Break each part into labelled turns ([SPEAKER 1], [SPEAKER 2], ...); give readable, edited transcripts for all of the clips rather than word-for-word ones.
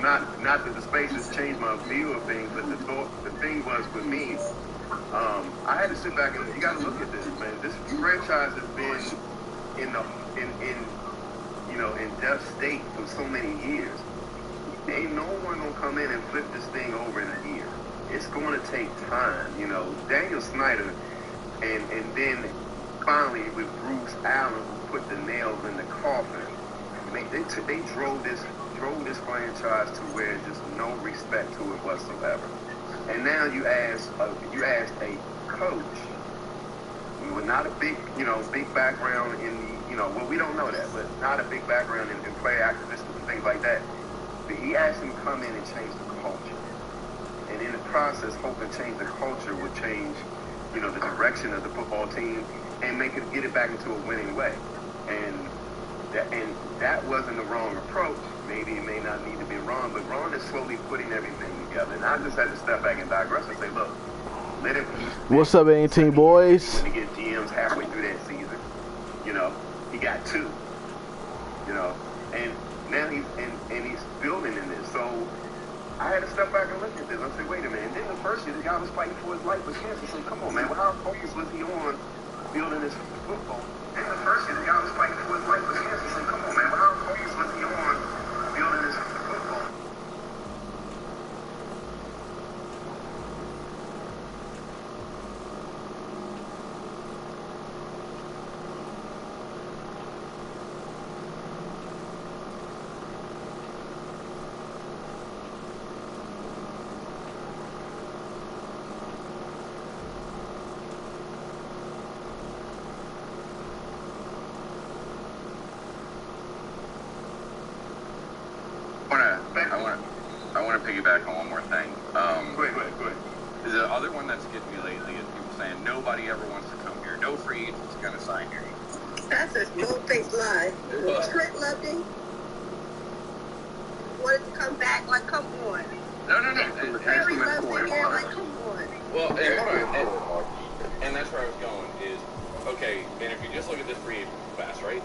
[SPEAKER 1] not that the space has changed my view of things, but the thing was with me, I had to sit back and you got to look at this, man. This franchise has been in death state for so many years. Ain't no one gonna come in and flip this thing over in a year. It's going to take time, Daniel Snyder, and then finally with Bruce Allen, who put the nails in the coffin. They drove this franchise to where there's no respect to it whatsoever. And now you ask a coach with not a big background in we don't know that, but not a big background in player acquisition and things like that. But he asked him to come in and change the culture. And in the process, hoping to change the culture would change, the direction of the football team and get it back into a winning way. And that wasn't the wrong approach. Maybe it may not need to be wrong, but Ron is slowly putting everything together. And I just had to step back and digress and say, look, let him.
[SPEAKER 2] What's up, 18 boys?
[SPEAKER 1] Let me get GMs halfway through that season. He got 2. And now he's building in this. So I had to step back and look at this. I said, wait a minute. And then the first year, the guy was fighting for his life with cancer. So come on, man. Well, how focused was he on building this football? And the first year, the guy was fighting for his life with cancer. So come on, man. Well, how focused was he on building this football?
[SPEAKER 3] I want to piggyback on one more thing.
[SPEAKER 1] Go ahead.
[SPEAKER 3] The other one that's getting me lately is people saying nobody ever wants to come here. No free agents are going to sign here.
[SPEAKER 4] That's a no-faced lie. Trent loved him. Wanted to come back. Like, come on.
[SPEAKER 3] No.
[SPEAKER 4] Harry loved him here. Like, come on.
[SPEAKER 3] Well, and that's where I was going is, okay, and if you just look at this free agent class, right?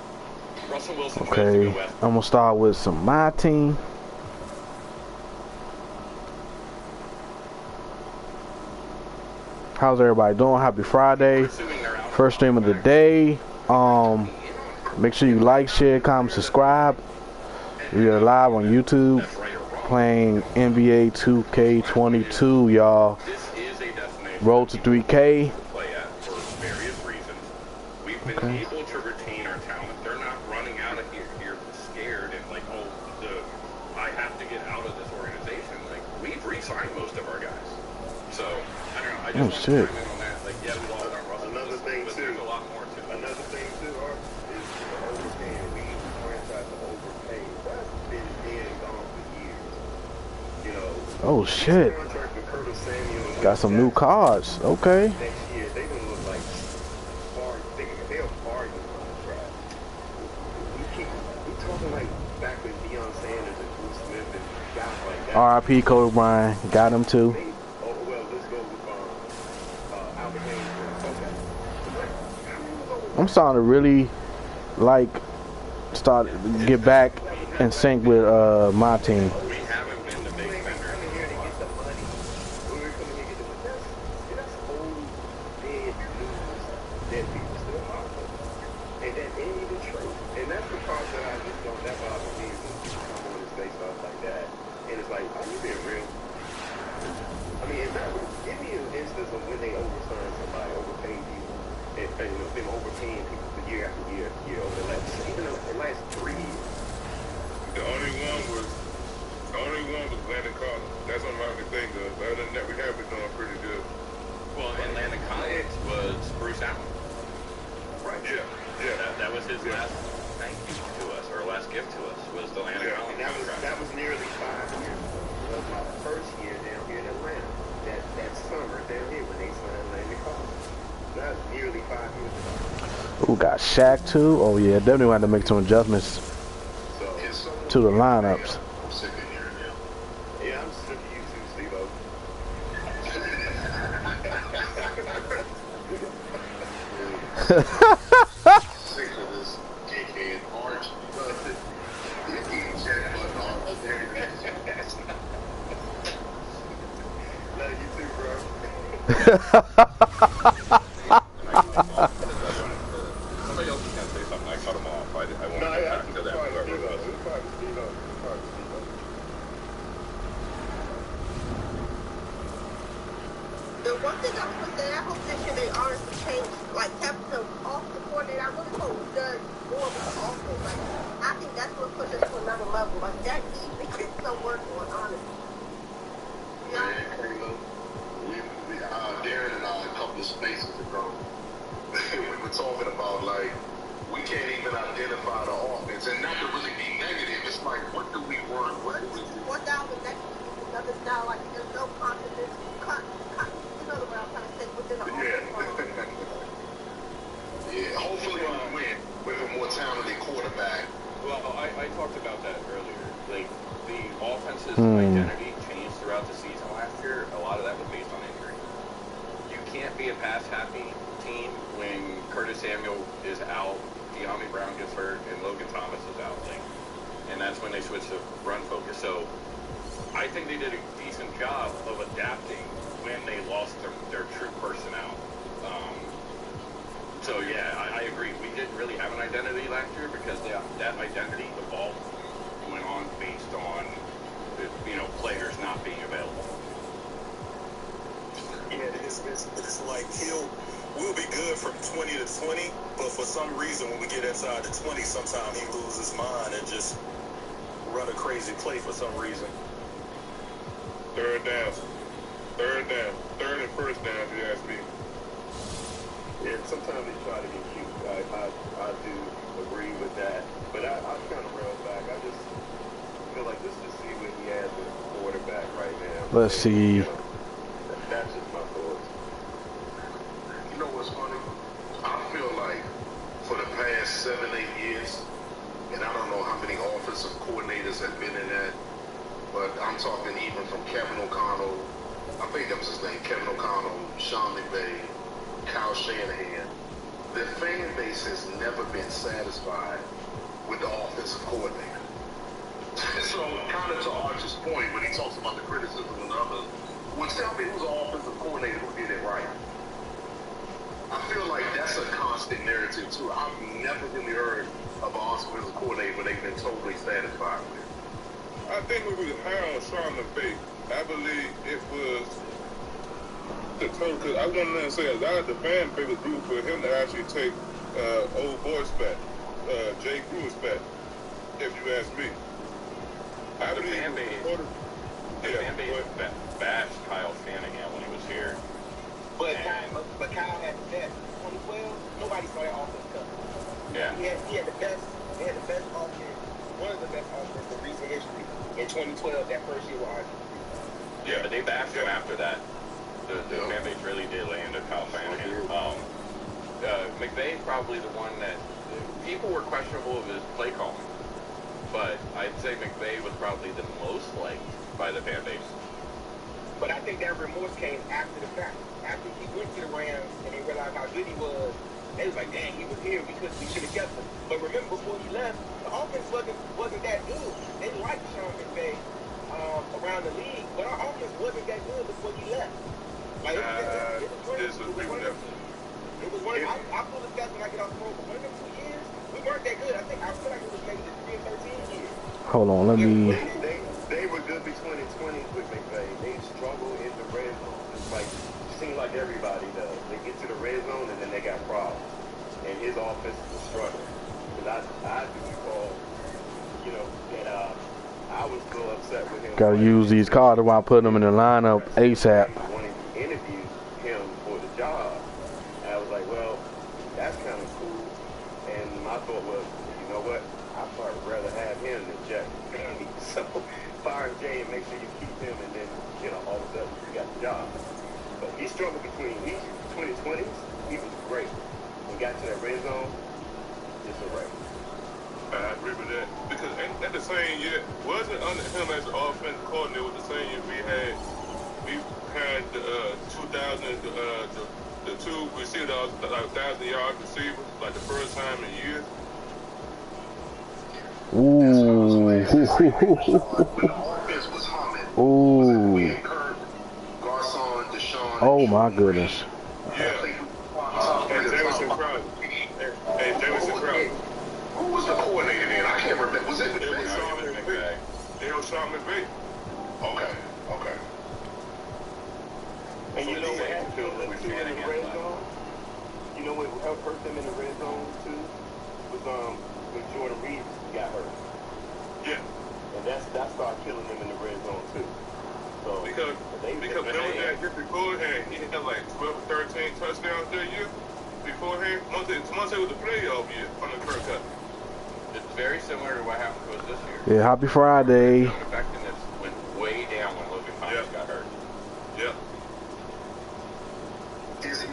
[SPEAKER 3] Russell Wilson chose to
[SPEAKER 2] Okay,
[SPEAKER 3] go west.
[SPEAKER 2] I'm gonna start with my team. How's everybody doing? Happy Friday. First stream of the day. Make sure you like, share, comment, subscribe. We are live on YouTube playing NBA 2K22, y'all. Road to 3K.
[SPEAKER 3] Been able to retain our talent. They're not running out of here scared and like, I have to get out of this organization. Like, we've re-signed most of our guys. So, I don't know. I just want to comment on that. Like, yeah, we lost our Russell.
[SPEAKER 1] Another thing too.
[SPEAKER 3] There's a lot more to it.
[SPEAKER 1] Another thing too, Art, is overpaying. We franchise to overpay. That's been dead and gone for years.
[SPEAKER 2] Oh shit. Got some new cards. Okay.
[SPEAKER 1] Next year, they're gonna look like they're bargain contract. We talking like back with Deion Sanders and Bruce Smith and guys like that.
[SPEAKER 2] R.I.P. Kobe Bryant. Got him too.
[SPEAKER 1] Let's go with Albert Haynes.
[SPEAKER 2] I'm starting to really get back in sync with my team.
[SPEAKER 3] We haven't been the big spender in the league.
[SPEAKER 1] That's old, dead news that people still talk about. And that ain't even true. And that's the part that I just don't, that bothers me when people come on and say stuff like that. And it's like, are you being real? I mean, give me an instance of when they oversigned somebody, overpaid people, and them overpaying people for year after year after year over the last 3 years.
[SPEAKER 5] The only one was Landon Collins. That's what I'm think of. Other than that, we have been doing pretty good.
[SPEAKER 3] Well, and Landon Collins was Bruce Allen.
[SPEAKER 1] Right.
[SPEAKER 5] Yeah.
[SPEAKER 3] That was his last thank you to us, or last gift to us, was the Landon Collins
[SPEAKER 1] And
[SPEAKER 3] contract.
[SPEAKER 1] that was nearly 5 years. That was my first year down here in Atlanta. That summer down here when they signed Landon Collins. That was nearly 5 years ago.
[SPEAKER 2] Ooh, got Shaq too. Oh yeah, definitely had to make some adjustments to the lineups.
[SPEAKER 5] I'm sick of hearing him.
[SPEAKER 1] Yeah, I'm sick of you too, Steve-O.
[SPEAKER 5] Sick of this dickhead Arch. He ain't said but on everything.
[SPEAKER 3] Somebody else is gonna say something. I cut him off. I won't get back into that. Whoever it was.
[SPEAKER 4] The one thing I was saying, I hope this year they honestly change, like have the off the coordinator. I really hope he does more with the offense. Like I think that's what push us to another level. Like that defense get some work on, honestly. You know?
[SPEAKER 1] Man, Kayla, Darren and I, a couple of spaces ago, we were talking about like we can't even identify the offense, and not to really be negative. It's like, what do we want? What?
[SPEAKER 4] One down the next week, another down. Like there's no confidence. You know what I'm trying to say within the offense.
[SPEAKER 1] Yeah, hopefully we win with a more talented quarterback.
[SPEAKER 3] Well, I talked about that earlier. Like, the offense's identity changed throughout the season last year. A lot of that was based on injury. You can't be a pass-happy team when Curtis Samuel is out, De'Ami Brown gets hurt, and Logan Thomas is out. Like, and that's when they switched to run focus. So I think they did a decent job of adapting when they lost their true personnel. So yeah, I agree. We didn't really have an identity last year because that identity evolved and went on based on players not being available.
[SPEAKER 5] Yeah, it's like we'll be good from 20 to 20, but for some reason when we get inside the 20, sometimes he loses his mind and just run a crazy play for some reason. Third and first down, if you ask me.
[SPEAKER 1] Yeah, sometimes they try to get cute. I do agree with that. But I kind of rail back. I just feel like let's just see what he has as a quarterback right now.
[SPEAKER 2] Let's see.
[SPEAKER 1] That's just my thoughts. You know what's funny? I feel like for the past 7-8 years, and I don't know how many offensive coordinators have been in that, but I'm talking even from Kevin O'Connell, I think that was his name, Kevin O'Connell, Sean McVay, Kyle Shanahan. The fan base has never been satisfied with the offensive coordinator. So kind of to Arch's point when he talks about the criticism and others, well, tell me who's the offensive coordinator who did it right. I feel like that's a constant narrative too. I've never really heard of an offensive coordinator where they've been totally satisfied with.
[SPEAKER 5] I think when we hired Sean McVay, I believe it was the total, because I want to say a lot of the fan base was rooting for him to actually take old boy back, Jay Cruz back, if you ask me. I
[SPEAKER 3] The
[SPEAKER 5] believe
[SPEAKER 3] fan base bashed Kyle Shanahan when he was here.
[SPEAKER 6] But Kyle had the best. 2012, nobody saw that offense coming.
[SPEAKER 3] Yeah.
[SPEAKER 6] He had the best. They had the best offense, one of the best offenses in recent history. In 2012, that first year with Archie.
[SPEAKER 3] Yeah, but they bashed him after that. The fan base really did lay into Kyle Shanahan. McVay's probably the one that people were questionable of his play calling, but I'd say McVay was probably the most liked by the fan base.
[SPEAKER 6] But I think that remorse came after the fact. After he went to the Rams and they realized how good he was, they was like, dang, he was here because we should have kept him. But remember, before he left, the offense wasn't that good. They liked Sean McVay around the league, but our offense wasn't that good before he left. Like, it was one of I pull the stats when I get off the road, but one of them 2 years, we weren't that good. I feel like it was maybe the 3 and 13 years.
[SPEAKER 2] Hold on, let me.
[SPEAKER 1] They were good between the 20s with McVay. They struggle in the red zone. It's like, it seems like everybody does. They get to the red zone and then they got problems. And his offense is struggling. Because I do recall, that I was still upset with him.
[SPEAKER 2] Gotta use these cards while putting them in the lineup ASAP.
[SPEAKER 1] When he interviewed him for the job, I was like, well, that's kind of cool. And my thought was, you know what? I'd probably rather have him than Jack. So fire Jay and make sure you keep him, and then all of a sudden you got the job. But he struggled between these 2020s. He was great. When he got to that red zone, it's a wreck.
[SPEAKER 5] I agree with that. Because at the same year, wasn't under him as an offensive coordinator with the same year we had the 2000, the two receivers, like 1,000-yard receivers, like the first time in years.
[SPEAKER 2] Ooh.
[SPEAKER 1] When the offense was humming, we had Kirk, Garcon, Deshaun,
[SPEAKER 2] Oh my goodness.
[SPEAKER 5] Yeah. And Jamison Crowder. Hey, Jamison Crowder.
[SPEAKER 7] Who was the coordinator then? I can't remember. Was it?
[SPEAKER 5] It was Sean McVay.
[SPEAKER 7] Okay.
[SPEAKER 6] And you know what happened to them too in the red zone? You know what hurt them in the red zone too? Was when Jordan Reed got hurt.
[SPEAKER 5] Yeah.
[SPEAKER 6] And that started killing them in the red zone too. So
[SPEAKER 5] Because remember that year beforehand, he had like 12 or 13 touchdowns that year beforehand. Monte was the playoff year under Kirk Cousins.
[SPEAKER 3] It's very similar to what happened to us this year.
[SPEAKER 2] Yeah, happy Friday.
[SPEAKER 3] Effectiveness went way down when Logan Thomas got hurt.
[SPEAKER 5] Yep.
[SPEAKER 7] Is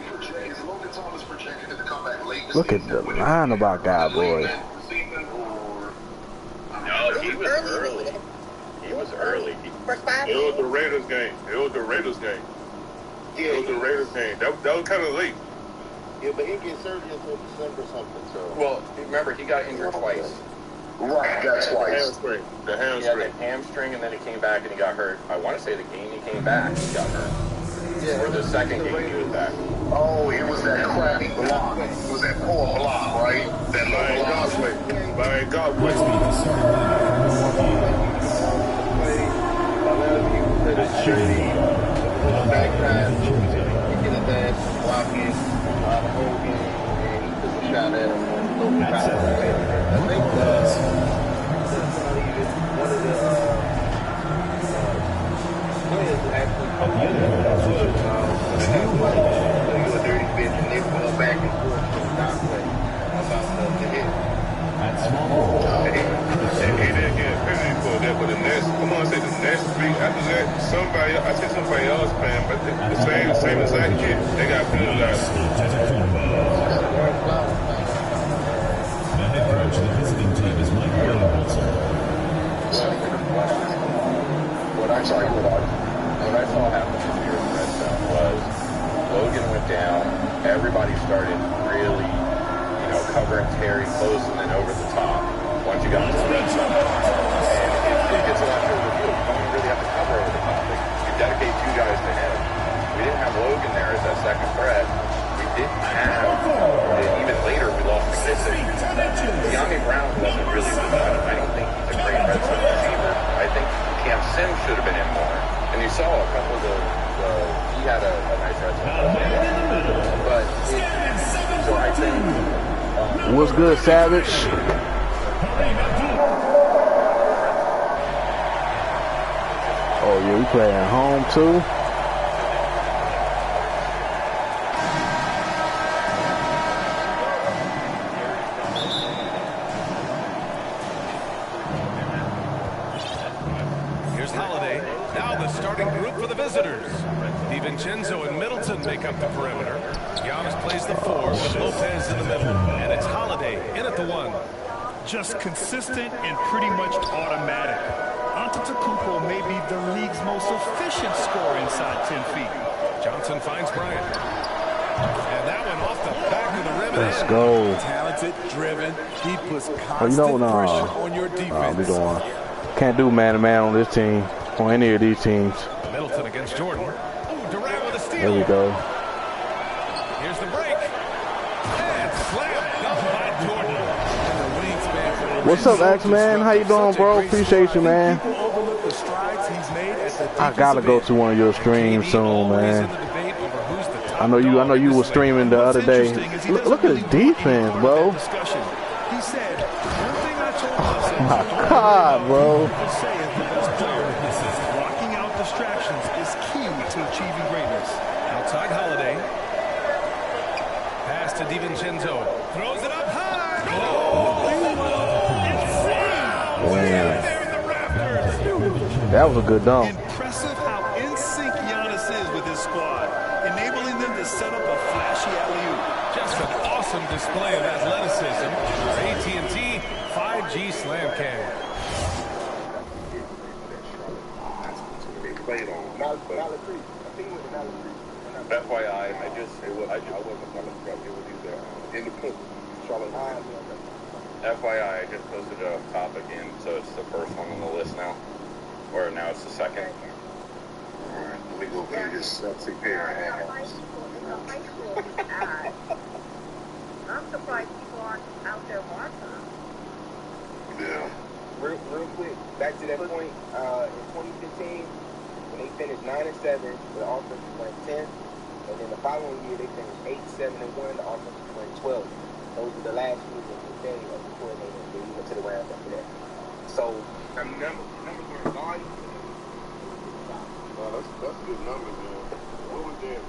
[SPEAKER 7] Logan Thomas projected to come back late?
[SPEAKER 2] Look at the line about guy, boy.
[SPEAKER 3] No, he was early. He was early.
[SPEAKER 4] First 5
[SPEAKER 5] It was the Raiders game.
[SPEAKER 6] Yeah.
[SPEAKER 5] It was the Raiders game. That was kind of late.
[SPEAKER 6] Yeah, but he didn't get surgery until December or something. So.
[SPEAKER 3] Well, remember, he got injured twice.
[SPEAKER 7] Right, got twice.
[SPEAKER 5] The
[SPEAKER 3] He had
[SPEAKER 5] hamstring.
[SPEAKER 3] the hamstring, and then he came back and he got hurt. I want to say the game he came back, he got hurt. Or the second game he was back.
[SPEAKER 7] Oh, it was that crappy block. It was that poor block, right? That low block.
[SPEAKER 5] By Godwin. Somebody else, man, but the same exact kid, they got penalized.
[SPEAKER 8] The head coach of the visiting team is Mike Williamson.
[SPEAKER 3] What I saw happen this year in the red zone was Logan went down, everybody started really, covering Terry close and then over the top once you got to the red zone. And it gets a lot further field. You don't really have to cover over the top. You dedicate 2 guys to him. We didn't have Logan there as that second threat. We didn't have, even later we lost McKissick. De'Ami Brown wasn't really, I don't think he's a great red zone receiver. I think Cam Sims should have been in more. And you saw a couple of he had a nice red zone. But, so I think...
[SPEAKER 2] What's good, Savage? Oh, yeah, we play at home, too.
[SPEAKER 9] Here's Holiday. Now the starting group for the visitors. DiVincenzo and Middleton make up the perimeter. Giannis plays the 4 with Lopez in the middle. And it's Holiday in at the 1.
[SPEAKER 10] Just consistent and pretty much automatic. Antetokounmpo may be the league's most efficient scorer inside 10 feet.
[SPEAKER 9] Johnson finds Bryant. And that one off the back of the rim.
[SPEAKER 2] Let's go.
[SPEAKER 11] Talented, driven. He puts constant pressure on your defense.
[SPEAKER 2] We doing. Can't do man-to-man on this team, on any of these teams.
[SPEAKER 9] Middleton against Jordan. Ooh, Durant with a steal.
[SPEAKER 2] There we go.
[SPEAKER 9] Here's the break. And slam dunk by Jordan.
[SPEAKER 2] What's up, X-Man? How you doing, bro? Appreciate you, man. I gotta go to one of your streams soon, man. I know you were streaming the other day. Look at his defense, bro. Oh my God, bro.
[SPEAKER 10] Blocking out distractions is key to achieving greatness.
[SPEAKER 9] Outside Holiday. Pass to DiVincenzo. Throws it up high.
[SPEAKER 2] That was a good dunk.
[SPEAKER 10] Impressive how in sync Giannis is with his squad, enabling them to set up a flashy alley-oop.
[SPEAKER 9] Just an awesome display of athleticism for AT&T 5G Slam Cam.
[SPEAKER 3] FYI, I wasn't coming to it with you there. Independent. FYI, I just posted a topic in, so it's the first one on the list now. Or now it's the second. Alright, we
[SPEAKER 7] will be his sexy pair of hands.
[SPEAKER 4] I'm surprised people aren't out there watching.
[SPEAKER 7] Yeah.
[SPEAKER 6] Real quick, back to that point, in 2015, when they finished 9-7, the offense went 10th, and then the following year they finished 8-7-1, the offense went 12. Those were the last years of the day of the coordinator. They went to the round after that. So, I mean, numbers were volume.
[SPEAKER 5] Well, that's good numbers, man. What was their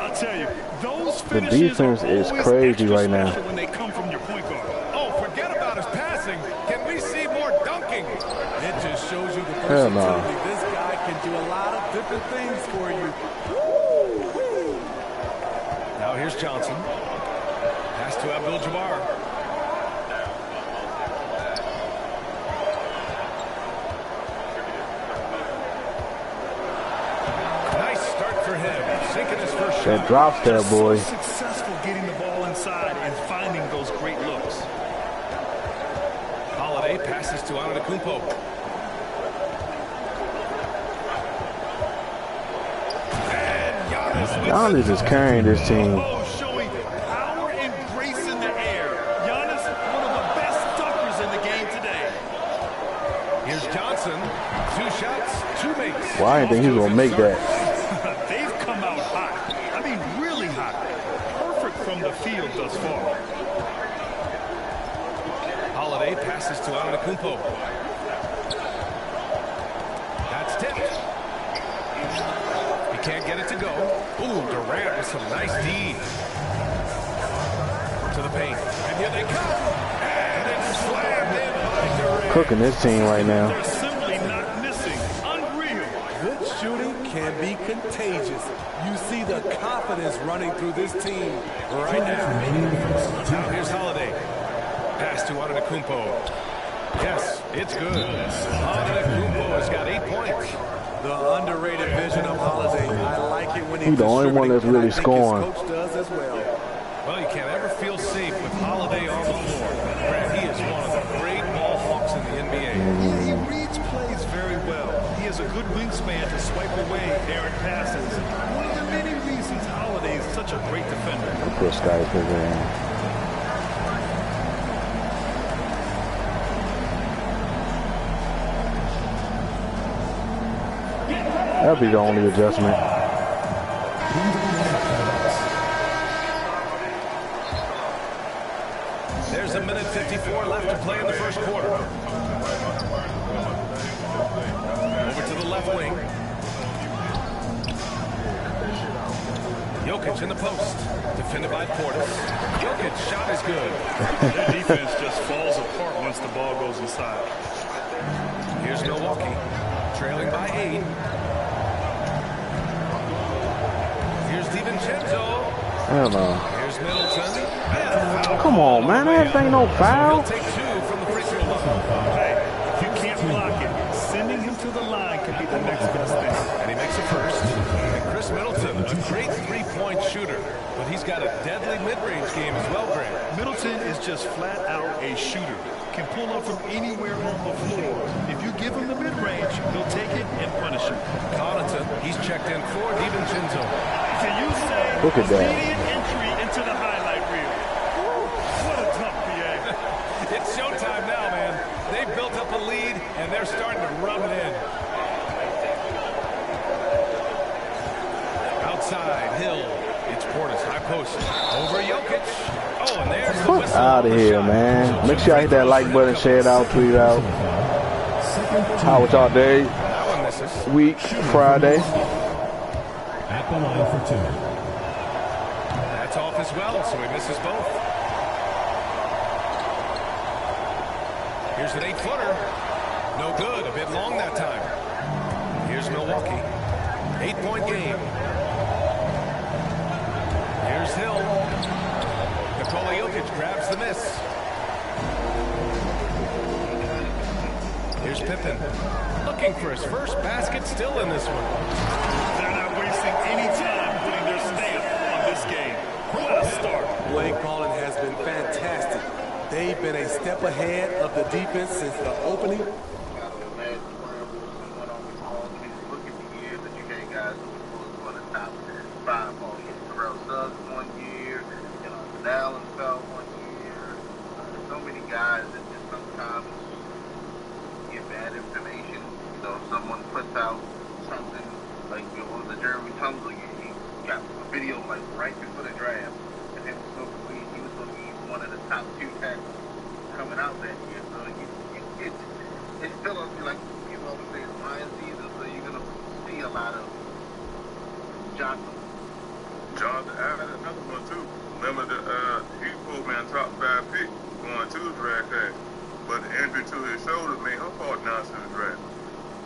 [SPEAKER 10] I'll tell you, those
[SPEAKER 2] The
[SPEAKER 10] finishes
[SPEAKER 2] defense
[SPEAKER 10] are
[SPEAKER 2] is
[SPEAKER 10] always
[SPEAKER 2] crazy
[SPEAKER 10] extra
[SPEAKER 2] right now.
[SPEAKER 10] special when they come from your point guard.
[SPEAKER 9] Oh, forget about his passing. Can we see more dunking?
[SPEAKER 11] It just shows you the
[SPEAKER 2] Hell no.
[SPEAKER 11] versatility. This guy can do a lot of different things for you.
[SPEAKER 9] Now here's Johnson. Pass to Abdul-Jabbar. Nice start for him. Sinking his first shot.
[SPEAKER 2] That drop step, boy.
[SPEAKER 10] So successful getting the ball inside and finding those great looks.
[SPEAKER 9] Holiday passes to Antetokounmpo. And
[SPEAKER 2] Giannis is carrying this team.
[SPEAKER 10] Oh, showing power and grace in the air. Giannis, one of the best dunkers in the game today.
[SPEAKER 9] Here's Johnson. 2 shots, 2 makes.
[SPEAKER 2] Well, I didn't think he was going to make that.
[SPEAKER 10] They've come out hot. I mean, really hot. Perfect from the field thus far.
[SPEAKER 9] Holiday passes to Antetokounmpo. That's tipped. He can't get it to go. Ooh, Durant with some nice D. To the paint. And here they come. And it's slammed in by Durant.
[SPEAKER 2] Cooking this team right now.
[SPEAKER 10] They're simply not missing. Unreal.
[SPEAKER 11] Good shooting can be contagious. You see the confidence running through this team right now.
[SPEAKER 9] Now here's Holiday. Pass to Antetokounmpo. Yes, it's good. Antetokounmpo has got 8 points.
[SPEAKER 11] The underrated vision of Holiday. I like it when
[SPEAKER 2] He's the only one that's really
[SPEAKER 11] I think
[SPEAKER 2] scoring.
[SPEAKER 11] his coach does as well.
[SPEAKER 9] Well, you can't ever feel safe with Holiday on the floor. Grant, he is one of the great ball hawks in the NBA.
[SPEAKER 10] He reads plays very well. He has a good wingspan to swipe away errant passes. One of the many reasons Holiday is such a great defender.
[SPEAKER 2] Put skyscraper in. That'll be the only adjustment.
[SPEAKER 9] There's a minute 54 left to play in the first quarter. Over to the left wing. Jokic in the post. Defended by Portis. Jokic shot is good.
[SPEAKER 10] Their defense just falls apart once the ball goes inside.
[SPEAKER 9] Here's Milwaukee. Trailing by 8. Here's DiVincenzo.
[SPEAKER 2] Hell no.
[SPEAKER 9] Here's Middleton.
[SPEAKER 2] Come on, man. That ain't no foul.
[SPEAKER 9] He'll take 2 from the free throw line.
[SPEAKER 10] Hey, if you can't block it, sending him to the line could be the next best thing.
[SPEAKER 9] And he makes it first. And Chris Middleton, a great three-point shooter, but he's got a deadly mid-range game as well, Grant.
[SPEAKER 10] Middleton is just flat out a shooter. Can pull up from anywhere on the floor. If you give him the mid-range, he'll take it and punish him.
[SPEAKER 9] Connaughton, he's checked in for DiVincenzo.
[SPEAKER 10] Can you say
[SPEAKER 2] Look at that.
[SPEAKER 10] immediate entry into the highlight reel? What a tough BA.
[SPEAKER 9] It's showtime now, man. They've built up a lead, and they're starting to rub it in. Outside, Hill. It's Portis, high post. Over Jokic. Oh, and there's the whistle.
[SPEAKER 2] Out of here, man. Make sure y'all hit that like button, share it out, tweet it out. How was y'all day?
[SPEAKER 9] That one misses.
[SPEAKER 2] Week, Friday.
[SPEAKER 8] At the line for 2.
[SPEAKER 9] That's off as well, so he misses both. Here's an 8-footer. No good, a bit long that time. Here's Milwaukee. 8-point game. Here's Hill. Nikola Jokic grabs the miss. Here's Pippen. Looking for his first basket, still in this one.
[SPEAKER 10] They're not wasting any time putting their stamp on this game. What a start.
[SPEAKER 11] Play calling has been fantastic. They've been a step ahead of the defense since the opening.
[SPEAKER 1] Look at the years that you
[SPEAKER 6] come out of Johnson?
[SPEAKER 5] Johnson added another one too. Remember he pulled me in top 5 pick going to the draft day, but the injury to his shoulder made him fall down to the draft.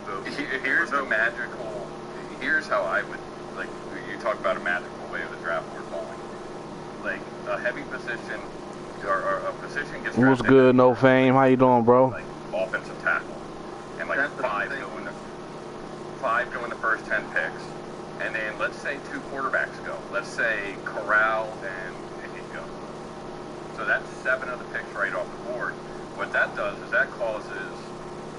[SPEAKER 5] So
[SPEAKER 3] here's the magical. Here's how I would like. You talk about a magical way of the draft board falling. Like a heavy position or a position gets.
[SPEAKER 2] What's good? No Fame. How you doing, bro?
[SPEAKER 3] Like offensive tackle, and like five go in the first 10 picks. And then let's say 2 quarterbacks go. Let's say Corral and go. So that's 7 of the picks right off the board. What that does is that causes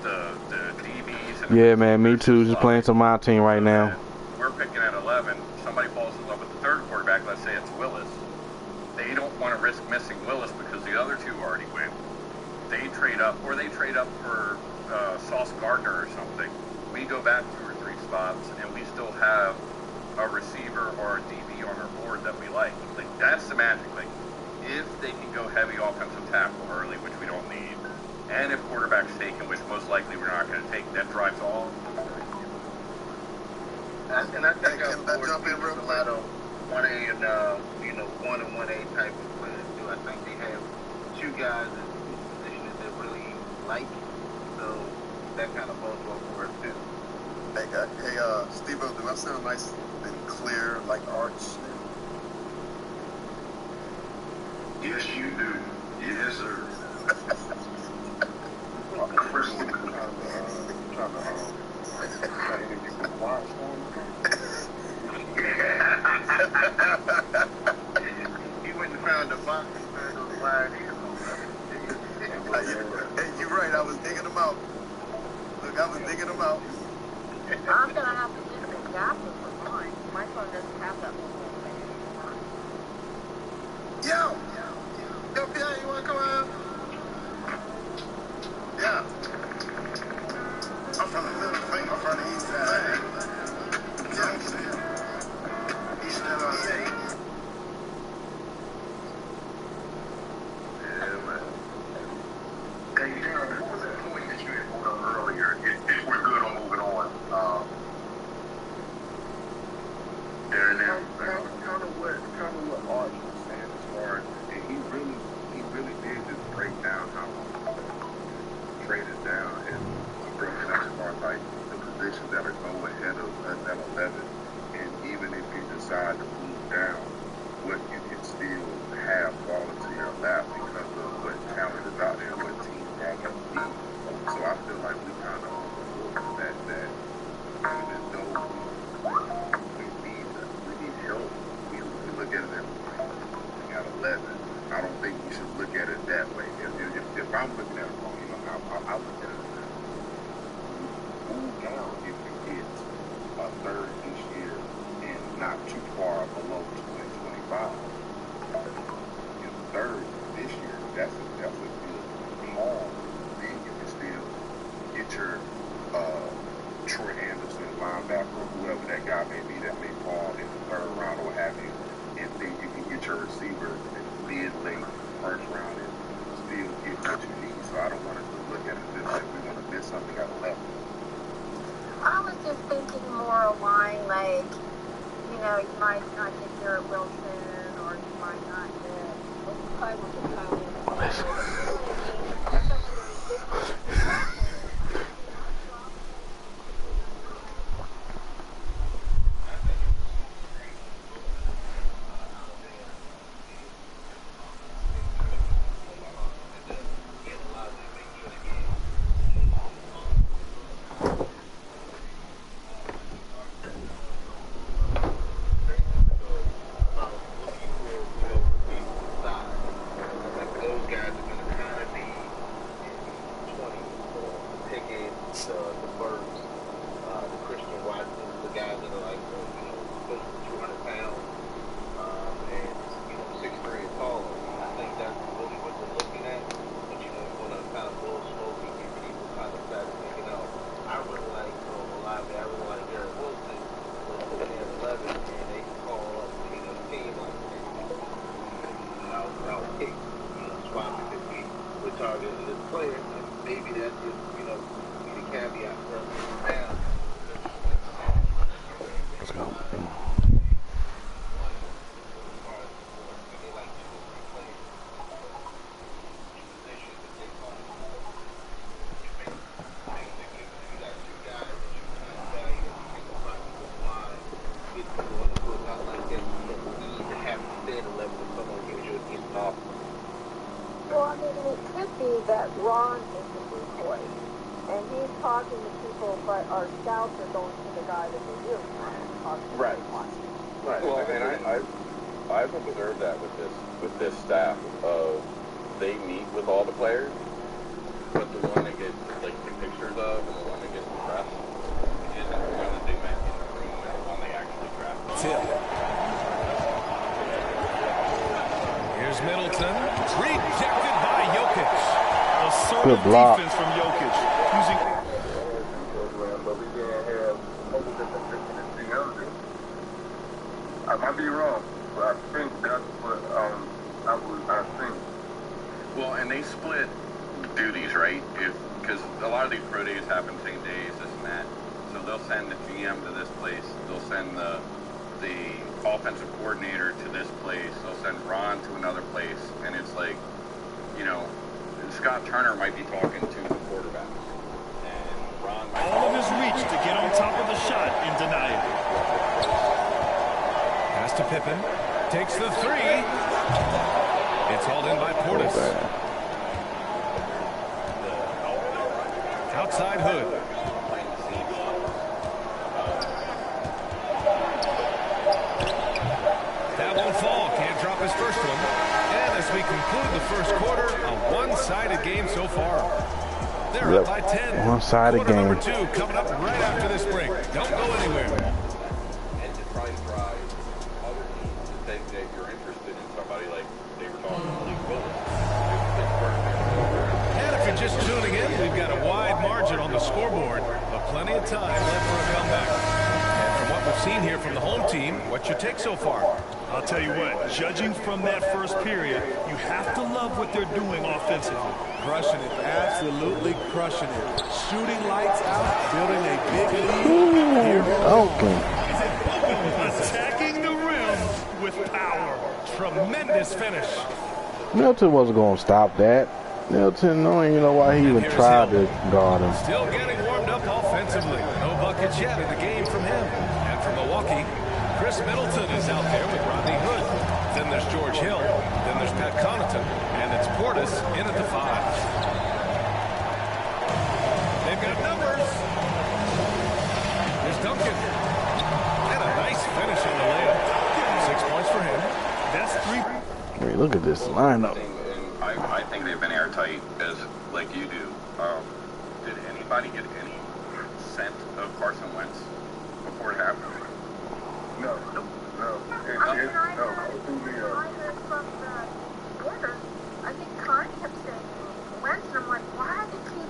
[SPEAKER 3] the DBs and
[SPEAKER 2] yeah, man, me too. Just playing some my team right now.
[SPEAKER 3] We're picking at 11. Somebody falls in love with the third quarterback. Let's say it's Willis. They don't want to risk missing Willis because the other 2 already went. They trade up, or they trade up for Sauce Gardner or something. We go back 2 or 3 spots, and we still have a receiver or a DB on our board that we like. Like, that's the magic. Like, if they can go heavy offensive tackle early, which we don't need, and if quarterback's taken, which most likely we're not going to take, that drives all.
[SPEAKER 6] And I think I jump in real quick on 1A and 1 and 1A type of players too. I think they have 2 guys in positions that really like, so that kind of bodes well for us too.
[SPEAKER 1] Hey, Steve, do I sound nice and clear like Arch?
[SPEAKER 7] Yes, you do. Yes, sir.
[SPEAKER 6] You wouldn't have found a box where those wired ears
[SPEAKER 1] Hey, you're right. I was digging them out. Look, I was digging them out.
[SPEAKER 4] I'm going to have to use the adapter for mine. My phone doesn't have that little thing anymore.
[SPEAKER 1] Yo, Pierre, you want to come out? Yeah. I'm from the middle finger. I'm from the east side. Yeah. East side.
[SPEAKER 7] Yeah, man. Hey, Darren, what was that point that you had put up earlier? If we're good on moving on. Darren, now.
[SPEAKER 1] Kind of what Arch was saying as far as, and he really did just break down how trade it down and break it down as far as like the positions that are go ahead of us at 11, and even if you decide to move down, what you can still have fall into your lap because of what talent is out there, what teams are going to be. So I feel like we kind of overlooked that even though we need help, we look at it as at 11. I don't think we should look at it that way. If I'm looking at it wrong, I look at it as move down if you get a third this year and not too far below 2025. If third this year, that's a good haul. Then you can still get your Troy Anderson linebacker or whoever that guy may be that may fall in the 3rd round or what have you, and then you can get your receiver in mid-late 1st round and still get what you need. So I don't want to look at it as if we want to miss something at 11.
[SPEAKER 4] I was just thinking more along, like, you might not get Garrett Wilson, or you might not get.
[SPEAKER 6] Those guys are going to kind of
[SPEAKER 4] Ron is the decoy. And he's talking to people, but our scouts are going to the guy that they really want to
[SPEAKER 3] Right.
[SPEAKER 1] Right.
[SPEAKER 3] Well, and I've observed that with this staff of they meet with all the players, but the one that gets like the pictures of and the one that gets the press isn't the one that they met in the room and the one they actually drafted.
[SPEAKER 11] Tip.
[SPEAKER 9] Here's Middleton, rejected by Jokic.
[SPEAKER 10] Assertive
[SPEAKER 2] Good block.
[SPEAKER 10] defense from Jokic. Using
[SPEAKER 7] But we didn't have other than the thing else. I might be wrong, but I think that's what I think.
[SPEAKER 3] Well, and they split duties, right? Because a lot of these pro days happen same days, this and that. So they'll send the GM to this place. They'll send the offensive coordinator to this place. They'll send Ron to another place. And it's like, you know, Scott Turner might be talking to the quarterback. And Ron might
[SPEAKER 10] all of his reach to get on top of the shot and deny it.
[SPEAKER 9] Pass to Pippen. Takes the three. It's hauled in by Portis. Outside Hood. That won't fall. Can't drop his first one. And as we conclude the first quarter, a one-sided game so far. They're up by 10.
[SPEAKER 2] One-sided
[SPEAKER 9] Quarter
[SPEAKER 2] game.
[SPEAKER 9] number 2 coming up right after this break. Don't go anywhere.
[SPEAKER 3] and to try and drive other teams to think that you're interested in somebody like they were talking to Malik Willis.
[SPEAKER 9] And if you're just tuning in, we've got a wide margin on the scoreboard, but plenty of time left for a comeback. And from what we've seen here from the home team, what's your take so far?
[SPEAKER 10] I'll tell you what, judging from that first period, you have to love what they're doing offensively.
[SPEAKER 11] Crushing it. Absolutely crushing it. Shooting lights out. Building a big lead. Here we go.
[SPEAKER 2] Okay.
[SPEAKER 10] Attacking the rim with power.
[SPEAKER 9] Tremendous finish.
[SPEAKER 2] Milton wasn't going to stop that. Milton, I don't even know why he even tried to guard him.
[SPEAKER 9] Still getting warmed up offensively. No buckets yet in the game from him. And from Milwaukee, Chris Middleton is out there with Rodney Hood. Then there's George Hill. Then there's Pat Connaughton. And it's Portis in at the 5. They've got numbers. Here's Duncan. And a nice finish on the layup. 6 points for him.
[SPEAKER 10] That's 3.
[SPEAKER 2] Hey, look at this lineup.
[SPEAKER 3] And I think they've been airtight, as like you do. Did anybody get any scent of Carson Wentz before it happened?
[SPEAKER 7] No.
[SPEAKER 4] I heard from the reporters, I think Connie kept saying Wentz, and I'm like, why do they keep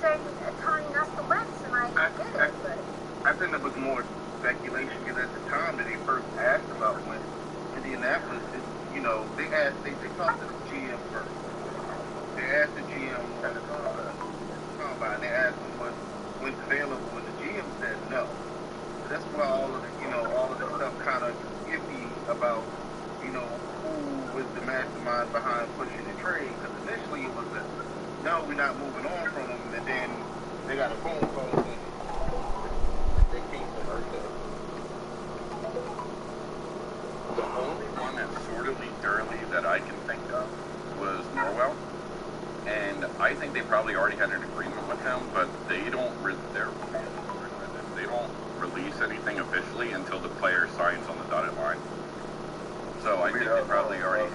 [SPEAKER 4] saying tying us to Wentz? And I get it, but
[SPEAKER 1] I think there was more speculation because at the time that he first asked about Wentz, Indianapolis, you know, they talked to the GM first. They asked the GM at the combine. They asked him what's available, and the GM said no. So that's why all of the stuff kind of iffy about, you know, who was the mastermind behind pushing the trade. Because initially it was no, we're not moving on from him, and then they got a phone call saying they came from Earth.
[SPEAKER 3] The only one that sort of leaked early that I can think of was Norwell. And I think they probably already had an agreement with him, but they don't release anything officially until the player signs on the dotted line. So I think they probably already...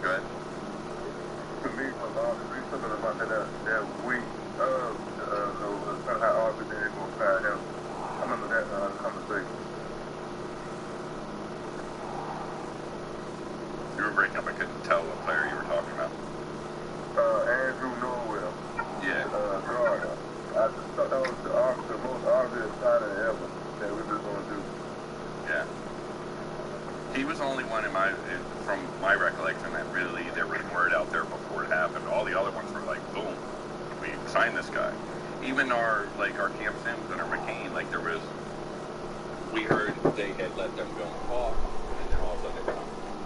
[SPEAKER 3] Go ahead.
[SPEAKER 7] To me, something about that week of how often they're going to fire him. I remember that conversation.
[SPEAKER 3] You were breaking up. I couldn't tell what player you were talking about.
[SPEAKER 7] Andrew Norwell.
[SPEAKER 3] Yeah.
[SPEAKER 7] Guard. I just thought that was the most obvious signing ever that we were going to do.
[SPEAKER 3] Yeah. He was the only one from my recollection that really there was word out there before it happened. All the other ones were like, boom, we signed this guy. Even our Cam Sims and our McCain, like we heard they had let them go and talk, and then all of a sudden they were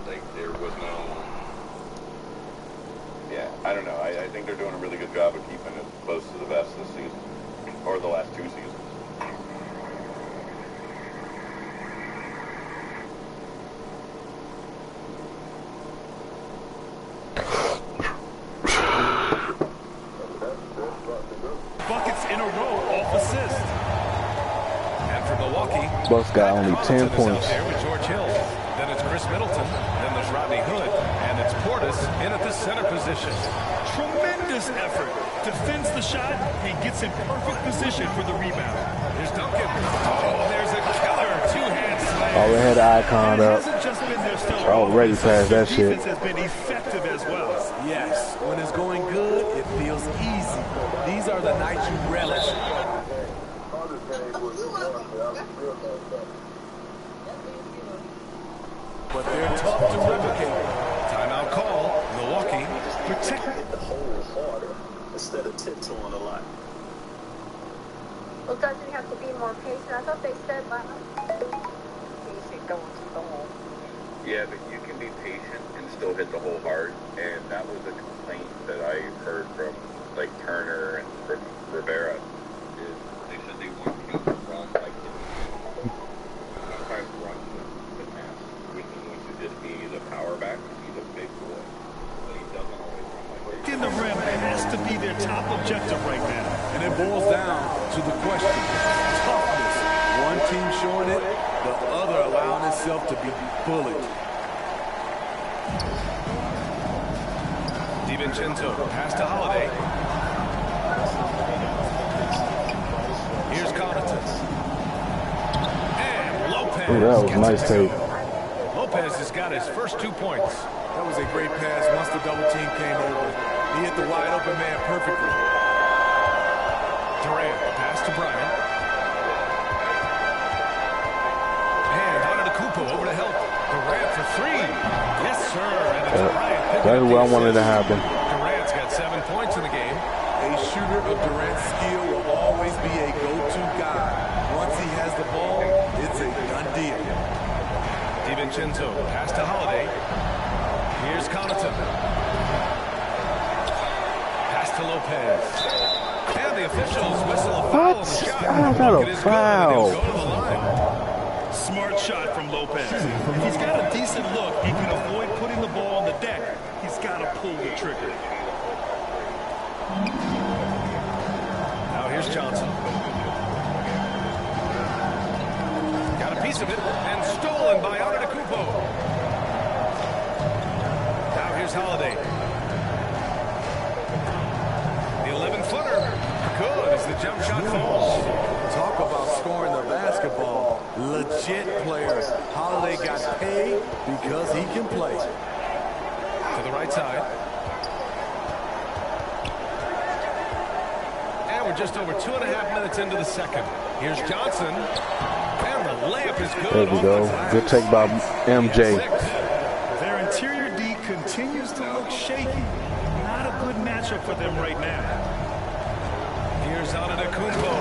[SPEAKER 3] like, there was no, yeah, I don't know. I think they're doing a really good job of keeping it close to the best this season, or the last 2 seasons.
[SPEAKER 9] Milwaukee.
[SPEAKER 2] Bucks got only 10 points.
[SPEAKER 9] There with George Hill. Then it's Chris Middleton. Then there's Rodney Hood. And it's Portis in at the center position.
[SPEAKER 10] Tremendous effort. Defends the shot and gets in perfect position for the rebound.
[SPEAKER 9] Here's Duncan. Oh, there's a killer two-hand slam.
[SPEAKER 2] Already had the icon up. Already past that shit.
[SPEAKER 10] Defense has been effective as well.
[SPEAKER 11] Yes, when it's going good, it feels easy. These are the nights you relish. But they're tough to replicate.
[SPEAKER 9] Timeout call. Milwaukee.
[SPEAKER 12] Protect the hole harder instead of tiptoeing a lot.
[SPEAKER 4] Well, doesn't he have to be more patient? I thought they said last he should go into the hole.
[SPEAKER 3] Yeah, but you can be patient and still hit the hole hard, and that was a complaint that I heard from like Turner and from Rivera. Is they said they want him to run like sometimes run the pass. We need to just be the power back. He's a big boy, but he doesn't always run like that.
[SPEAKER 10] In the rim has to be their top objective right now.
[SPEAKER 11] And it boils down to the question, toughness. One team showing it, the other allowing itself to be bullied.
[SPEAKER 9] DiVincenzo pass to Holiday. Here's Connaughton. And Lopez.
[SPEAKER 2] Ooh, that was a nice take.
[SPEAKER 9] Lopez has got his first 2 points.
[SPEAKER 11] That was a great pass once the double team came over. He hit the wide open man perfectly.
[SPEAKER 9] Durant pass to Bryant. And Antetokounmpo over to help. Durant for three. Yes, sir. And it's Bryant.
[SPEAKER 2] That's what I wanted to happen.
[SPEAKER 9] Durant's got 7 points in the game.
[SPEAKER 11] A shooter of Durant's skill will always be a go-to guy. Once he has the ball, it's a done deal.
[SPEAKER 9] DiVincenzo pass to Holiday. Here's Connaughton. Pass to Lopez. And the officials whistle a foul on the shot.
[SPEAKER 2] I got a foul.
[SPEAKER 9] Go to the line.
[SPEAKER 10] Smart shot from Lopez. If he's got a decent look, he can avoid putting the ball on the deck. He's got to pull the trigger.
[SPEAKER 9] Now here's Johnson. Got a piece of it and stolen by Antetokounmpo. Now here's Holiday. The 11-footer. Good as the jump shot falls.
[SPEAKER 11] Talk about scoring the basketball. Legit player. Holiday got paid because he can play.
[SPEAKER 9] To the right side. And we're just over 2.5 minutes into the second. Here's Johnson. And the layup is good.
[SPEAKER 2] There we go. Good take by MJ.
[SPEAKER 10] Their interior D continues to look shaky. Not a good matchup for them right now.
[SPEAKER 9] Here's Antetokounmpo.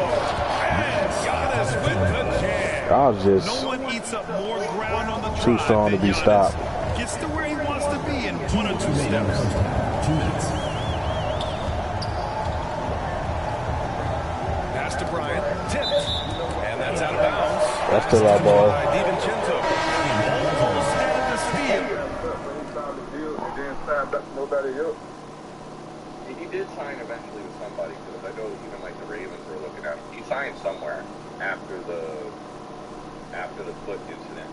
[SPEAKER 9] And Giannis with the jam.
[SPEAKER 2] I was just
[SPEAKER 10] No one eats up more ground on the drive
[SPEAKER 2] too strong to
[SPEAKER 10] than
[SPEAKER 2] be
[SPEAKER 10] Giannis.
[SPEAKER 2] stopped.
[SPEAKER 10] Gets to where he wants to be in 1 or 2 steps.
[SPEAKER 8] 2 minutes.
[SPEAKER 9] Pass to Bryant. Tipped. And that's out of bounds.
[SPEAKER 2] That's still our ball.
[SPEAKER 9] By DiVincenzo.
[SPEAKER 10] Almost had the steal.
[SPEAKER 7] Nobody else.
[SPEAKER 3] He did sign eventually with somebody, because I know even like the Ravens were looking at him. He signed somewhere after the foot incident.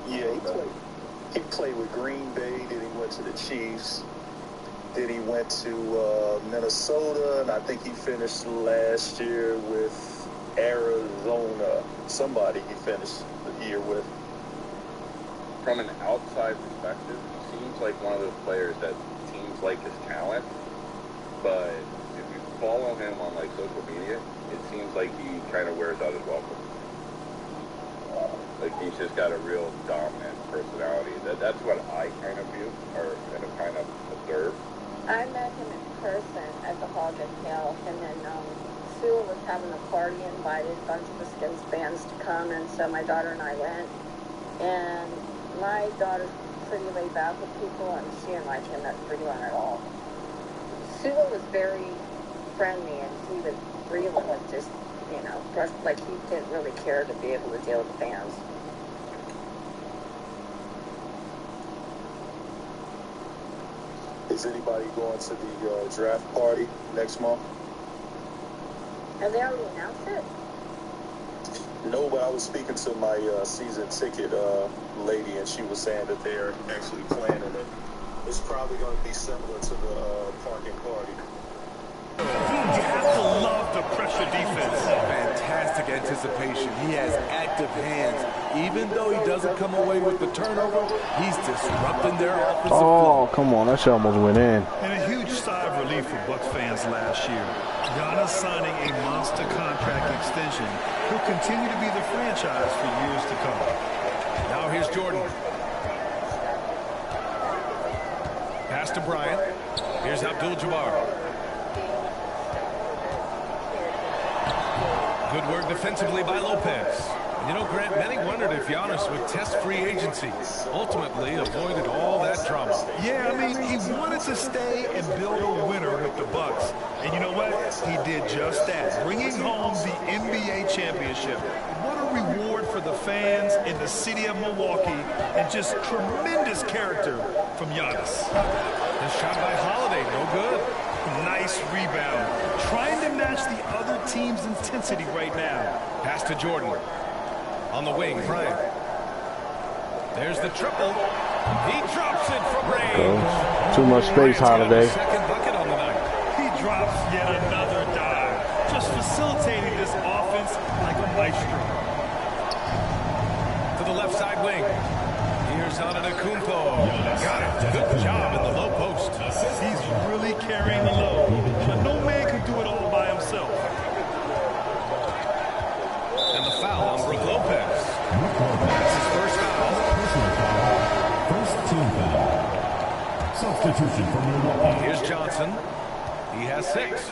[SPEAKER 12] Yeah, he played with Green Bay, then he went to the Chiefs, then he went to Minnesota, and I think he finished last year with Arizona. Somebody he finished the year with.
[SPEAKER 3] From an outside perspective, he seems like one of those players that teams like his talent, but if you follow him on like social media, it seems like he kind of wears out his welcome. Like he's just got a real dominant personality. That's what I kind of view or kind of observe.
[SPEAKER 4] I met him in person at the Hog and Hill, and then Sue was having a party, invited a bunch of the Skins bands to come, and so my daughter and I went. And my daughter's pretty laid back with people, and she didn't like him at 3-1 at all. Sue was very friendly, and he was real with just, you know, like he didn't really care to be able to deal with the fans.
[SPEAKER 12] Is anybody going to the draft party next month?
[SPEAKER 4] Have they already announced it?
[SPEAKER 12] No, but I was speaking to my season ticket lady, and she was saying that they're actually planning it. It's probably going to be similar to the parking party.
[SPEAKER 10] You have to love the pressure defense.
[SPEAKER 11] Fantastic anticipation. He has active hands. Even though he doesn't come away with the turnover, he's disrupting their offensive
[SPEAKER 2] Oh, come on. That shit almost went in.
[SPEAKER 10] And a huge sigh of relief for Bucks fans last year. Giannis signing a monster contract extension. He'll continue to be the franchise for years to come.
[SPEAKER 9] Now here's Jordan. Pass to Bryant. Here's Abdul-Jabbar. Good work defensively by Lopez. And you know, Grant, many wondered if Giannis would test free agency. Ultimately, avoided all that drama.
[SPEAKER 10] Yeah, I mean, he wanted to stay and build a winner with the Bucks. And you know what? He did just that, bringing home the NBA championship. What a reward for the fans in the city of Milwaukee, and just tremendous character from Giannis.
[SPEAKER 9] The shot by Holiday, no good.
[SPEAKER 10] Nice rebound. Trying to match the other team's intensity right now.
[SPEAKER 9] Pass to Jordan. On the wing, Bryant. There's the triple. He drops it from range.
[SPEAKER 2] Too much space, Holiday.
[SPEAKER 9] Second bucket on the night.
[SPEAKER 10] He drops yet another dive. Just facilitating this offense like a maestro.
[SPEAKER 9] To the left side wing. Here's Antetokounmpo. Got it. Good job in the low post.
[SPEAKER 10] He's really carrying the load, but no man can do it all by himself.
[SPEAKER 9] And the foul on Brook Lopez. That's his first foul.
[SPEAKER 8] First team foul. Substitution from Milwaukee.
[SPEAKER 9] Here's Johnson. He has 6.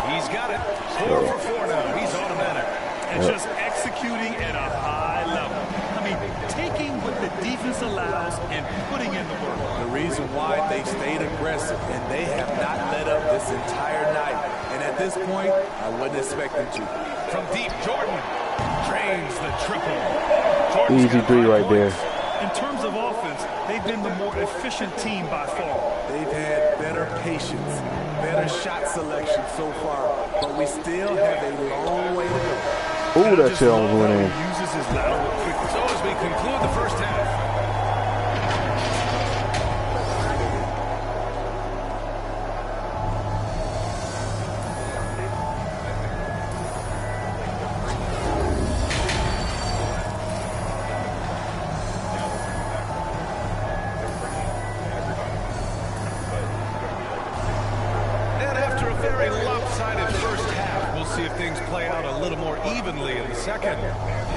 [SPEAKER 9] He's got it. 4 for 4 now. He's automatic.
[SPEAKER 10] And just executing at a high level. I mean, taking what the defense allows and putting in the work.
[SPEAKER 11] The reason why they stayed aggressive, and they have not let up this entire night. And at this point, I wasn't expecting to.
[SPEAKER 9] From deep, Jordan drains the triple.
[SPEAKER 2] Easy 3 right there.
[SPEAKER 10] In terms of offense, they've been the more efficient team by far.
[SPEAKER 11] They've had better patience, better shot selection so far, but we still have a long way to go.
[SPEAKER 2] Ooh, that shit almost went in.
[SPEAKER 10] Uses his lateral quickness.
[SPEAKER 9] So as we conclude the first half. And after a very lopsided first half, we'll see if things play out a little more evenly in the second.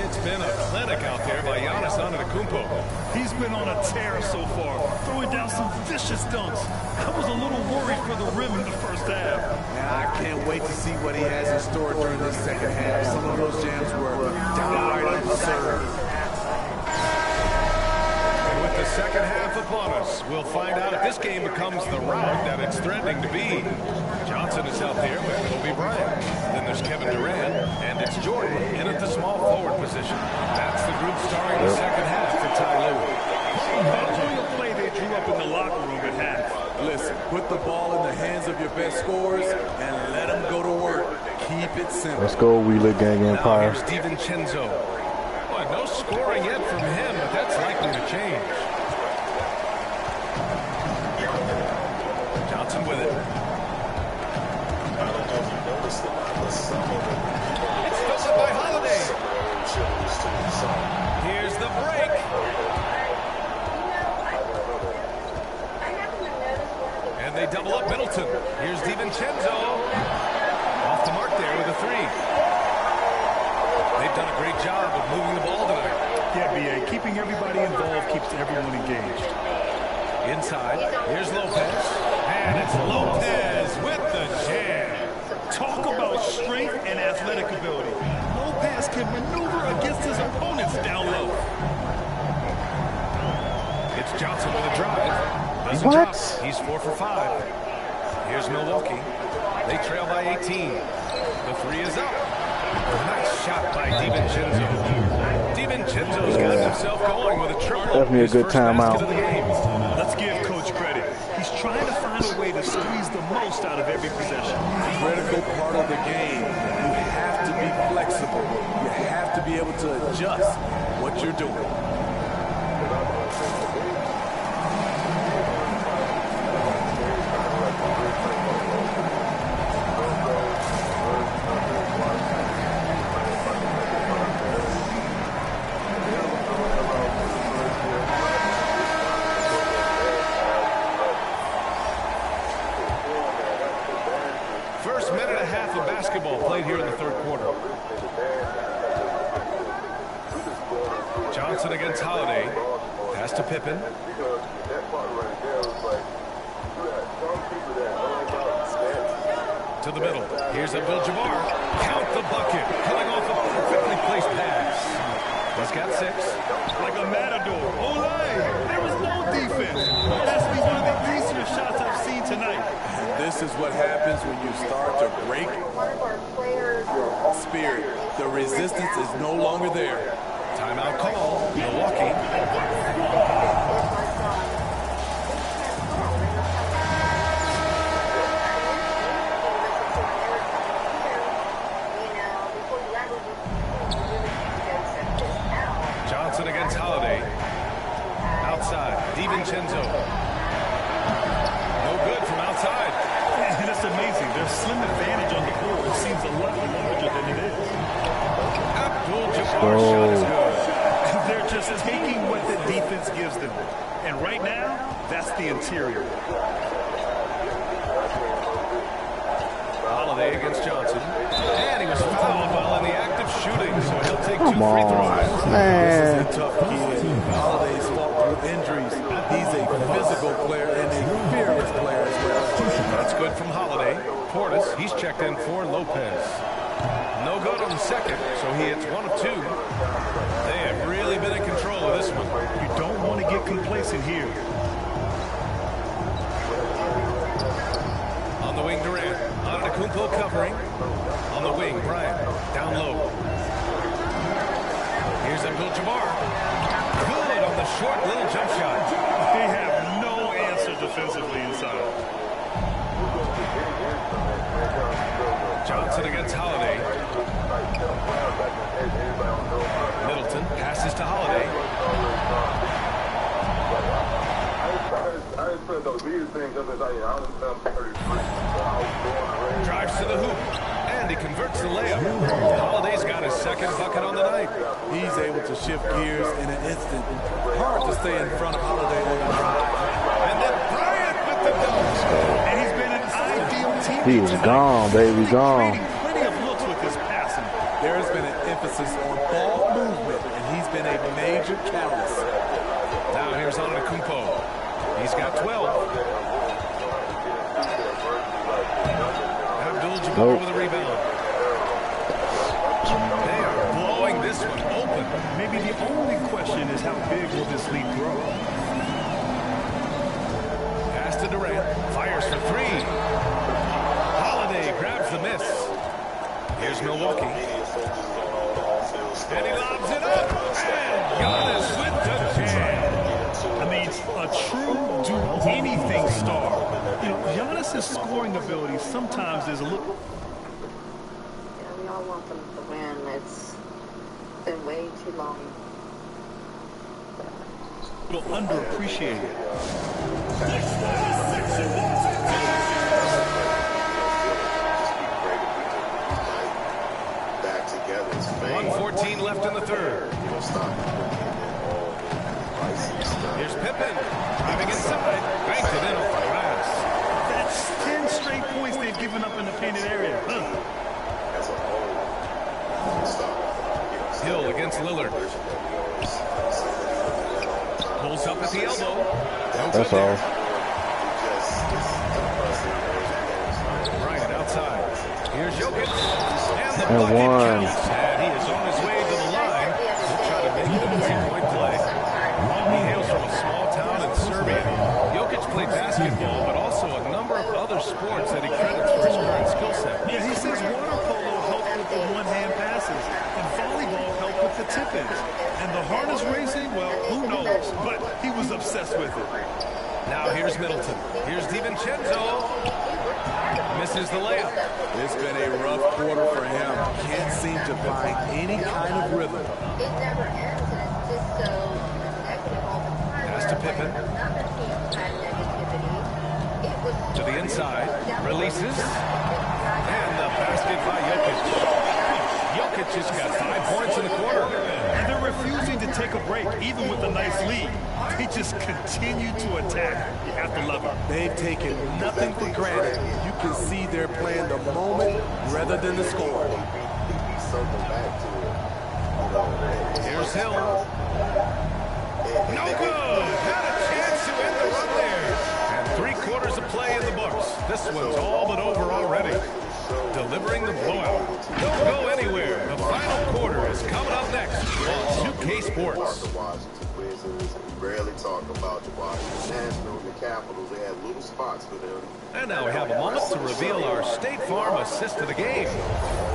[SPEAKER 9] It's been a clinic out there by Giannis Antetokounmpo.
[SPEAKER 10] He's been on a tear so far, throwing down some vicious dunks. I was a little worried for the rim in the first half.
[SPEAKER 11] And I can't wait to see what he has in store during this second half. Some of those jams were downright absurd.
[SPEAKER 9] And with the second half upon us, we'll find out if this game becomes the rout that it's threatening to be. Johnson is out there with Kobe Bryant. Then there's Kevin Durant, and it's Jordan in at the small forward position. That's the group starting the second half for Ty Lue.
[SPEAKER 10] Doing a play they drew up in the locker room at half.
[SPEAKER 11] Listen, put the ball in the hands of your best scorers and let them go to work. Keep it simple.
[SPEAKER 2] Let's go, we Litt Gang Empire.
[SPEAKER 9] Now here's DiVincenzo. Boy, no scoring yet from him, but that's likely to change. Johnson with it.
[SPEAKER 12] I don't know if you noticed it, but some of it.
[SPEAKER 9] It's filled by Holiday. Here's the break. And they double up Middleton. Here's DiVincenzo. Off the mark there with a 3. They've done a great job of moving the ball tonight.
[SPEAKER 10] Yeah, B.A. Keeping everybody involved keeps everyone engaged.
[SPEAKER 9] Inside, here's Lopez. And it's Lopez with the jam.
[SPEAKER 10] Talk about strength and athletic ability. Lopez can maneuver against his opponents down low.
[SPEAKER 9] It's Johnson with a drive. Doesn't
[SPEAKER 2] What?
[SPEAKER 9] drop. He's 4 for 5. Here's Milwaukee. They trail by 18. The 3 is up. Nice shot by DiVincenzo. DiVincenzo's got himself going with a triple.
[SPEAKER 2] Definitely a good timeout.
[SPEAKER 10] Let's give Coach credit. He's trying to find find a way to squeeze the most out of every possession.
[SPEAKER 11] Critical part of the game. You have to be flexible. You have to be able to adjust what you're doing.
[SPEAKER 9] First minute and a half of basketball played here in the third quarter. Johnson against Holiday. Pass to Pippen. To the middle. Here's Abdul-Jabbar. Count the bucket. Coming off a perfectly placed pass. He's got 6.
[SPEAKER 10] Like a matador. Olay! There was no defense. That's one of the easier shots I've seen tonight.
[SPEAKER 11] This is what happens when you start to break spirit. The resistance is no longer there.
[SPEAKER 9] Timeout call. Milwaukee. Johnson against Holiday. Outside. DiVincenzo. No good from outside.
[SPEAKER 10] And it's amazing. Their slim advantage on the board seems a lot larger than it is.
[SPEAKER 9] Abdul-Jabbar shot is good.
[SPEAKER 10] They're just taking what the defense gives them. And right now, that's the interior.
[SPEAKER 9] Holiday against Johnson. And he was fouled while in the act of shooting, so he'll take 2 free throws.
[SPEAKER 2] Man.
[SPEAKER 11] This is a tough kid. Holiday's fought through injuries. He's a physical player and a fearless player as well.
[SPEAKER 9] That's good from Holiday. Portis, he's checked in for Lopez. No good on the second, so he hits 1 of 2. They have really been in control of this one.
[SPEAKER 10] You don't want to get complacent here.
[SPEAKER 9] On the wing, Durant. Antetokounmpo covering. On the wing, Bryant. Down low. Here's Abdul-Jabbar. Good on the short little jump shot.
[SPEAKER 10] They have no answer defensively inside.
[SPEAKER 9] Johnson against Holiday. Middleton passes to Holiday. Drives to the hoop. And he converts the layup. Holiday's got his second bucket on the night.
[SPEAKER 11] He's able to shift gears in an instant. Hard to stay in front of Holiday on the drive.
[SPEAKER 9] And then Bryant with the dunk.
[SPEAKER 10] And he's been an ideal teammate.
[SPEAKER 2] He is gone, baby, gone.
[SPEAKER 10] Plenty of looks with his passing.
[SPEAKER 11] There has been an emphasis on ball movement, and he's been a major catalyst.
[SPEAKER 9] Now here's Antetokounmpo. He's got 12. Abdul-Jabbar with a rebound. They are blowing this one open.
[SPEAKER 10] Maybe the only question is how big will this lead grow?
[SPEAKER 9] Pass to Durant. Fires for 3. Holiday grabs the miss. Here's Milwaukee. And he lobs it up. And Giannis with the jam.
[SPEAKER 10] I mean, a true do-anything star. You know, Giannis' scoring ability sometimes is a little...
[SPEAKER 13] Yeah, we all want them to win. It's been way too long.
[SPEAKER 10] A little underappreciated.
[SPEAKER 1] Back together. It's
[SPEAKER 9] 1:14 left in the third. Here's Pippen. Driving inside. Banked it in off the glass.
[SPEAKER 10] That's 10 straight points they've given up in the painted area.
[SPEAKER 9] Hill against Lillard. Pulls up at the elbow.
[SPEAKER 2] That's all.
[SPEAKER 9] Bryant outside. Here's Jokic. And the
[SPEAKER 2] And
[SPEAKER 9] bucket
[SPEAKER 2] one.
[SPEAKER 9] counts. And he is on his way to the line. He'll try to make it a 3-point play. He hails from a small town in Serbia. Jokic played basketball, but also a number of other sports that he credits for his current skill set.
[SPEAKER 10] Yeah, he says water polo helped with the one-hand passes, and volleyball helped with the tip-ins. And the harness racing, well, who knows? But he was obsessed with it.
[SPEAKER 9] Now here's Middleton. Here's DiVincenzo. Misses the layup.
[SPEAKER 11] It's been a rough quarter for him. Can't seem to find any kind of rhythm.
[SPEAKER 13] It never ends, and it's just so negative all the time.
[SPEAKER 9] Pass to Pippen.
[SPEAKER 13] Another team had negativity. It was
[SPEAKER 9] To the inside. Releases. And the basket by Jokic. Jokic just got 5 points in the quarter.
[SPEAKER 10] And they're refusing to take a break, even with a nice lead. They just continue to attack. You have to love it.
[SPEAKER 11] They've taken nothing for granted. You can see they're playing the moment rather than the score.
[SPEAKER 9] Here's Hill. No good. Had a chance to end the run there. And 3 quarters of play in the books. This one's all but over already. Delivering the blowout. Don't go anywhere. The final quarter is coming up next on 2K Sports.
[SPEAKER 1] We rarely talk about the Washington Nationals and the Capitals. They had little spots for them.
[SPEAKER 9] And now we have a moment to reveal our State Farm assist of the game.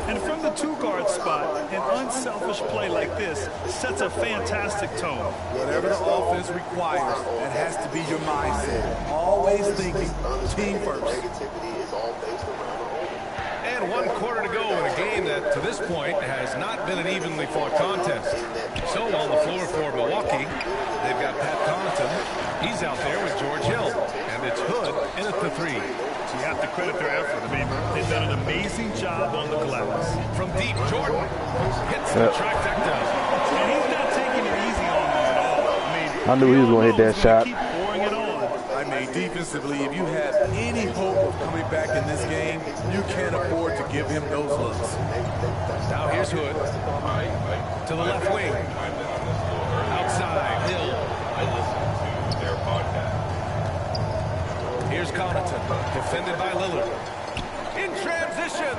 [SPEAKER 10] And from the 2-guard spot, an unselfish play like this sets a fantastic tone.
[SPEAKER 11] Whatever the offense requires, that has to be your mindset. Always thinking team first.
[SPEAKER 1] Negativity is all based around the home.
[SPEAKER 9] And 1 quarter to go in a game that, to this point, has not been an evenly fought contest. So on the floor for Milwaukee, they've got Pat Connaughton. He's out there with George Hill. And it's Hood in at the 3.
[SPEAKER 10] You have to credit their effort. I mean, they've done an amazing job on the glass.
[SPEAKER 9] From deep, Jordan hits the trifecta.
[SPEAKER 10] And he's not taking it easy on them at all.
[SPEAKER 2] I knew he was going to hit that shot.
[SPEAKER 10] Keep pouring it on.
[SPEAKER 11] I mean, defensively, if you have any hope of coming back in this game, you can't afford to give him those looks.
[SPEAKER 9] Now here's Hood to the left wing. Outside, Hill. Here's Connaughton, defended by Lillard. In transition.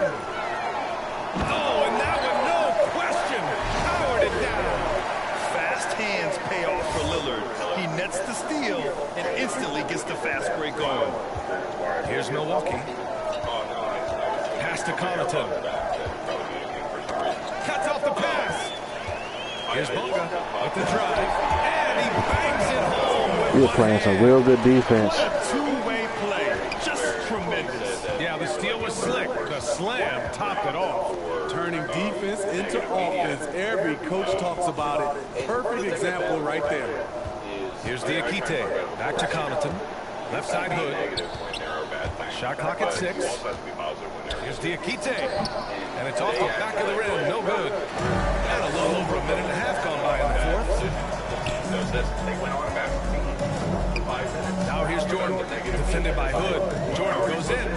[SPEAKER 9] Oh, and that one, no question, powered it down.
[SPEAKER 10] Fast hands pay off for Lillard. He nets the steal and instantly gets the fast break going.
[SPEAKER 9] Here's Milwaukee. Pass to Connaughton. Cuts off the pass. Here's Boga with the drive. And he bangs it home.
[SPEAKER 2] We're playing some real good defense.
[SPEAKER 10] A two-way play. Just tremendous.
[SPEAKER 9] Yeah, the steal was slick. The slam topped it off.
[SPEAKER 11] Turning defense into offense. Every coach talks about it. Perfect example right there.
[SPEAKER 9] Here's Diakite. Back to Connaughton. Left side Hood. Shot clock at 6. Here's Diakite. And it's off the back of the rim. No good. And a little over a minute and a half gone by in the 4th. Now here's Jordan. Defended by Hood. Jordan goes in.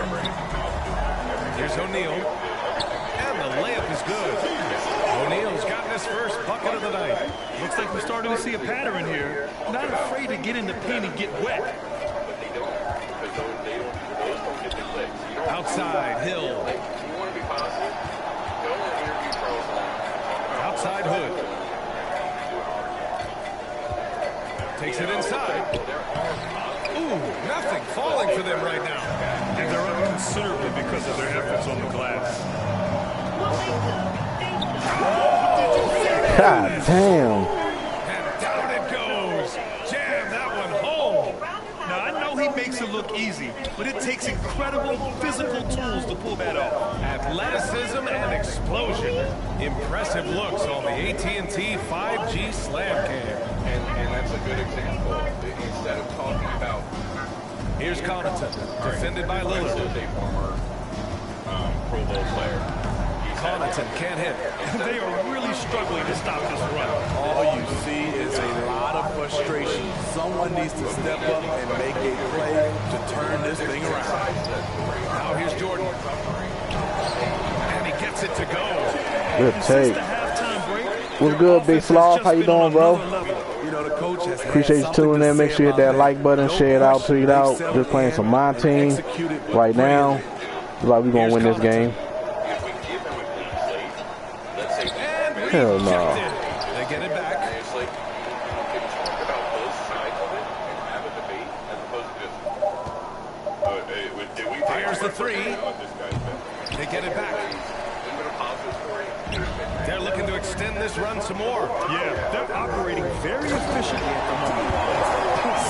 [SPEAKER 9] Here's O'Neal. And the layup is good. O'Neal's gotten his first bucket of the night.
[SPEAKER 10] Looks like we're starting to see a pattern here. Not afraid to get in the paint and get wet.
[SPEAKER 9] Outside, Hill. Outside, Hood. Takes it inside. Ooh, nothing falling for them right now.
[SPEAKER 10] And they're up considerably because of their efforts on the glass.
[SPEAKER 2] God damn.
[SPEAKER 9] And down it goes. Jam that one home.
[SPEAKER 10] Now, I know he makes it look easy, but it takes incredible physical tools to pull that off.
[SPEAKER 9] Athleticism and explosion. Impressive looks on the AT&T 5G Slam Cam.
[SPEAKER 3] And that's a good example. Instead of talking about...
[SPEAKER 9] Here's Connaughton, defended by Lillard.
[SPEAKER 3] A former Pro Bowl player.
[SPEAKER 9] Connaughton can't hit.
[SPEAKER 10] They are really struggling to stop this run.
[SPEAKER 11] All you see is a lot of frustration. Someone needs to step up and make a play to turn this thing around.
[SPEAKER 9] Now here's Jordan. And he gets it to go.
[SPEAKER 2] Good take.
[SPEAKER 10] Halftime break.
[SPEAKER 2] What's good, Big Sloth? How you doing, bro?
[SPEAKER 11] You know, the coach has
[SPEAKER 2] Appreciate you tuning in. Make sure you hit that like button, share it out, tweet it out. Just playing some my team right now. Looks like we're going to win this game. Hell no.
[SPEAKER 9] They get it back. Fires the 3. They get it back. They're looking to extend this run some more.
[SPEAKER 10] Yeah, they're operating very efficiently at the moment.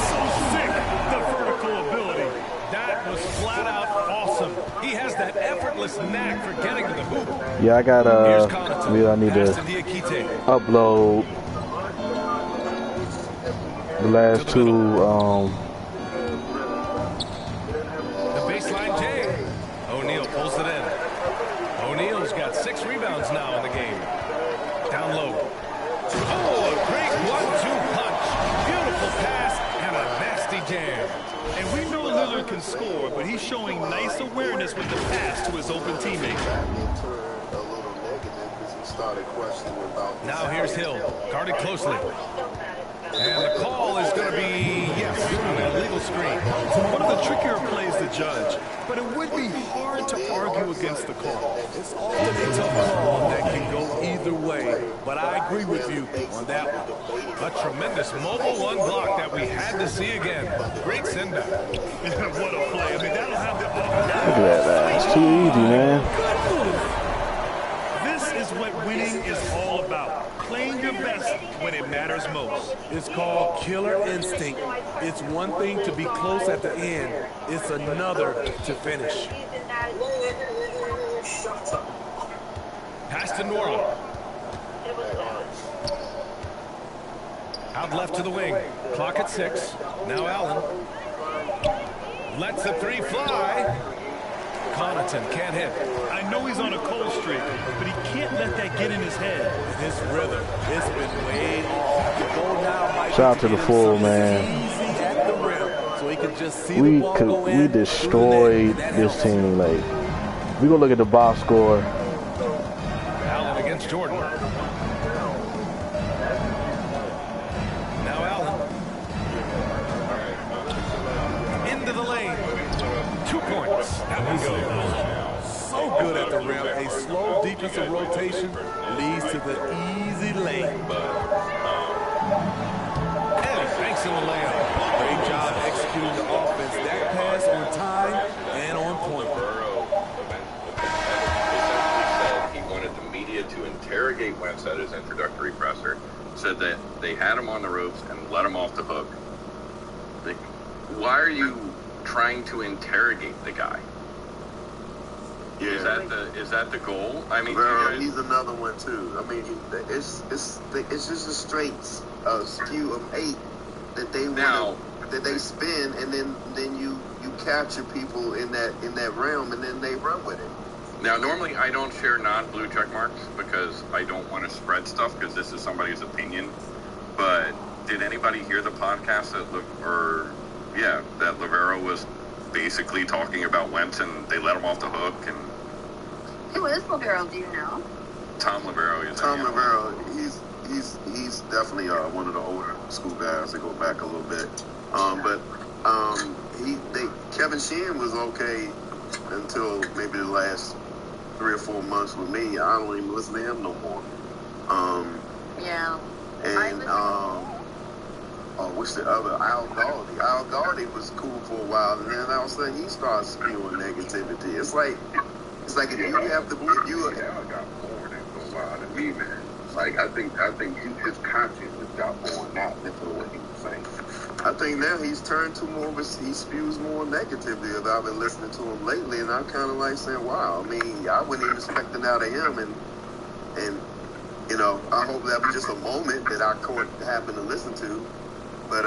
[SPEAKER 10] So sick, the vertical ability.
[SPEAKER 9] That was flat out awesome. He has that effortless knack for getting to the hoop.
[SPEAKER 2] Yeah, I got I need to upload the last two.
[SPEAKER 9] The baseline J. O'Neal pulls it in. O'Neal's got 6 rebounds now in the game. Down low. Oh, a great 1-2 punch. Beautiful pass and a nasty jam.
[SPEAKER 10] And we know Lillard can score, but he's showing nice awareness with the pass to his open teammate.
[SPEAKER 9] Now here's Hill, guarded closely. And the call is going to be, yes, an illegal screen.
[SPEAKER 10] One of the trickier plays to judge, but it would be hard to argue against the call.
[SPEAKER 11] It's often a tough call that can go either way, but I agree with you on that one.
[SPEAKER 9] A tremendous mobile one block that we had to see again. Great send back.
[SPEAKER 10] What a play. I mean, that'll have the
[SPEAKER 2] Look at that. It's too easy, man.
[SPEAKER 10] This is what winning is all about. Playing your best when it matters most.
[SPEAKER 11] It's called killer instinct. It's one thing to be close at the end. It's another to finish.
[SPEAKER 9] Pass to Norland. Out left to the wing. Clock at 6. Now Allen. Lets the 3 fly. Connaughton can't hit.
[SPEAKER 10] I know he's on a cold streak, but he can't let that get in his head.
[SPEAKER 11] His rhythm, it's been way off. The goal now might
[SPEAKER 2] Shout out to the full, man.
[SPEAKER 11] easy at the rim, so he could just see
[SPEAKER 2] We
[SPEAKER 11] the ball go in.
[SPEAKER 2] we destroyed this team. Like, we gonna look at the box score.
[SPEAKER 9] Allen against Jordan. Now Allen. Into the lane. 2 points. That one goes.
[SPEAKER 11] So good at the rim. A slow defensive rotation leads to the easy lane.
[SPEAKER 9] And thanks in the layup.
[SPEAKER 11] Great job executing the offense. That pass on time and on point.
[SPEAKER 3] He wanted the media to interrogate Wentz at his introductory presser. Said that they had him on the ropes and let him off the hook. Like, why are you trying to interrogate the guy?
[SPEAKER 1] Yeah.
[SPEAKER 3] Is that the goal? I mean,
[SPEAKER 1] he's another one too. I mean, it's just a straight skew of 8 that they that they spin, and then you capture people in that realm, and then they run with it.
[SPEAKER 3] Now, normally I don't share non-blue check marks because I don't want to spread stuff because this is somebody's opinion. But did anybody hear the podcast that Livero was basically talking about Wentz and they let him off the hook? And
[SPEAKER 13] Who is Livero, do you know?
[SPEAKER 3] Tom Livero is
[SPEAKER 1] Tom Livero. He's definitely one of the older school guys that go back a little bit. Kevin Sheehan was okay until maybe the last 3 or 4 months with me. I don't even listen to him no more.
[SPEAKER 13] Yeah.
[SPEAKER 1] And what's the other? Al Galdi. Al Galdi was cool for a while, and then all of a sudden he starts spewing negativity. It's like if you have to, if you
[SPEAKER 5] Al got more than a while to me, man. Like I think his conscience got more, not into what he was saying.
[SPEAKER 1] I think now he's turned to more of he spews more negativity. I've been listening to him lately, and I'm kind of like saying, wow. I mean, I wouldn't even expect it out of him, and you know, I hope that was just a moment that I happened to listen to. But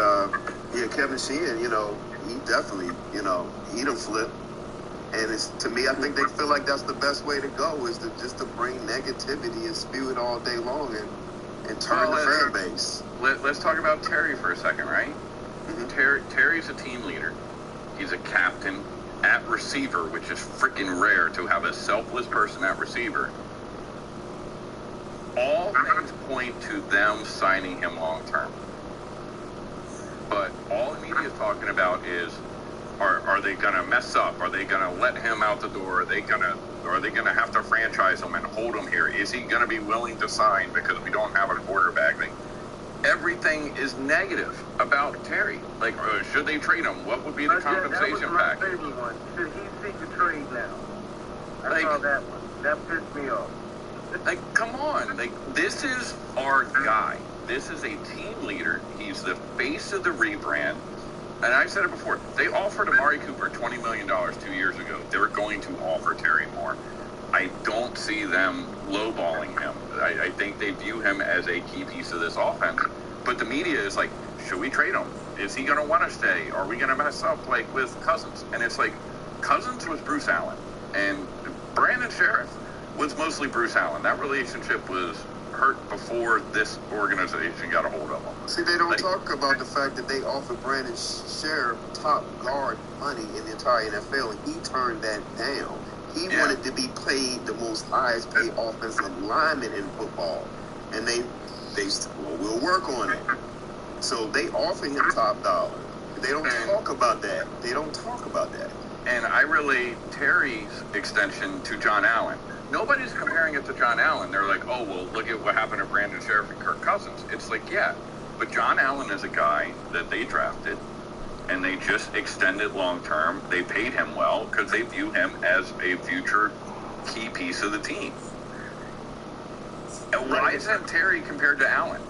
[SPEAKER 1] yeah, Kevin Sheehan, you know, he definitely, you know, he done flip. And it's, to me, I think they feel like that's the best way to go, is to bring negativity and spew it all day long and turn the fan base.
[SPEAKER 3] Let's talk about Terry for a second, right?
[SPEAKER 1] Mm-hmm.
[SPEAKER 3] Terry's a team leader. He's a captain at receiver, which is freaking rare to have a selfless person at receiver. All things point to them signing him long term. But all the media is talking about is, are they going to mess up? Are they going to let him out the door? Are they going to have to franchise him and hold him here? Is he going to be willing to sign because we don't have a quarterback? Everything is negative about Terry. Like, should they trade him? What would be the compensation package?
[SPEAKER 7] Should he seek a trade now? I saw that one. That pissed me off.
[SPEAKER 3] Like, come on. Like, this is our guy. This is a team leader. He's the face of the rebrand. And I said it before. They offered Amari Cooper $20 million 2 years ago. They're going to offer Terry more. I don't see them lowballing him. I think they view him as a key piece of this offense. But the media is like, should we trade him? Is he going to want to stay? Are we going to mess up like with Cousins? And it's like, Cousins was Bruce Allen. And Brandon Sheriff was mostly Bruce Allen. That relationship was hurt before this organization got a hold of him.
[SPEAKER 1] See, they don't talk about the fact that they offered Brandon Sheriff top guard money in the entire NFL, and he turned that down. He wanted to be paid the most highest paid offensive lineman in football. And they said, well, we'll work on it. So they offer him top dollar. They don't talk about that. They don't talk about that.
[SPEAKER 3] And I relate Terry's extension to John Allen. Nobody's comparing it to John Allen. They're like, oh, well, look at what happened to Brandon Sheriff and Kirk Cousins. It's like, yeah, but John Allen is a guy that they drafted, and they just extended long-term. They paid him well because they view him as a future key piece of the team. And why isn't Terry compared to Allen?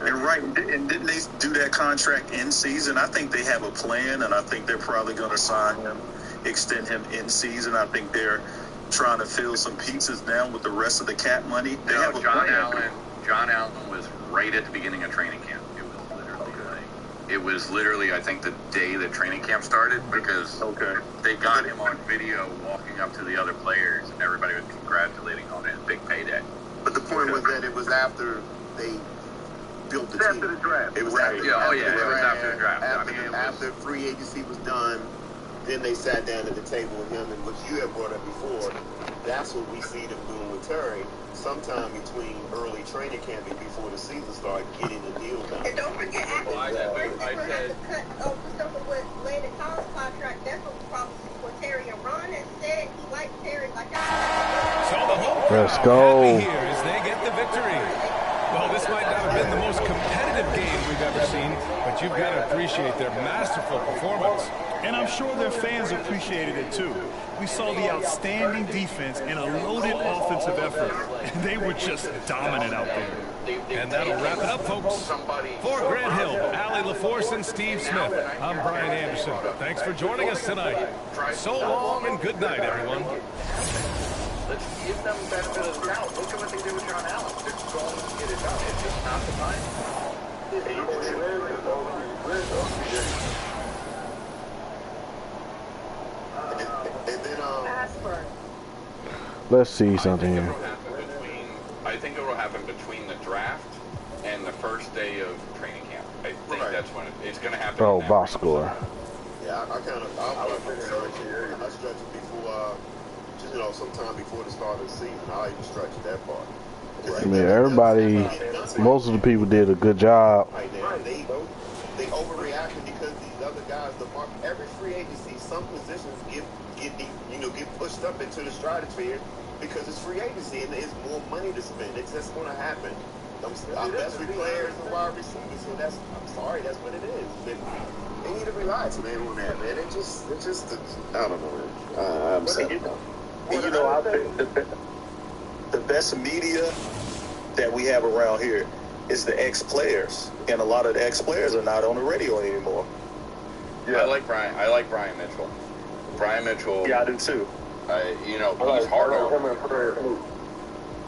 [SPEAKER 12] And right, and didn't they do that contract in season? I think they have a plan, and I think they're probably going to sign him, extend him in season. I think they're trying to fill some pieces now with the rest of the cap money. They have a plan.
[SPEAKER 3] John Allen was right at the beginning of training camp. It was literally, I think, the day that training camp started, because they got him on video walking up to the other players, and everybody was congratulating on his big payday.
[SPEAKER 1] But the point was that it was after they built the team.
[SPEAKER 7] After the draft.
[SPEAKER 1] It was after the draft. After free agency was done, then they sat down at the table with him, and what you had brought up before, that's what we see them doing with Terry. Sometime between early training camp and before the season started, getting the deal done.
[SPEAKER 4] And don't forget, after the cut over stuff with Landon Collins' contract, that's what we probably see for Terry. And Ron has said he likes Terry like that.
[SPEAKER 9] So the home
[SPEAKER 2] Let's
[SPEAKER 9] crowd
[SPEAKER 2] go.
[SPEAKER 9] happy here as they get the victory. Well, this might not have been the most competitive game we've ever seen, but you've got to appreciate their masterful performance.
[SPEAKER 10] And I'm sure their fans appreciated it too. We saw the outstanding defense and a loaded offensive effort, and they were just dominant out there.
[SPEAKER 9] And that'll wrap it up, folks. For Grant Hill, Allie LaForce, and Steve Smith, I'm Brian Anderson. Thanks for joining us tonight. So long and good night, everyone.
[SPEAKER 6] Let's give them the benefit of the doubt. Look at what they did with John Allen. They're going to get it done. It's just not the time.
[SPEAKER 1] And then,
[SPEAKER 2] let's see something here.
[SPEAKER 3] I think it will happen between the draft and the first day of training camp. I think that's when it's going to happen.
[SPEAKER 2] Oh, box score.
[SPEAKER 1] yeah, I kind of, I stretch it before, just, sometime before the start of the season. I even stretch that part.
[SPEAKER 2] I mean, everybody, most of the people did a good job.
[SPEAKER 1] Right now, they overreacted because these other guys, every free agency, some positions get pushed up into the stratosphere because it's free agency and there's more money to spend. It's just going to happen. Our best players and wide receivers, so I'm sorry, that's what it is. They need to relax, man, on that, man. It just, I don't know, man. I'm sad.
[SPEAKER 12] And I think the best media that we have around here is the ex-players, and a lot of the ex-players are not on the radio anymore.
[SPEAKER 3] Yeah, I like Brian Mitchell. Brian Mitchell.
[SPEAKER 12] Yeah, I do too.
[SPEAKER 3] He's hard on.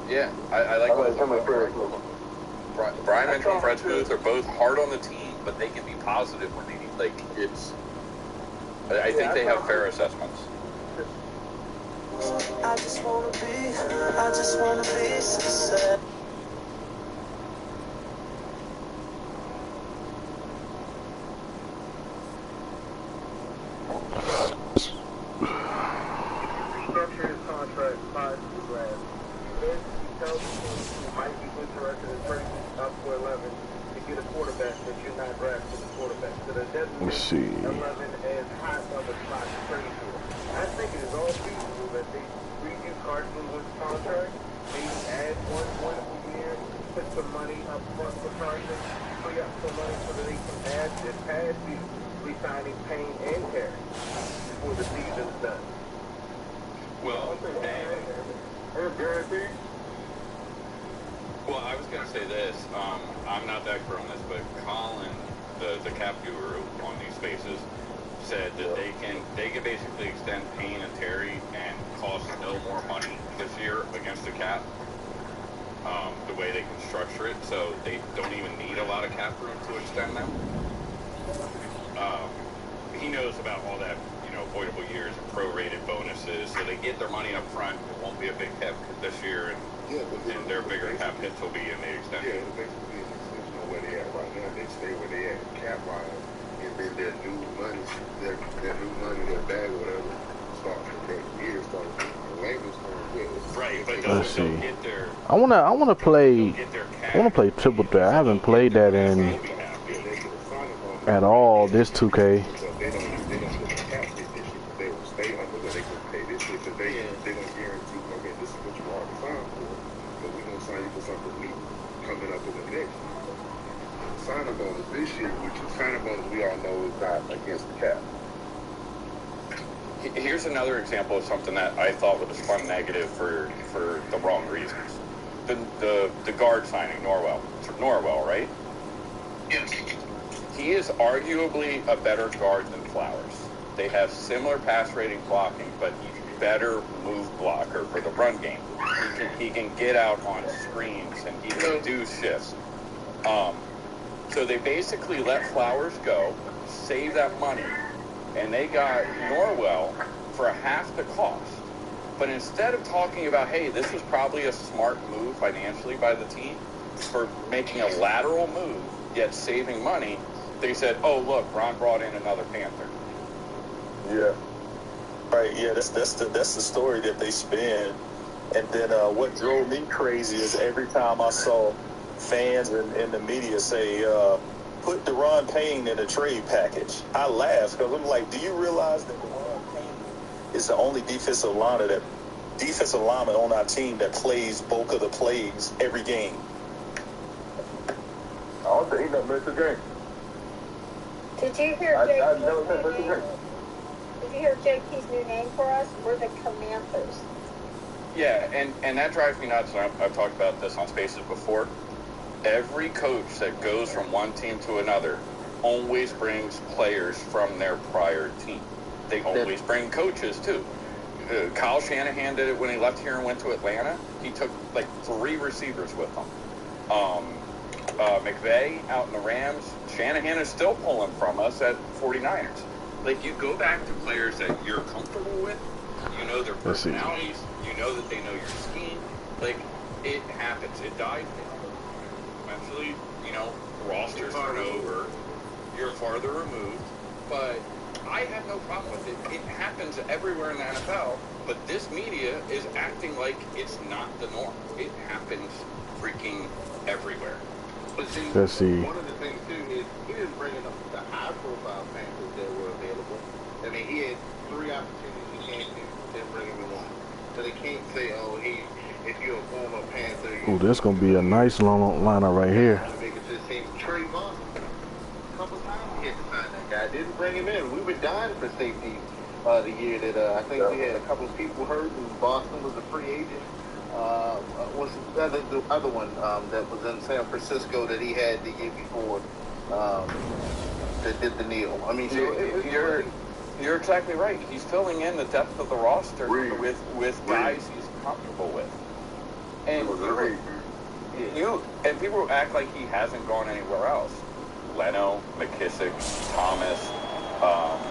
[SPEAKER 3] Yeah, I like Brian Mitchell and Fred Smoot are both hard on the team, but they can be positive when they need. I think they have fair assessments.
[SPEAKER 14] I just wanna be success.
[SPEAKER 7] Structure his contract 5 to draft. If he tells you you might be interested in trading up for 11 to get a quarterback, but you're not drafting a quarterback. So the designated 11 as high number spot to trade for. I think it is all feasible that they redo Carson with contract, maybe add one wonderful year, put some money up front for Carson, free up some money so that they can add this past season, re-signing Payne and Terry before the season's done.
[SPEAKER 3] Well,
[SPEAKER 7] Guaranteed.
[SPEAKER 3] Well, I was going to say this. I'm not the expert on this, but Colin, the cap guru on these spaces, said that they can basically extend Payne and Terry and cost no more money this year against the cap. The way they can structure it, so they don't even need a lot of cap room to extend them. He knows about all that, avoidable years and prorated bonuses, so they get their money up front. It won't be a big cap this year, and their bigger cap hits will be in the extension.
[SPEAKER 5] Yeah, it's basically an extension of where they at right now. They stay where they at cap wise, and then their new money, their bag or whatever, starts from next year. Starts labels
[SPEAKER 3] right, but those don't get their.
[SPEAKER 2] I wanna play Triple Threat. I haven't played that in at all. This 2K.
[SPEAKER 5] They don't get the cap hit this year, but they will stay under what they can pay this year because they gonna guarantee, okay, this is what you already signed for, but we're gonna sign you for something new coming up in the next year. Signing bonus this year, which is signing bonus we all know is not against the cap.
[SPEAKER 3] Here's another example of something that I thought was a fun negative for the wrong reasons. The guard signing, Norwell, right?
[SPEAKER 5] Yes.
[SPEAKER 3] He is arguably a better guard than Flowers. They have similar pass rating blocking, but he's better move blocker for the run game. He can get out on screens and he can do shifts. So they basically let Flowers go, save that money, and they got Norwell for half the cost. But instead of talking about, hey, this was probably a smart move financially by the team for making a lateral move, yet saving money, they said, oh, look, Ron brought in another Panther.
[SPEAKER 12] Yeah. Right, yeah, that's the story that they spin. And then what drove me crazy is every time I saw fans in the media say, put Deron Payne in a trade package, I laughed because I'm like, do you realize that Deron Payne is the only defensive lineman on our team that plays bulk of the plays every game?
[SPEAKER 5] I don't think he never missed a game.
[SPEAKER 4] Did you hear JP's new name for us? We're the Comanthers.
[SPEAKER 3] Yeah, and that drives me nuts. I've talked about this on Spaces before. Every coach that goes from one team to another always brings players from their prior team. They always bring coaches, too. Kyle Shanahan did it when he left here and went to Atlanta. He took, 3 receivers with him. McVay out in the Rams, Shanahan is still pulling from us at 49ers. You go back to players that you're comfortable with, you know their personalities, you know that they know your scheme. It happens. It dies down. Eventually, rosters turn over, you're farther removed, but I have no problem with it. It happens everywhere in the NFL, but this media is acting like it's not the norm. It happens freaking everywhere.
[SPEAKER 5] But see, one of the things too is he didn't bring in the high-profile Panthers that were available. I mean, he had 3 opportunities he came to, didn't bring him in one. So they can't say, oh, if you're a former Panther.
[SPEAKER 2] Oh, this gonna be a nice long lineup right here.
[SPEAKER 5] Make it just seem Trey Boston. A couple times he had to sign that guy. Didn't bring him in. We were dying for safety the year that I think we had a couple of people hurt, and Boston was a free agent. Was the other one that was in San Francisco that he had the year before that did the kneel? I mean,
[SPEAKER 3] you're exactly right. He's filling in the depth of the roster with guys he's comfortable with. And people act like he hasn't gone anywhere else. Leno, McKissick, Thomas,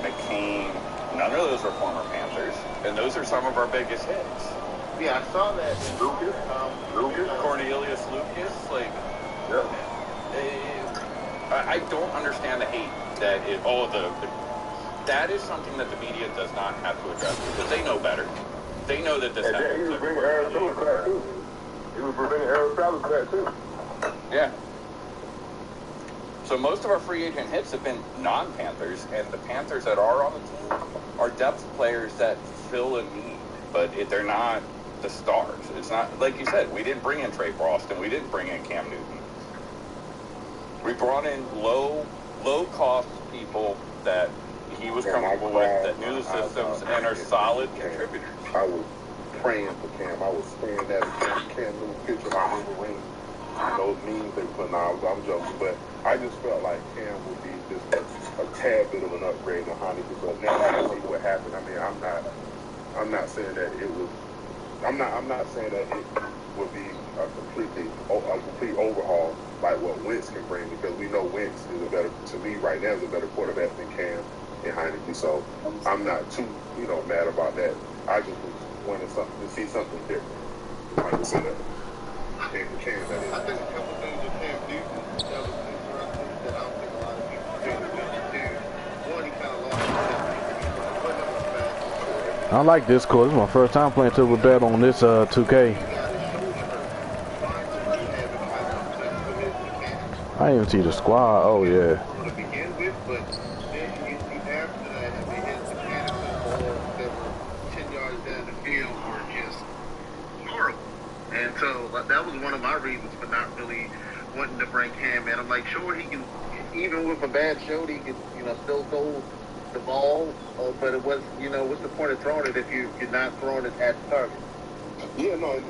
[SPEAKER 3] McCain, none of those are former Panthers, and those are some of our biggest hits.
[SPEAKER 5] Yeah, I saw that.
[SPEAKER 3] Lucas, Cornelius Lucas, I don't understand the hate that that is something that the media does not have to address because they know better. They know that this happens.
[SPEAKER 5] He was bringing Arizona back too. He was bringing Arizona back too.
[SPEAKER 3] Yeah. So most of our free agent hits have been non-Panthers, and the Panthers that are on the team are depth players that fill a need, but they're not the stars. It's not, like you said, we didn't bring in Trey Boston. We didn't bring in Cam Newton. We brought in low-cost people that he was comfortable with, that knew the systems, and are solid contributors.
[SPEAKER 5] I was praying for Cam. I was staring at Cam Newton picture in the ring. those memes they put out. I'm joking, but I just felt like Cam would be just a tad bit of an upgrade on Heineke. But now I see what happened. I mean, I'm not saying that it was. I'm not saying that it would be a complete overhaul like what Wentz can bring, because we know Wentz is to me right now, is a better quarterback than Cam and Heineke. So I'm not too mad about that. I just wanted to see something different. Like to see that. Cam, that is.
[SPEAKER 1] I think a couple things with Cam Newton that was interesting that I don't think a lot of people paid attention to. One, he kind of lost his depth.
[SPEAKER 2] I like this course. This is my first time playing Triple Bet on this 2K. I didn't even see the squad. Oh yeah.
[SPEAKER 1] To begin with, but then you see after that, I mean, his mechanical balls that were 10 yards down the field were just horrible. And so that was one of my reasons for not really wanting to bring Cam in. I'm like, sure, he can, even with a bad show, he could, still throw the ball, but it was, what's the point of throwing it if you're not throwing it at the target?
[SPEAKER 5] Yeah, no,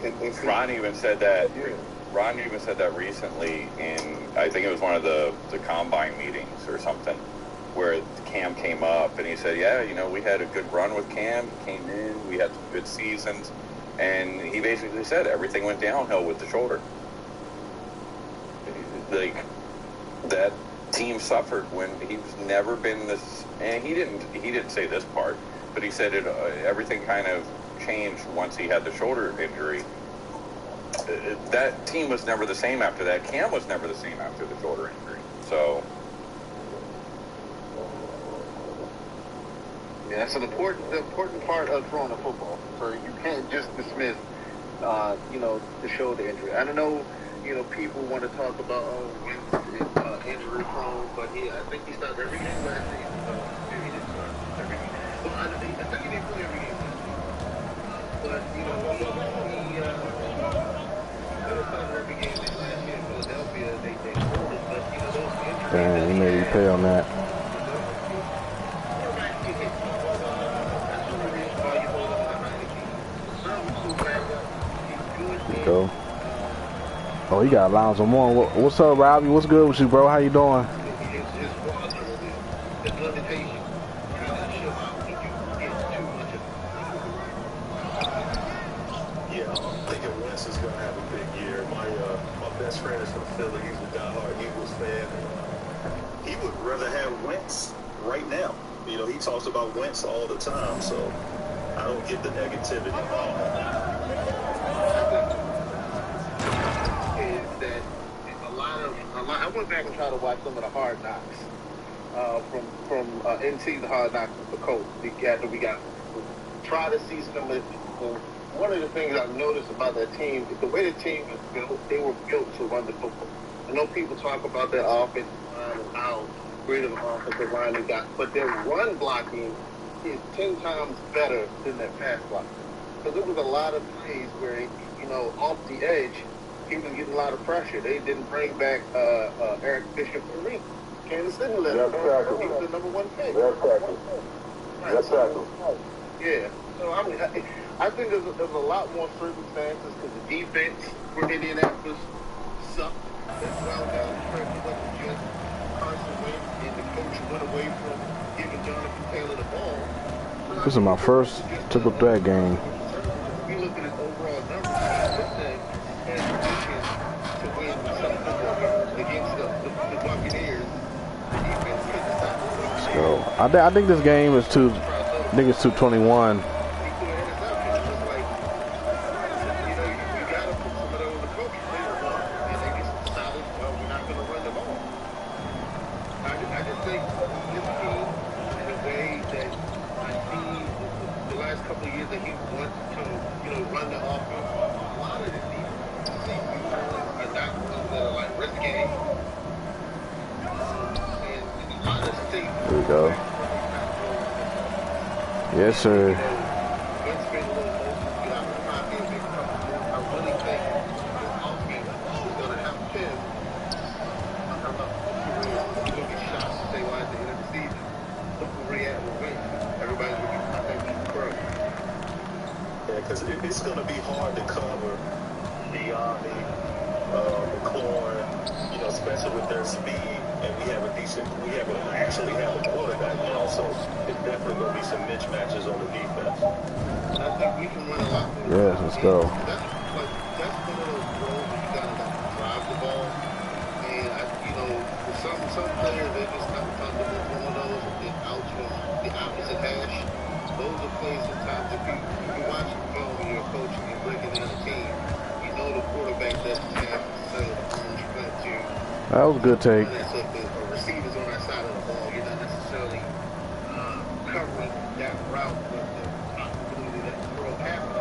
[SPEAKER 15] Ron even said that. Yeah. Ron even said that recently in, I think it was one of the combine meetings or something, where Cam came up and he said, yeah, we had a good run with Cam. He came in, we had some good seasons, and he basically said everything went downhill with the shoulder. Like, that team suffered when he's never been this, and he didn't say this part, but he said everything kind of changed once he had the shoulder injury. That team was never the same after that. Cam was never the same after the shoulder injury. So,
[SPEAKER 1] yeah, that's the important part of throwing a football. So you can't just dismiss, the shoulder injury. I don't know, people want to talk about Wentz is injury prone, but I think he started every game last season. He didn't start every game. Well, I think he didn't play every game. But he started every game last year in Philadelphia. They pulled it, but those injuries.
[SPEAKER 2] Dang, you made me pay on that. Go. Oh, you got Alonzo Moore. What's up, Robbie? What's good with you, bro? How you doing?
[SPEAKER 12] Yeah, I'm thinking Wentz is going to have a big year. My best friend is from Philly. He's a diehard Eagles fan. He would rather have Wentz right now. He talks about Wentz all the time, so I don't get the negativity.
[SPEAKER 1] I went back and tried to watch some of the Hard Knocks from NC, the Hard Knocks with the coach. After we try to see some of it. One of the things I've noticed about that team is the way the team was built. They were built to run the football. I know people talk about their offensive line and how great of an offensive line they got, but their run blocking is 10 times better than their pass blocking. Because there was a lot of plays where, off the edge, he was getting a lot of pressure. They didn't bring back Eric Bishop for me. Kansas City let him go. He was the number one pick. Yeah. So, I think there's a lot more circumstances because the defense for Indianapolis sucked as well down the stretch. It wasn't just Carson Wentz, and the coach went away from giving Jonathan Taylor the ball. So
[SPEAKER 2] This is my first triple threat game.
[SPEAKER 1] we look at his overall numbers, and to win some football against the Buccaneers, the defense couldn't stop the
[SPEAKER 2] Let's go. I think this game is I think it's 221. Here we go. Yes, sir.
[SPEAKER 12] Because it's going to be hard to cover the Army McLaurin, especially with their speed, and we actually have a quarterback now, so it's definitely going to be some mismatches on the defense.
[SPEAKER 1] And I think we can run a lot more.
[SPEAKER 2] Yes, let's go.
[SPEAKER 1] That's one of those roles where you gotta drive the ball. And for some players they're just not comfortable throwing those and get out from the opposite hash. Those are plays sometimes if you're watching film and you're a coach and you're breaking down a team, the quarterback doesn't have necessarily the arm strength to.
[SPEAKER 2] That was a good take.
[SPEAKER 1] So if the receiver's on that side of the ball, you're not necessarily covering that route with the possibility that the throw happens.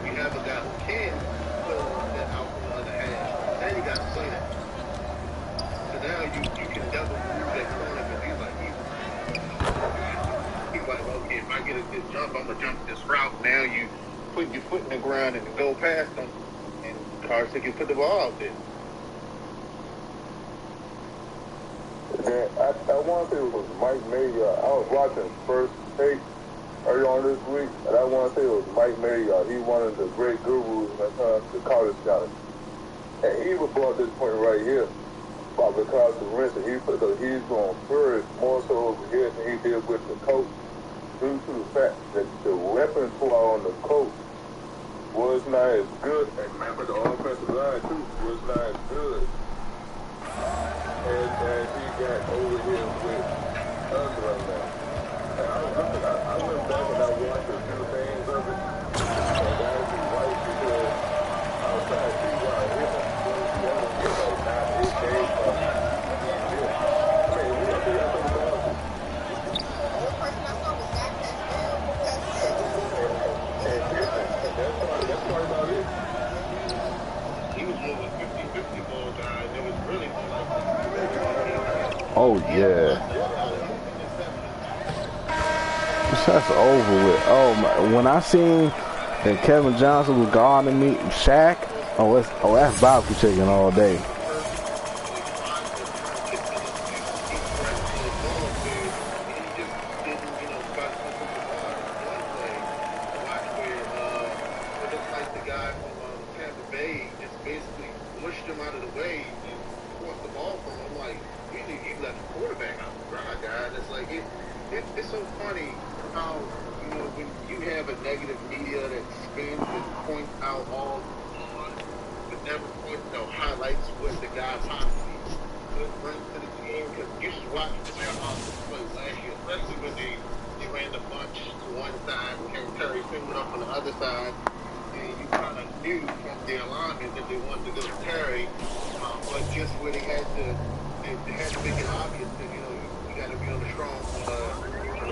[SPEAKER 1] If you have a guy who can pull that out from the other hash, then you got to play that. So now you can double move that corner because he's like, okay, if I get a good jump, I'm going to jump this route. Now you put your foot in the ground and go past them, and Carson can put the ball out there.
[SPEAKER 5] I want to say it was Mike Mayock. I was watching First Take early on this week, and I want to say it was Mike Mayock. He's one of the great gurus when it comes to college scouting. And he even brought this point right here about because of Winston. Because he's going first more so over here than he did with the coach, due to the fact that the repertoire on the coach was not as good, and remember the offensive line too was not as good as he got over here with us right now. And I went back and I watched a few things of it, and that is right because I was trying to see why he was like 9-8 days from we have to have some balls. That's part about it.
[SPEAKER 1] He was moving 50-50 ball guys. It was really more like
[SPEAKER 2] Oh yeah. That's over with. Oh my! When I seen that Kevin Johnson was guarding me, Shaq. That's barbecue chicken all day.
[SPEAKER 1] It's so funny how, when you have a negative media that spins and points out all but never points out highlights what the guy possibly could bring to the team. Because you just watch the offense play last year, especially when they ran the bunch to one side and Terry fingered up on the other side. And you kind of knew from the alignment that they wanted to go to Terry, but just where they had to make it obvious that, you got to be on the strong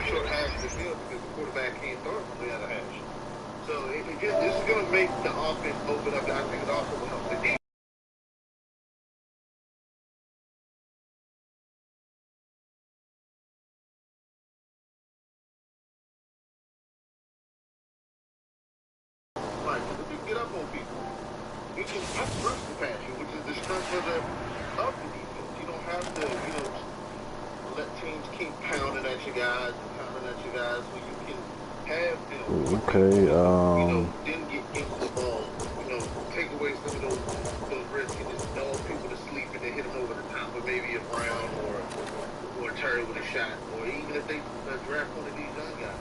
[SPEAKER 1] short hash of the field because the quarterback can't throw it from the other hash. So this is going to make the offense open up. I think it also will help the defense. Right, if you get up on people, you can rush the passion, which is the strength of the defense. You don't have to, let teams keep pounding at you guys when you can have, then get into the ball, take away some of those risks and just dull people to sleep and then hit them over the top with maybe a Brown or a Terry with a shot, or even if they draft one of these young guys.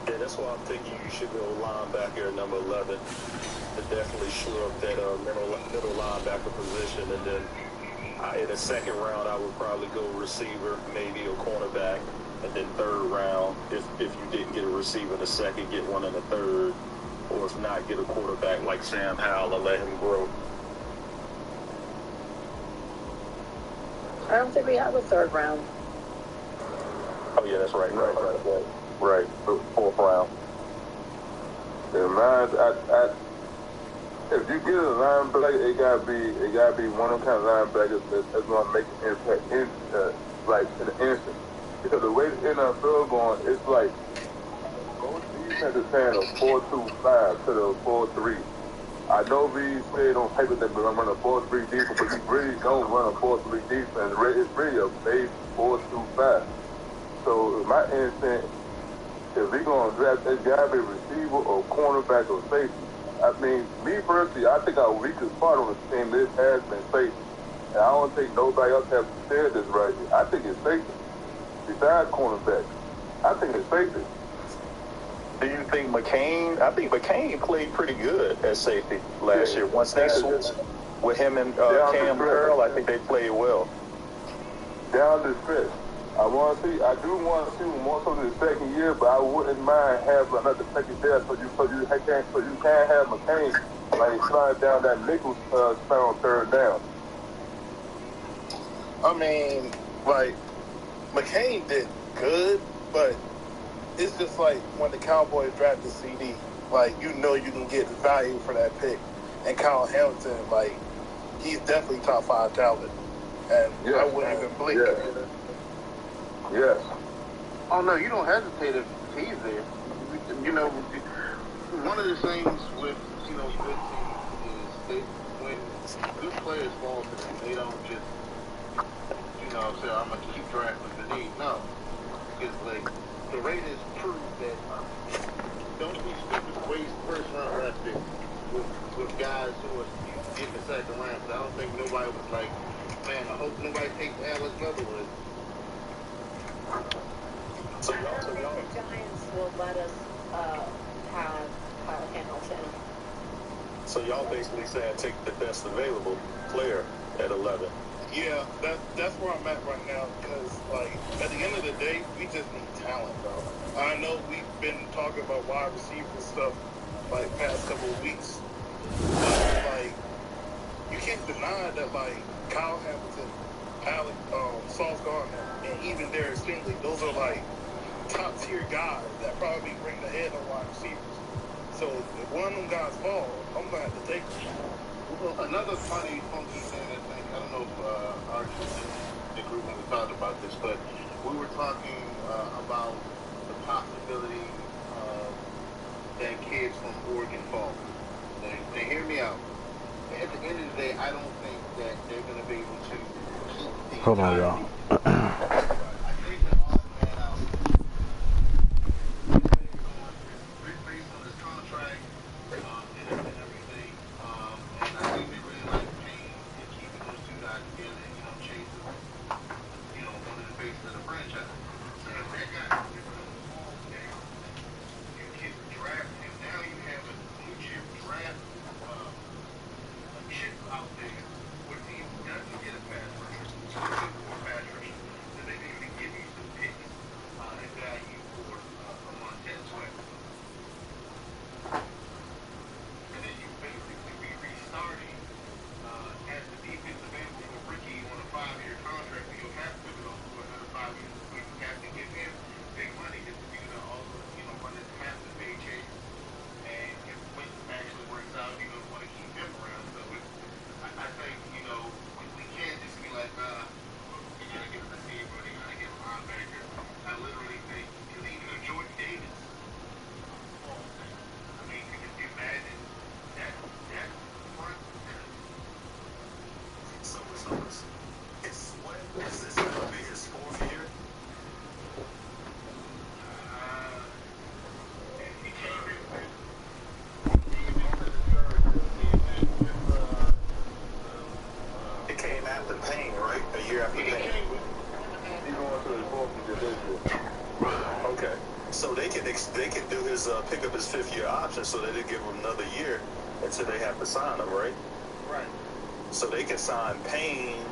[SPEAKER 12] Yeah, that's why I'm thinking you should go linebacker at number 11 to definitely shore up that middle linebacker position, and then in the second round, I would probably go receiver, maybe a cornerback, and then third round, if you didn't get a receiver in the second, get one in the third, or if not, get a quarterback like Sam Howell and let him grow.
[SPEAKER 13] I don't think we have a third round.
[SPEAKER 12] Oh yeah, that's right. Right. Fourth round.
[SPEAKER 5] And if you get a linebacker, it gotta be one of the kind of linebackers that's gonna make an impact in an instant. Because the way the NFL going, it's like most defenses saying a 4-2-5 to the 4-3. I know we said on paper that we're gonna run a 4-3 defense, but you really don't run a 4-3 defense. It's really a base 4-2-5. So my instinct, if we're gonna draft, it's gotta be a receiver or cornerback or safety. I mean, me personally, I think our weakest part on the team has been safety. And I don't think nobody else has said this right here. I think it's safety. Besides cornerback, I think it's safety.
[SPEAKER 12] Do you think McCain? I think McCain played pretty good at safety last year. Once they switched with him and Cam Curl, I think they played well.
[SPEAKER 5] Down the stretch. I do want to see him more so in the second year, but I wouldn't mind having another second there so you can have McCain like slide down that nickel spot on third down.
[SPEAKER 16] I mean, like, McCain did good, but it's just like when the Cowboys drafted CD, like, you know you can get value for that pick. And Kyle Hamilton, like, he's definitely top 5 talent. And I wouldn't even blink.
[SPEAKER 5] Yes.
[SPEAKER 17] Oh, no, you don't hesitate if he's there. You know, one of the things with, you know, good teams is when good players fall to them, they don't just, you know, say, I'm going to keep drafting the need. No. Because, like, the Raiders proved that don't be stupid to waste first-round draft picks with guys who are in the second round. So I don't think nobody was like, man, I hope nobody takes Alex Leatherwood.
[SPEAKER 13] So I don't think the Giants will let us have Kyle Hamilton.
[SPEAKER 12] So y'all basically saying take the best available player at 11.
[SPEAKER 16] Yeah, that's where I'm at right now because, like, at the end of the day, we just need talent, bro. I know we've been talking about wide receiver stuff, like, past couple of weeks. But, like, you can't deny that, like, Kyle Hamilton, Sauce Gardner, and even Darius Finley, those are, like, top-tier guys that probably bring the head on wide receivers. So if one of them guys fall, I'm going to have to take them.
[SPEAKER 17] Well, another funny funky thing, I don't know if Archie and the group have talked about this, but we were talking about the possibility that kids from Oregon fall. Now, hear me out. At the end of the day, I don't think that they're going to be able to keep the
[SPEAKER 2] Hold on, y'all.
[SPEAKER 17] I think that all that out, based on his contract and everything, and I think they really like Payne and keeping those two guys together and, you know, Chase is, you know, one of the faces of the franchise. So if that guy is different on the small scale, you can draft him. Now you have a blue-chip draft chip out there where teams got to get a pass rusher, so they get more pass rusher, so they need to give you some picks and value for a Montez Sweat. And then you basically be restarting as the defensive end with a rookie on a 5-year contract, and you'll have to go for another 5 years. You have to give him big money just to do run this massive pay chase. And if Winston actually works out, you don't want to keep him around. So I think, you know, we can't just be like, you got to get a receiver, you got to get a linebacker. I literally think, because even a Jordan Davis, I mean, can you imagine that front?
[SPEAKER 12] So it's Sweat. Is this going to be his 4th year? It came after Payne, right? A year after Payne.
[SPEAKER 5] He's going to his 4th year this year.
[SPEAKER 12] Okay. So they can do his pick up his 5th-year option, so they didn't give him another year until they have to sign him, right?
[SPEAKER 17] Right.
[SPEAKER 12] So they can sign Payne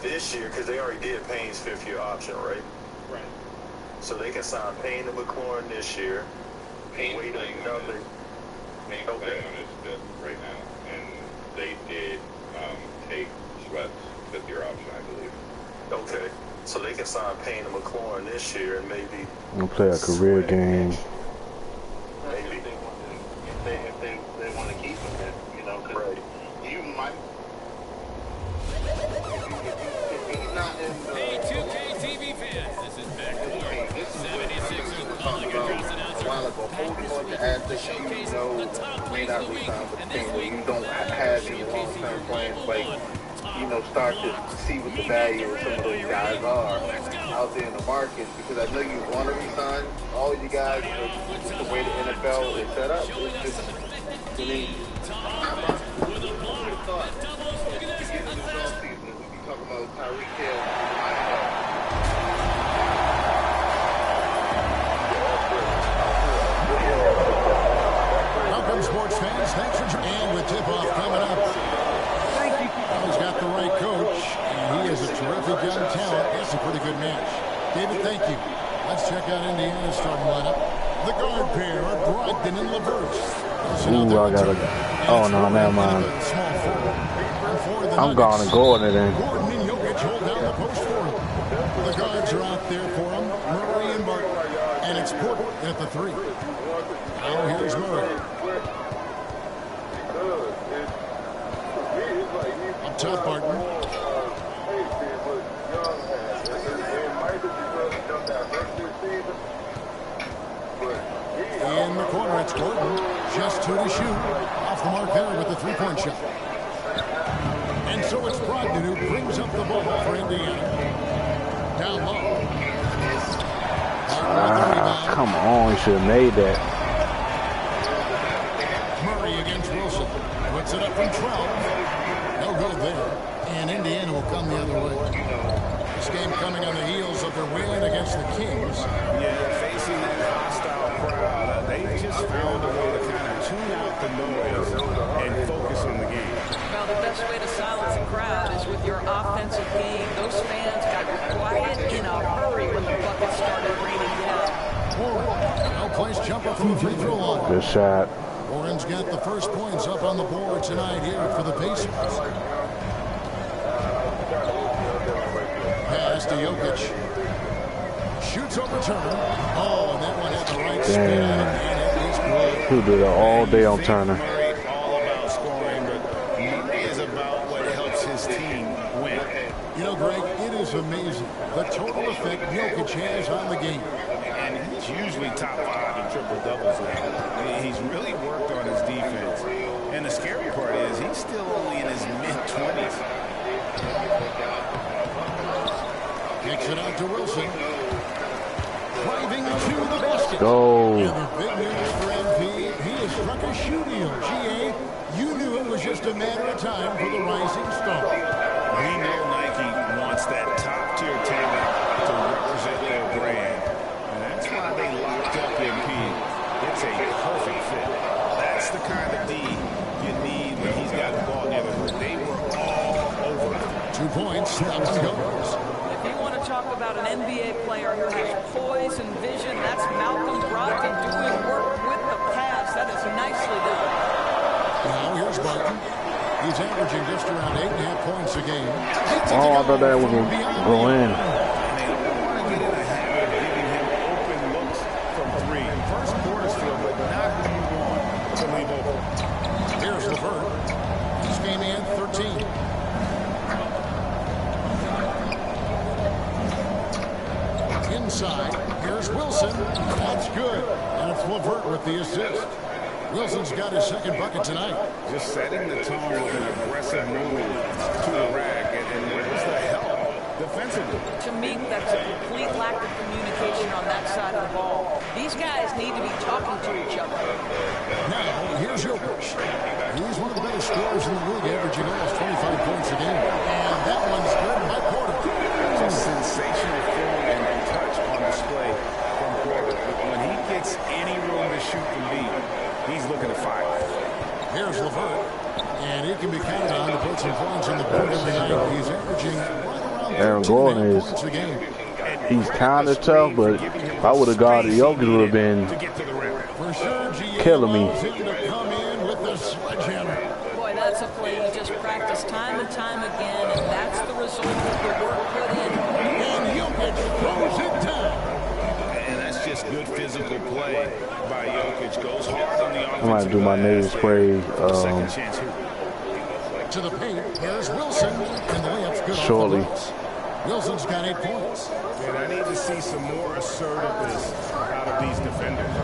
[SPEAKER 12] this year because they already did Payne's 5th-year option, right?
[SPEAKER 17] Right.
[SPEAKER 12] So they can sign Payne and McLaurin this year.
[SPEAKER 3] Payne's
[SPEAKER 12] Wait
[SPEAKER 3] playing
[SPEAKER 12] another.
[SPEAKER 3] Payne's playing on his 5th right now, and they did take Sweat's 5th-year option, I believe.
[SPEAKER 12] Okay. So they can sign Payne and McLaurin this year and maybe
[SPEAKER 2] I'm gonna play a career game.
[SPEAKER 17] Maybe if they want to keep him, then, you know, because you might. If he's not in the.
[SPEAKER 18] Hey, 2K TV fans, this is Beck. 76ers calling your dress announcer.
[SPEAKER 17] A while ago, holding on to assets you know may not be signed with the team, or you don't have any long-term plans, like, you know, start to see what the value of some of those guys are out there in the market, because I know you want to resign all you guys, but just the way the NFL is set up, it's just
[SPEAKER 18] McGee. Thomas with a block. That doubles. Look at this. A fast.
[SPEAKER 17] Talking about Tyreek Hill.
[SPEAKER 19] Welcome, sports fans. Thanks for joining. And with tip-off coming up. Thank you. Well, he's got the right coach, and he is a terrific young talent. It's a pretty good match. David, thank you. Let's check out Indiana's starting lineup. The guard pair are Brogdon and LaVerge.
[SPEAKER 2] Ooh, I gotta. Oh no, never mind. I'm gonna go in it then.
[SPEAKER 19] Gordon and Jokic hold down the post for him. The guards are out there for him. Murray and Barton. And it's Porter at the 3. Now here's Murray. Up top, Barton. In the corner, it's Gordon. Just 2 to shoot. Off the mark there with the 3-point shot. And so it's Brogdon who brings up the ball for Indiana. Down low.
[SPEAKER 2] Come on, you should have made that.
[SPEAKER 19] Murray against Wilson. Puts it up from 12. No good there. And Indiana will come the other way. This game coming on the heels of their win against the Kings.
[SPEAKER 20] Yeah, facing that hostile crowd, they just found a way to kind of tune out the noise and focus on the game.
[SPEAKER 21] Well, the best way to silence a crowd is with your offensive game. Those fans got quiet in a hurry when the bucket started raining down.
[SPEAKER 19] No-place jumper from the free throw line.
[SPEAKER 2] Good shot.
[SPEAKER 19] Warren's got the first points up on the board tonight here for the Pacers. Pass to Jokic. Shoots over Turner. Oh, and that one had the right spin on it, and it is good.
[SPEAKER 2] Who did it all day on Turner?
[SPEAKER 20] All about scoring, but Murray is about what helps his team win.
[SPEAKER 19] You know, Greg, it is amazing the total effect Jokic has on the game.
[SPEAKER 20] And he's usually top 5 in triple-doubles now. I mean, he's really worked on his defense. And the scary part is he's still only in his mid-20s.
[SPEAKER 19] Kicks it out to Wilson. Driving to the basket.
[SPEAKER 2] Go.
[SPEAKER 19] And the big news for MP, he has struck a shoe deal. GA, you knew it was just a matter of time for the rising star.
[SPEAKER 20] We know Nike wants that top-tier talent to represent their brand. And that's why they locked up MP. It's a perfect fit. That's the kind of D you need when he's got the ball near the hoop. They were all over it.
[SPEAKER 19] 2 points. That one goes.
[SPEAKER 21] If you want to talk about an NBA player who has poise and vision, that's Malcolm Brogdon doing work with the pass. That is nicely done.
[SPEAKER 19] Now here's Barton. He's averaging just around 8.5 points a game.
[SPEAKER 2] Oh, I thought that was going to go in.
[SPEAKER 20] First quarter's feel, but not when you want to leave open.
[SPEAKER 19] Here's LeVert. He's game in 13. Inside, here's Wilson. That's good. And it's LeVert with the assist. Wilson's got his second bucket tonight.
[SPEAKER 20] Just setting the tone with an aggressive move to the rack, and where's the help defensively?
[SPEAKER 21] To me, that's a complete lack of communication on that side of the ball. These guys need to be talking to each other.
[SPEAKER 19] Now, here's Jokic. He's one of the better scorers in the league, averaging almost 25 points a game. And that one's good by Porter.
[SPEAKER 20] It's a sensational form and touch on display from Porter. When he gets any room to shoot from deep, he's looking to fire.
[SPEAKER 19] Here's LeVert. And he can be counted on to put some points on the board every night. He's averaging right around 13 points a game.
[SPEAKER 2] He's kind of tough, but if I would have guarded Jokic, would have been killing me.
[SPEAKER 21] Boy, that's a play you just practice time and time again, and that's the result of the work put in.
[SPEAKER 19] And Jokic throws it down.
[SPEAKER 20] And that's just good physical play by Jokic. Goes hard on the offensive.
[SPEAKER 2] I might do my nasal spray.
[SPEAKER 20] Second chance here.
[SPEAKER 19] To the paint, here's Wilson, and the layup's good.
[SPEAKER 2] Shortly.
[SPEAKER 19] Wilson's got 8 points.
[SPEAKER 20] And I need to see some more assertiveness out of these defenders.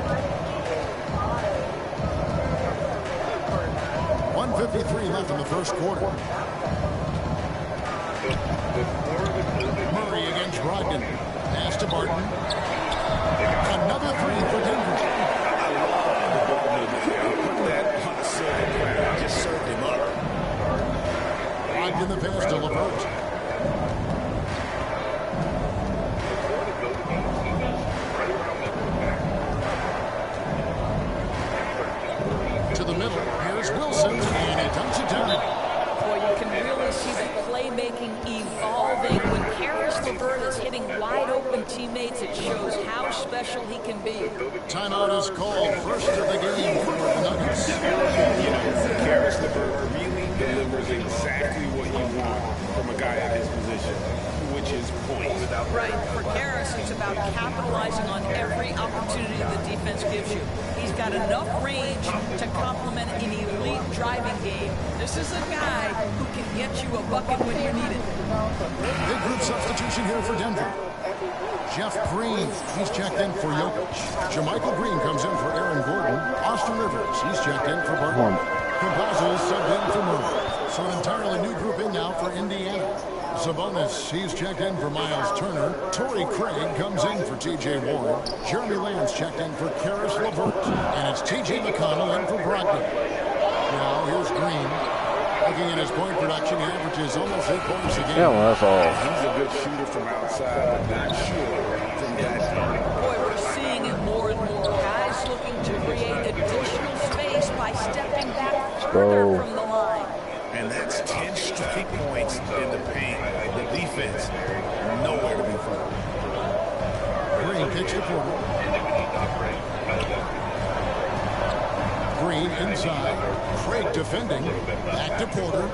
[SPEAKER 19] 1:53 left in the first quarter. Murray against Brogdon. Pass to Barton. Another three for Denver.
[SPEAKER 20] I love the ball movement there. Put that on a silver
[SPEAKER 19] middle. Here's Wilson, and he dumps it down.
[SPEAKER 21] Boy, you can really see the playmaking evolving. When Karis LeVert is hitting wide open teammates, it shows how special he can be.
[SPEAKER 19] Timeout is called. First of the game for the Nuggets.
[SPEAKER 20] You know, Karis LeVert really delivers exactly what you want from a guy at his position, which is points.
[SPEAKER 21] Right. For Karis, it's about capitalizing on every opportunity the defense gives you. He's got enough range to complement an elite driving game. This is a guy who can get you a bucket when you need it.
[SPEAKER 19] Big group substitution here for Denver. Jeff Green, he's checked in for Jokic. Jermichael Green comes in for Aaron Gordon. Austin Rivers, he's checked in for Barton. Campazzo is subbed in for Murray. So an entirely new group in now for Indiana. Sabonis, he's checked in for Miles Turner. Torrey Craig comes in for T.J. Warren. Jeremy Lamb's checked in for Karis LeVert. And it's T.J. McConnell in for Brogdon. Now here's Green. Looking at his point production, he averages almost 8 points a game.
[SPEAKER 2] Yeah, well, that's all.
[SPEAKER 20] He's a good shooter from outside, but not sure from that point.
[SPEAKER 21] Boy, we're seeing it more and more. Guys looking to create additional space by stepping back further from the line.
[SPEAKER 20] And that's 10 straight points in the paint. The defense, nowhere to be found.
[SPEAKER 19] Green kicks to Porter. Green inside. Craig defending. Back to Porter.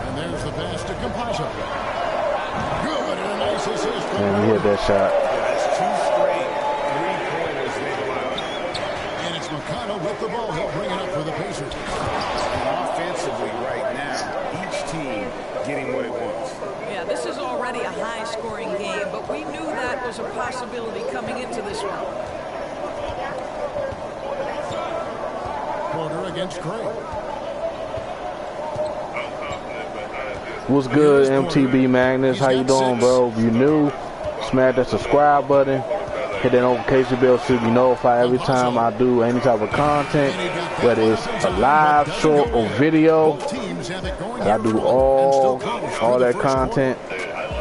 [SPEAKER 19] And there's the pass to Campazzo. Good, and a nice assist.
[SPEAKER 2] And he hit that shot.
[SPEAKER 20] That's 2 straight three-pointers they've allowed.
[SPEAKER 19] And it's McConnell with the ball. He'll bring it up for the Pacers.
[SPEAKER 20] And offensively right now, each team getting what it wants.
[SPEAKER 21] Yeah, this is already a high-scoring game, but we knew that was a possibility coming into this one.
[SPEAKER 19] Porter against Craig.
[SPEAKER 2] What's good, MTB Magnus? How you doing, bro? If you new, smash that subscribe button. Hit that notification bell so you be notified every time I do any type of content, whether it's a live, short, or video. I do all that content.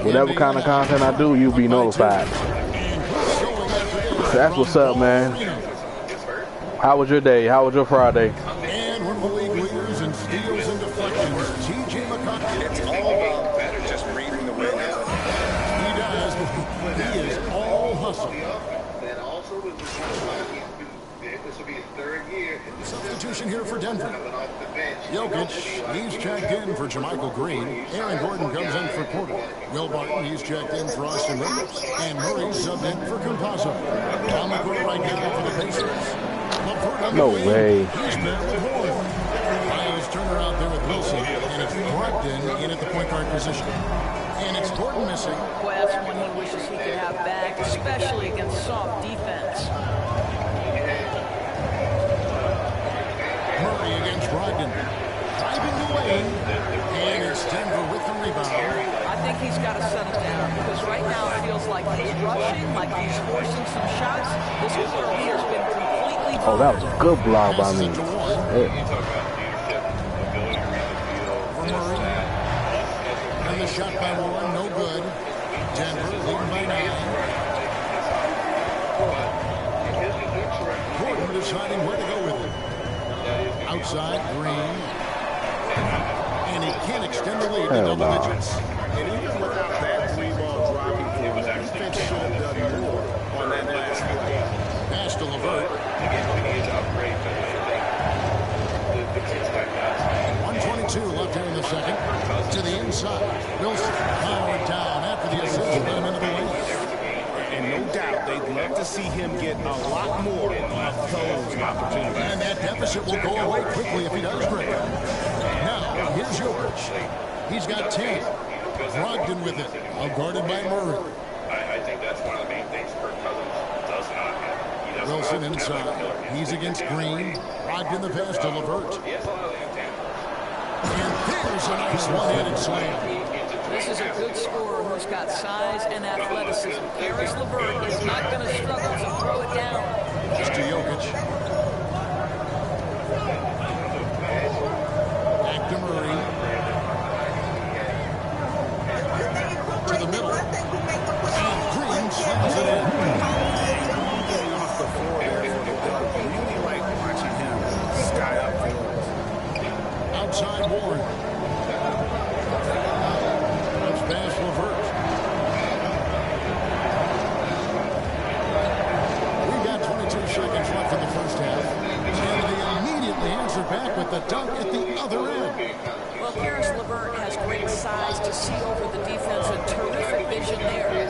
[SPEAKER 2] Whatever kind of content I do, you'll be notified. That's what's up, man. How was your day? How was your Friday?
[SPEAKER 19] And one of the league leaders in steals and deflections, T.J. McConnell.
[SPEAKER 3] It's all about better just reading the window.
[SPEAKER 19] He does, but he is all hustle.
[SPEAKER 17] And also, this will be his 3rd year.
[SPEAKER 19] Substitution here for Denver.
[SPEAKER 17] Coming off the bench.
[SPEAKER 19] Jokic, he's checked in for Jermichael Green. Aaron Gordon comes in for Porter. Will Barton, he's checked in for Austin Rivers. And Murray subbed in for Campazzo. On the court right now for the Pacers.
[SPEAKER 2] No way.
[SPEAKER 19] He's met with Horn. Miles Turner out there with Wilson. And it's Brogdon in at the point guard position. And it's Gordon missing.
[SPEAKER 21] Boy, that's one he wishes he could have back, especially against soft defense.
[SPEAKER 19] Murray against Brogdon. Driving the lane. And it's Denver with the rebound.
[SPEAKER 21] I think he's got to settle down because right now it feels like he's rushing, like he's forcing some shots. This is where he has been completely
[SPEAKER 2] Oh, that was a good block by me.
[SPEAKER 19] And the shot by Warren, no good. Denver leading by 9. Gordon deciding where to go with it. Outside, Green. And he can't extend the lead to double digits.
[SPEAKER 20] And even without that 3-ball dropping for him, the defense should have done more on that last play.
[SPEAKER 19] Pass to LeVert. 1:22 left here in the second. To the inside. Wilson powered down after the assist to put him into the lane.
[SPEAKER 20] And no doubt they'd love to see him get a lot more of those opportunities.
[SPEAKER 19] And that deficit will go away quickly if he does break. Now, here's Jokic. He's got 10. Brogdon with it. Guarded by Murray.
[SPEAKER 3] I think that's one of the main things Kirk Cousins does not have. He doesn't
[SPEAKER 19] Wilson
[SPEAKER 3] have
[SPEAKER 19] inside. He's against Green. Brogdon the pass to LeVert.
[SPEAKER 3] He has a lot of
[SPEAKER 19] And there's a nice one-handed slam.
[SPEAKER 21] This is a good scorer who's got size and athleticism. Karis LeVert is not going to struggle to throw it down.
[SPEAKER 19] Just to Jokic. Back to Murray. To the middle. And Green slams it in.
[SPEAKER 20] Getting off the floor
[SPEAKER 19] with a dunk at the other end.
[SPEAKER 21] Well, Karis LeVert has great size to see over the defense and terrific vision there.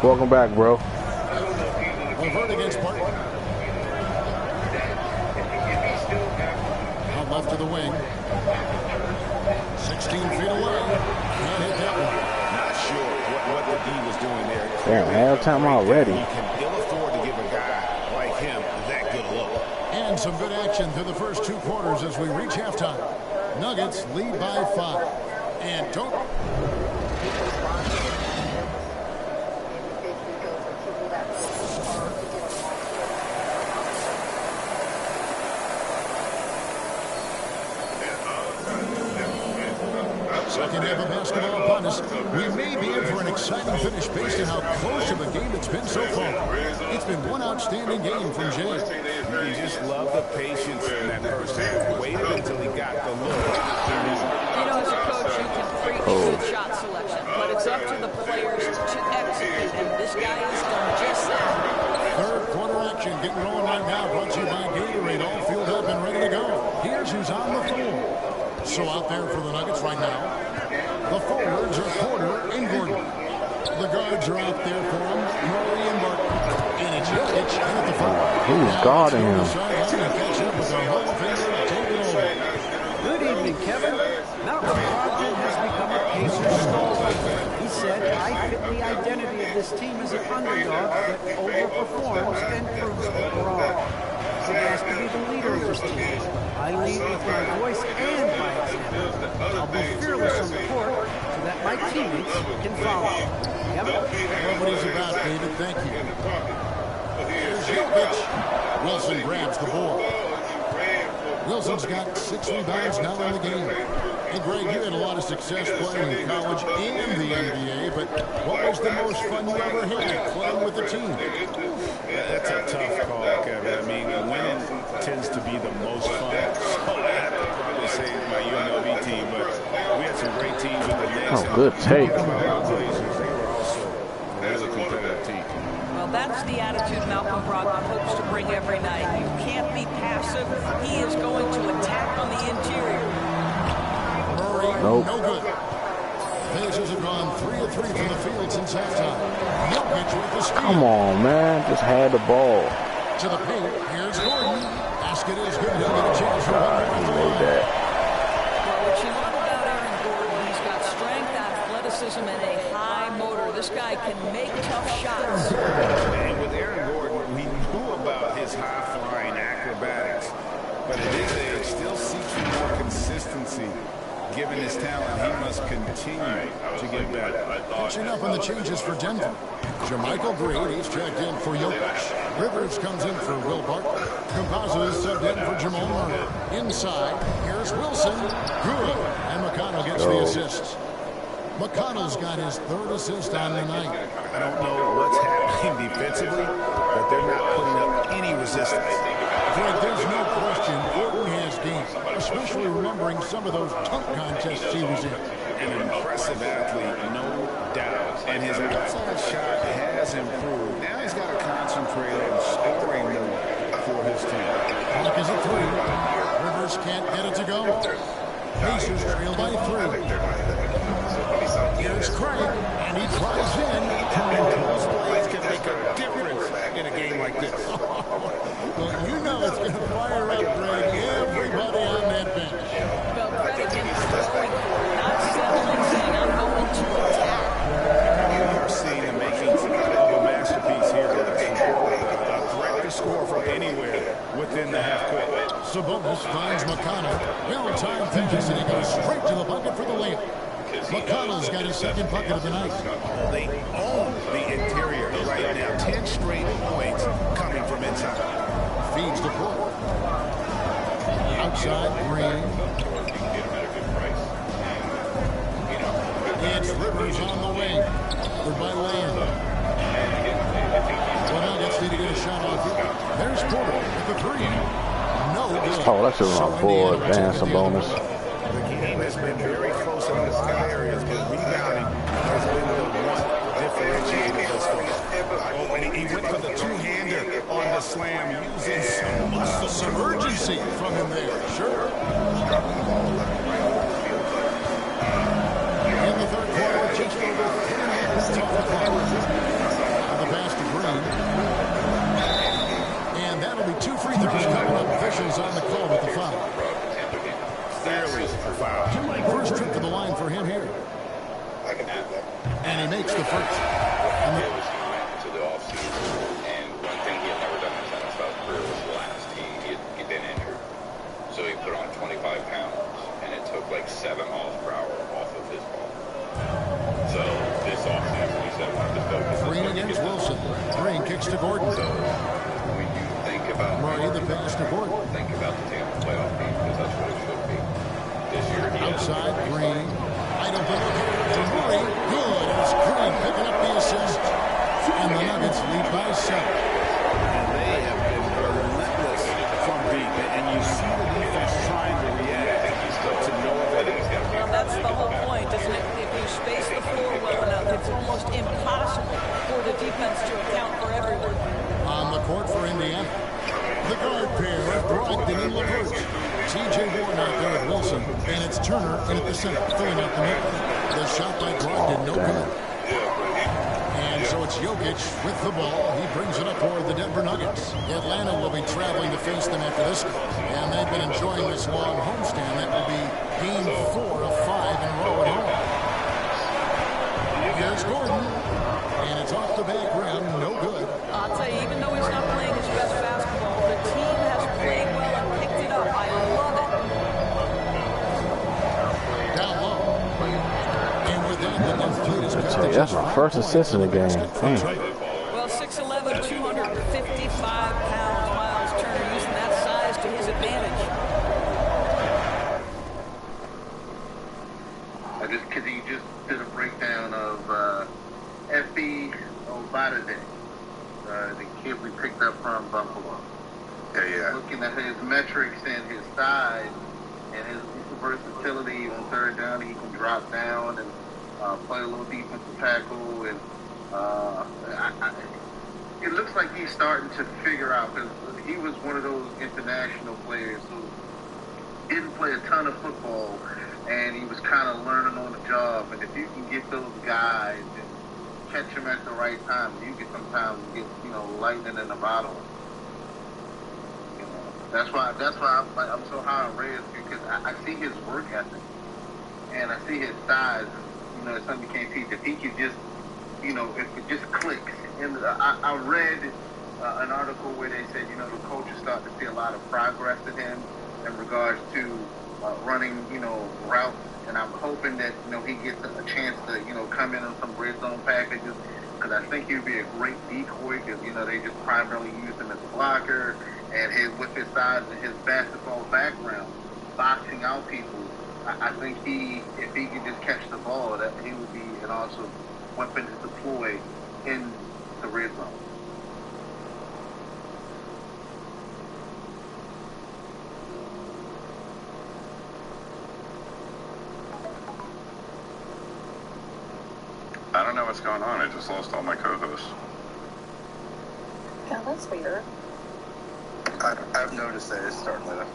[SPEAKER 2] Welcome back, bro.
[SPEAKER 19] LeVert against Barton. Out left to the wing. 16 feet away. Can't hit that one.
[SPEAKER 20] Not sure what the D was doing there.
[SPEAKER 2] Damn, halftime already.
[SPEAKER 20] You can ill afford to give a guy like him that good a look.
[SPEAKER 19] And some good action through the first 2 quarters as we reach halftime. Nuggets lead by 5. And don't... Second half of basketball upon us. We may be in for an exciting finish based on how close of a game it's been so far. It's been one outstanding game from Jay.
[SPEAKER 20] You just love the patience in that first half. Waited until he got the look.
[SPEAKER 21] You know, as a coach, you can preach good shot selection, but it's up to the players to execute, and this guy has done just that.
[SPEAKER 19] Third quarter action getting rolling right now. Brought to you by Gatorade. All fueled up and ready to go. Here's who's on the floor. So out there for the Nuggets right now, the forwards are Porter and Gordon. The guards are out there for them, Murray and Barton. And it's Jokic at the front.
[SPEAKER 2] Who's guarding him?
[SPEAKER 8] Good evening, Kevin. Malcolm Brogdon has become a Pacers stalwart. He said, I fit the identity of this team as an underdog that overperforms and proves people wrong. I've asked to be the leader of this team. I lead with my voice and by example. I'll be fearless on the court so that my teammates can follow. Kevin?
[SPEAKER 19] Well, what he's about, David. Thank you. Here's Jokic. Wilson grabs the board. Wilson's got 6 rebounds now in the game. And Greg, you had a lot of success playing in college and the NBA, but what was the most fun you ever had playing with the team?
[SPEAKER 20] That's a tough call, Kevin. I mean, winning tends to be the most fun. So I have to probably say it's my UNLV team, but we had some great teams with the Knicks.
[SPEAKER 2] Oh, good take.
[SPEAKER 20] They were also a really competitive team.
[SPEAKER 21] Well, that's the attitude Malcolm Brogdon hopes to bring every night. You can't be passive. He is going to attack on the interior.
[SPEAKER 19] Murray,
[SPEAKER 2] nope.
[SPEAKER 19] No good. Pacers have gone 3 of 3 from the field since halftime. Jokic with the steal.
[SPEAKER 2] Come on, man. Just had the ball.
[SPEAKER 19] To the paint. Here's Gordon. Basket is good. He'll get a chance for one more.
[SPEAKER 2] Made that.
[SPEAKER 21] Well, what you love about Aaron Gordon, he's got strength, athleticism, and a high motor. This guy can make tough shots.
[SPEAKER 20] And with Aaron Gordon, we knew about his high-flying acrobatics, but at his age, still seeking more consistency. Given his talent, he must continue to get better.
[SPEAKER 19] Catching up on the changes for Denver. Jermichael Green, he's checked in for Jokic. Rivers comes in for Will Barton. Campazzo is subbed in for Jamal Murray. Inside, here's Wilson. Good. And McConnell gets the assist. McConnell's got his 3rd assist on the night.
[SPEAKER 20] I don't know what's happening defensively, but they're not putting up any resistance.
[SPEAKER 19] Greg, there's no question Gordon has game, especially remembering some of those dunk contests he was in.
[SPEAKER 20] An impressive athlete, no doubt. And his outside shot has improved. Now he's got to concentrate on scoring more for his team.
[SPEAKER 19] Clock is at 3. Rivers can't get it to go. Pacers trail by 3. Here's Craig, and he drives in.
[SPEAKER 20] Those plays can make a difference in a game like this.
[SPEAKER 19] Well, you know it's going to fire up, Greg, everybody on that bench.
[SPEAKER 21] Well, credit him for going for it, not settling, saying, I'm going to attack.
[SPEAKER 20] You are seeing the makings of a masterpiece here. A threat to score from anywhere within the half court.
[SPEAKER 19] Sabonis finds McConnell. Well-timed pass, and he goes straight to the bucket for the layup. McConnell's got his 2nd bucket of the night.
[SPEAKER 20] They own the interior right now. 10 straight points coming from inside.
[SPEAKER 19] Feeds the Porter. Outside, Green. It's Rivers on the wing. Goodbye, Land. Well, now gets need to get a shot off here. There's Porter with the 3. No good.
[SPEAKER 2] Oh, that's a board. Damn, some bonus.
[SPEAKER 20] The game has been very close in a lot of areas, but rebounding has been the one differentiator thus far. Oh, and he went for the 2-hander on the slam using some muscle.
[SPEAKER 19] Some urgency from him there, sure. In the third quarter, just over 10 minutes off the clock. The pass to Green. And that'll be 2 free throws coming up. Officials on the call with the foul.
[SPEAKER 20] Clearly a foul.
[SPEAKER 19] First trip to the line for him here.
[SPEAKER 15] I can have that.
[SPEAKER 19] And he makes the first.
[SPEAKER 15] It was he went into the offseason, and one thing he had never done in his NFL career was last. He'd been injured. So he put on 25 pounds, and it took like 7 miles per hour off of his ball. So this offseason, he said, one of the focus.
[SPEAKER 19] Green against Wilson. Green kicks to Gordon.
[SPEAKER 15] So when you think about
[SPEAKER 19] Murray, the pass to Gordon.
[SPEAKER 15] Think about the Tampa playoff game, because that's what it should be. This year,
[SPEAKER 19] Outside, Green. Wide open look here to Murray. Good. It's Green picking up the assist. And the Nuggets lead by 7.
[SPEAKER 20] And they have been relentless from deep. And you see the defense trying to react to no avail.
[SPEAKER 21] That's the whole point, isn't it? If you space the floor well enough, it's almost impossible for the defense to account for everyone.
[SPEAKER 19] On the court for Indiana. The guard pair of Brogdon and LeVert. T.J. Warren out there with Wilson. And it's Turner in at the center, filling out the middle. The shot by Brogdon, no good. And so it's Jokic with the ball. He brings it up for the Denver Nuggets. Atlanta will be traveling to face them after this. And they've been enjoying this long homestand. That will be game 4 of 5 in a row at home. Here's Gordon. And it's off the back rim, no good.
[SPEAKER 21] I'll tell you, even though he's not playing his best basketball, the team has played well and picked it up. I love it.
[SPEAKER 19] Down low. And with that, the Nuggets lead is cut to
[SPEAKER 2] That's my first assist in the game.
[SPEAKER 21] Well, 6'11", 255 pounds, Miles Turner, using that size to his advantage.
[SPEAKER 17] Because he just did a breakdown of F.B. Obadade, the kid we picked up from Buffalo.
[SPEAKER 1] Yeah.
[SPEAKER 17] Looking at his metrics and his size and his versatility on third down, he can drop down and play a little defensive tackle. And it looks like he's starting to figure out, because he was one of those international players who didn't play a ton of football, and he was kind of learning on the job. And if you can get those guys and catch them at the right time, you can sometimes get, lightning in the bottle. That's why I'm so high on Reyes, because I see his work ethic and I see his size. And, it's something you can't teach. If he could just, if it just clicks. And I read an article where they said, the coach is starting to see a lot of progress in him in regards to running, routes. And I'm hoping that, he gets a chance to, come in on some red zone packages, because I think he'd be a great decoy, because, they just primarily use him as a blocker. And with his size and his basketball background, boxing out people, I think if he could just catch the ball, that he would be an awesome weapon to deploy in the red zone.
[SPEAKER 15] I don't know what's going on. I just lost all my co-hosts.
[SPEAKER 13] Yeah, that's weird.
[SPEAKER 1] I've noticed that it's starting to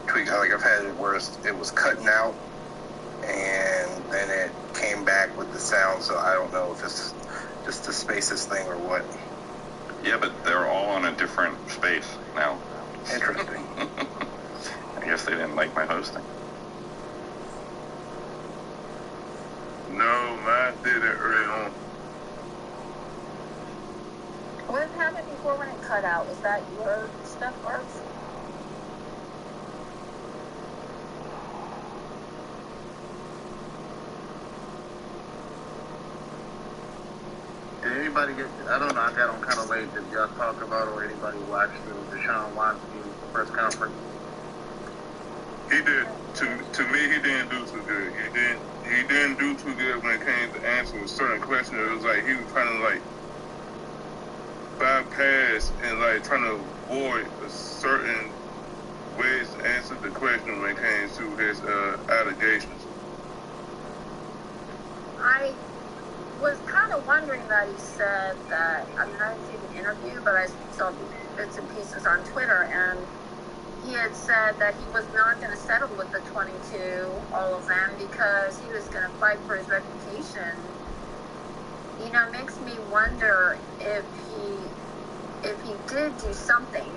[SPEAKER 1] tweak. Like, I've had it where it was cutting out, and then it came back with the sound. So I don't know if it's just the spaces thing or what.
[SPEAKER 15] Yeah, but they're all on a different space now.
[SPEAKER 1] Interesting.
[SPEAKER 15] I guess they didn't like my hosting.
[SPEAKER 5] No, mine did it early on.
[SPEAKER 13] What happened before when it cut out? Is that your stuff, Arts?
[SPEAKER 17] Did anybody get, I don't know, I got on kind of late. Did y'all talk about, or anybody watch the Deshaun Watson press conference?
[SPEAKER 5] He did. To me, he didn't do too good. He didn't do too good when it came to answering certain questions. It was like he was trying to bypass and trying to avoid a certain ways to answer the question when it came to his allegations.
[SPEAKER 4] I
[SPEAKER 11] was kind of wondering that he said that, I mean, I didn't see the interview, but I saw bits and pieces on Twitter, and he had said that he was not going to settle with the 22, all of them, because he was going to fight for his reputation. You know, it makes me wonder if he did do something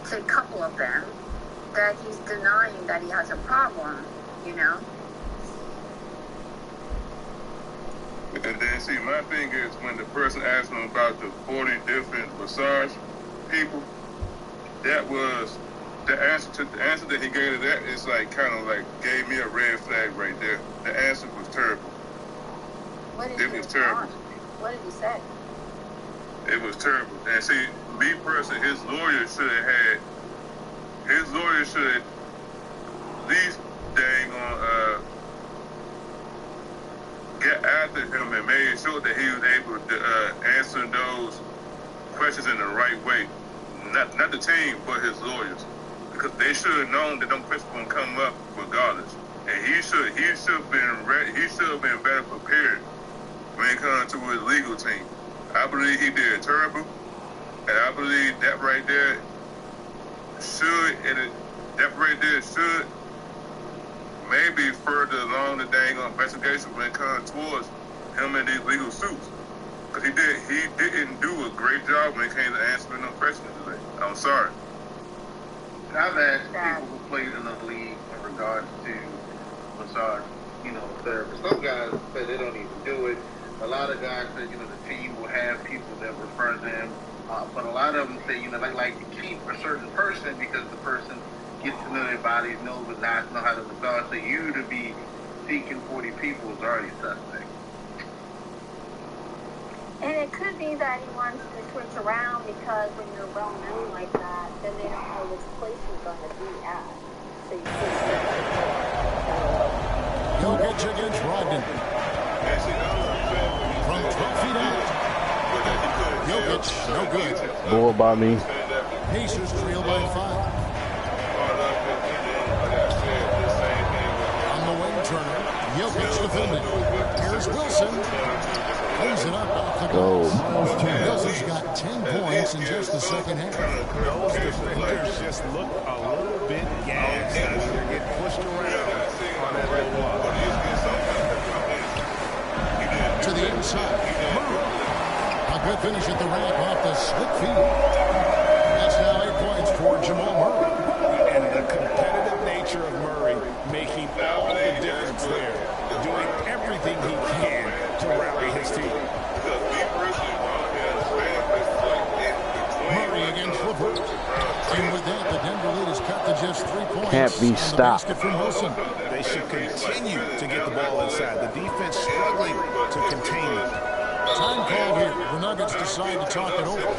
[SPEAKER 11] to a couple of them, that he's denying that he has a problem, you know?
[SPEAKER 5] And then, see, my thing is when the person asked him about the 40 different massage people, that was the answer that he gave to that is like kind of like gave me a red flag right there. The answer was terrible. It was terrible.
[SPEAKER 11] What did he say?
[SPEAKER 5] It was terrible. And see, me personally, his lawyer should at least dang on get after him and made sure that he was able to answer those questions in the right way. Not the team, but his lawyers, because they should have known that them questions were gonna come up regardless. And he should have been ready. He should have been better prepared when it comes to his legal team. I believe he did terrible, and I believe that right there should maybe further along the dang investigation when it comes towards him in these legal suits. Because he didn't do a great job when it came to answering no questions today. I'm sorry.
[SPEAKER 17] I've asked people who played in the league in regards to massage, therapists. Some guys say they don't even do it. A lot of guys say, the team will have people that refer them. But a lot of them say, they like to keep a certain person because the person gets to know their bodies, know how to massage. So you to be seeking 40 people is already suspect.
[SPEAKER 11] And it could be that he wants to switch around because when you're well known like that, then they don't know which place you're going to be at. So you
[SPEAKER 19] Jokic against Brogdon. From 12 feet out. Jokic, no good.
[SPEAKER 2] Ball by me.
[SPEAKER 19] Pacers trail by 5. On the wing, Turner. Jokic defending. Here's Wilson. Cleans it up off the glass. Wilson's got 10 points in just the second half.
[SPEAKER 20] Those defenders just look a little bit gassed as they get pushed around on that little block.
[SPEAKER 19] To the inside. Murray. A good finish at the rack off the slip feed. That's now 8 points for Jamal Murray.
[SPEAKER 20] And the competitive nature of Murray making all the difference there. Doing everything he can to rally his team.
[SPEAKER 19] Murray against LeVert. And with that, the Denver lead is cut to just 3 points.
[SPEAKER 2] Can't be stopped.
[SPEAKER 19] From Wilson.
[SPEAKER 20] They should continue to get the ball inside. The defense struggling to contain it.
[SPEAKER 19] Time call here. The Nuggets decide to talk it over.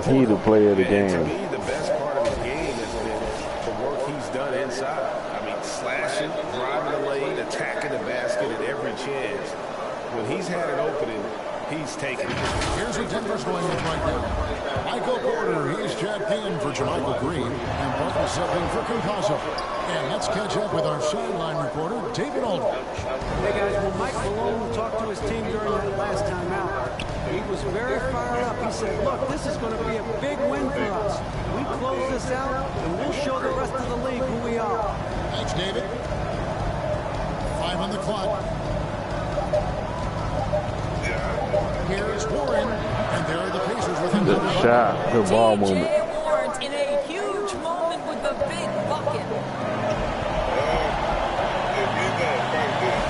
[SPEAKER 2] He the player of the game.
[SPEAKER 20] To me, the best part of his game has been the work he's done inside. I mean, slashing, driving the lane, attacking the basket at every chance. When he's had an opening, he's taken it.
[SPEAKER 19] Here's what Denver's going with right now. Michael Porter, he's checked in for Jermichael Green, and Parker subbing for Compazzo. And let's catch up with our sideline reporter, David Aldridge.
[SPEAKER 8] Hey guys, when Mike Malone talked to his team during that last time out, he was very fired up. He said, look, this is going to be a big win for us. We close this out, and we'll show the rest of the league who we are.
[SPEAKER 19] Thanks, David. 5 on the clock. Here's Warren, and there are the Pacers with
[SPEAKER 2] Good shot. Good ball movement.
[SPEAKER 21] Warren in a huge moment with the big bucket.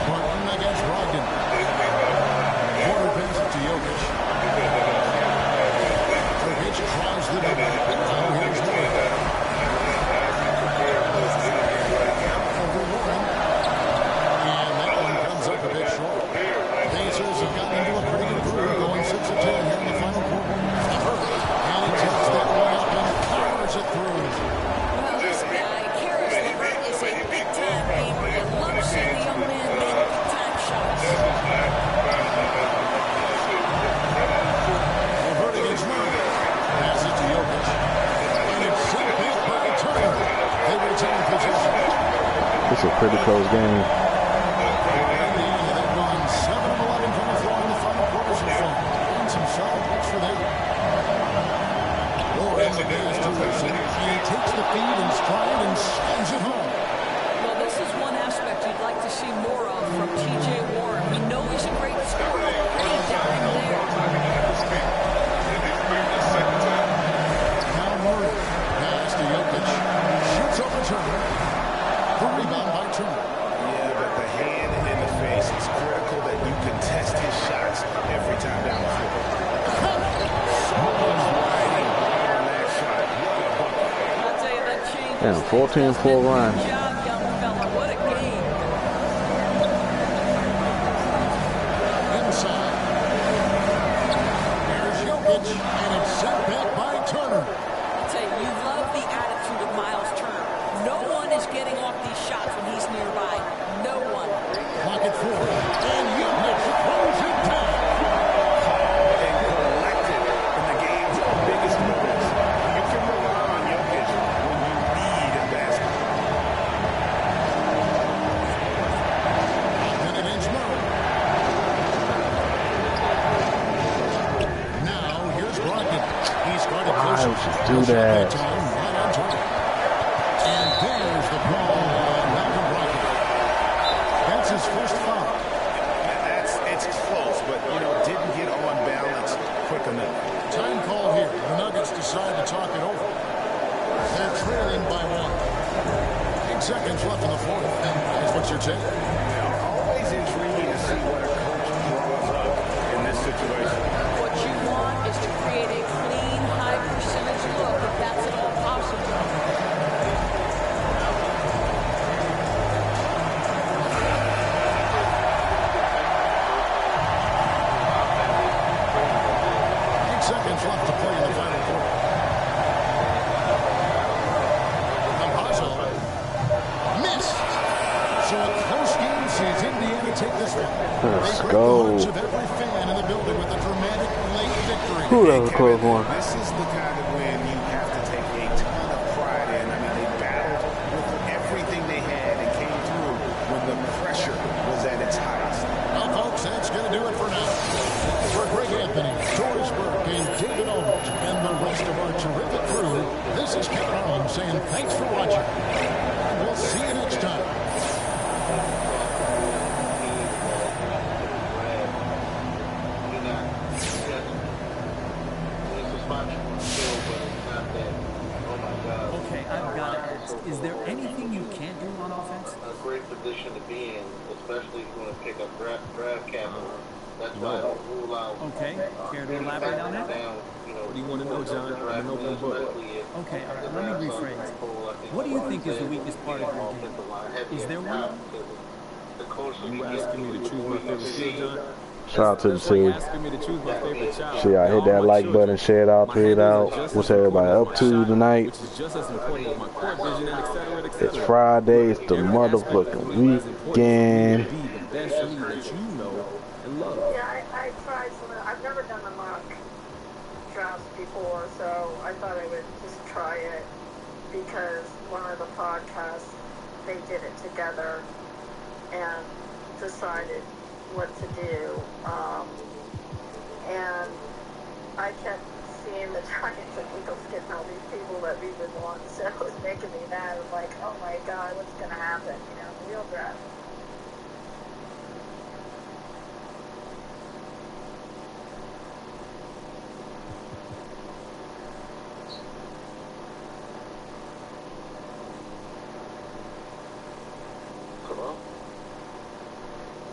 [SPEAKER 19] Portland against Brogdon. Porter passes to Jokic. Jokic tries the double. Now here's Warren. Over Warren. And that one comes up a bit short. Pacers have gotten into a pretty good groove, going 6 of 10 here in the final quarter. And he takes that one up
[SPEAKER 2] It's a pretty close game.
[SPEAKER 19] They've gone 7 of 11 from the floor in the final quarter so far. And some solid hits for them. Warren the gas to Wilson. And he takes the feed in stride and sends it home.
[SPEAKER 21] Well, this is one aspect you'd like to see more of from T.J. Warren. We know he's a great scorer. Any dime there.
[SPEAKER 19] Now Murray. Pass to Jokic. Shoots over Turner. The rebound by Turner.
[SPEAKER 20] Yeah, but the hand in the face is critical that you contest his shots every time down the floor. Someone's riding on that shot. What a bucket.
[SPEAKER 21] I'll tell you, that changes.
[SPEAKER 2] Damn, 14-4 run.
[SPEAKER 21] Good job, young fella. What a game.
[SPEAKER 19] Inside. There's Jokic, and it's sent back by Turner.
[SPEAKER 21] I'll tell you, you love the attitude of Miles Turner. No one is getting off these shots when he's nearby. No one.
[SPEAKER 19] Pocket forward. And Jokic throws it down.
[SPEAKER 20] And collected in the game's biggest moments. You can rely on Jokic when you need a basket.
[SPEAKER 19] And it ends Murray. Now, here's Brogdon. He's guarded
[SPEAKER 2] Why
[SPEAKER 19] closer.
[SPEAKER 2] would you do that?
[SPEAKER 19] Right on target. And there's the call on Malcolm Brogdon. That's his first foul.
[SPEAKER 20] It's close, but, didn't get on balance quick enough.
[SPEAKER 19] Time call here. The Nuggets decide to talk it over. They're trailing by 1. 8 seconds left in the fourth. That's what you're taking.
[SPEAKER 20] Always intriguing to see what a coach draws up in this situation.
[SPEAKER 21] What you want is to create a clean, high percentage look if that's at all possible.
[SPEAKER 19] Seconds left to play in the final quarter. Campazzo missed. So a close game sees Indiana take this one.
[SPEAKER 2] Let's
[SPEAKER 19] they
[SPEAKER 2] go.
[SPEAKER 19] break the hearts of every fan in the building with a dramatic late victory.
[SPEAKER 2] Ooh, that was a close one.
[SPEAKER 20] This is the kind of win you have to take a ton of pride in. I mean, they battled with everything they had and came through when the pressure was at its highest.
[SPEAKER 19] Well, folks, that's going to do it for now. For Greg Anthony, Doris Burke, and David Aldrich, and the rest of our terrific crew, this is Kevin Arlen saying thanks for watching. And we'll see you next time.
[SPEAKER 8] Okay, I've got to ask, is there anything you can't do on offense?
[SPEAKER 17] A great position to be in, especially if you want to pick up draft capital. That's why I don't rule out.
[SPEAKER 8] Okay, care to elaborate on that?
[SPEAKER 17] What do you want to know, John? I'm an open book.
[SPEAKER 8] Okay, all right, let me rephrase. What do you think is the weakest part of your game? Is there one?
[SPEAKER 17] You asking me to choose my favorite skill, John?
[SPEAKER 2] Shout out to the team.
[SPEAKER 17] Asking me to choose my favorite child.
[SPEAKER 2] See y'all hit that like button, share it out, tweet it out. What's everybody up to tonight?
[SPEAKER 17] Which is just as important as my court vision and et cetera, et cetera.
[SPEAKER 2] It's Friday. It's the motherfucking weekend.
[SPEAKER 4] Yeah, I tried some. I've never done a mock drafts before, so I thought I would just try it because one of the podcasts, they did it together and decided what to do. And I kept seeing the Giants and Eagles getting all these people that we would want, so it was making me mad. I'm like, oh my God, what's going to happen? Real draft.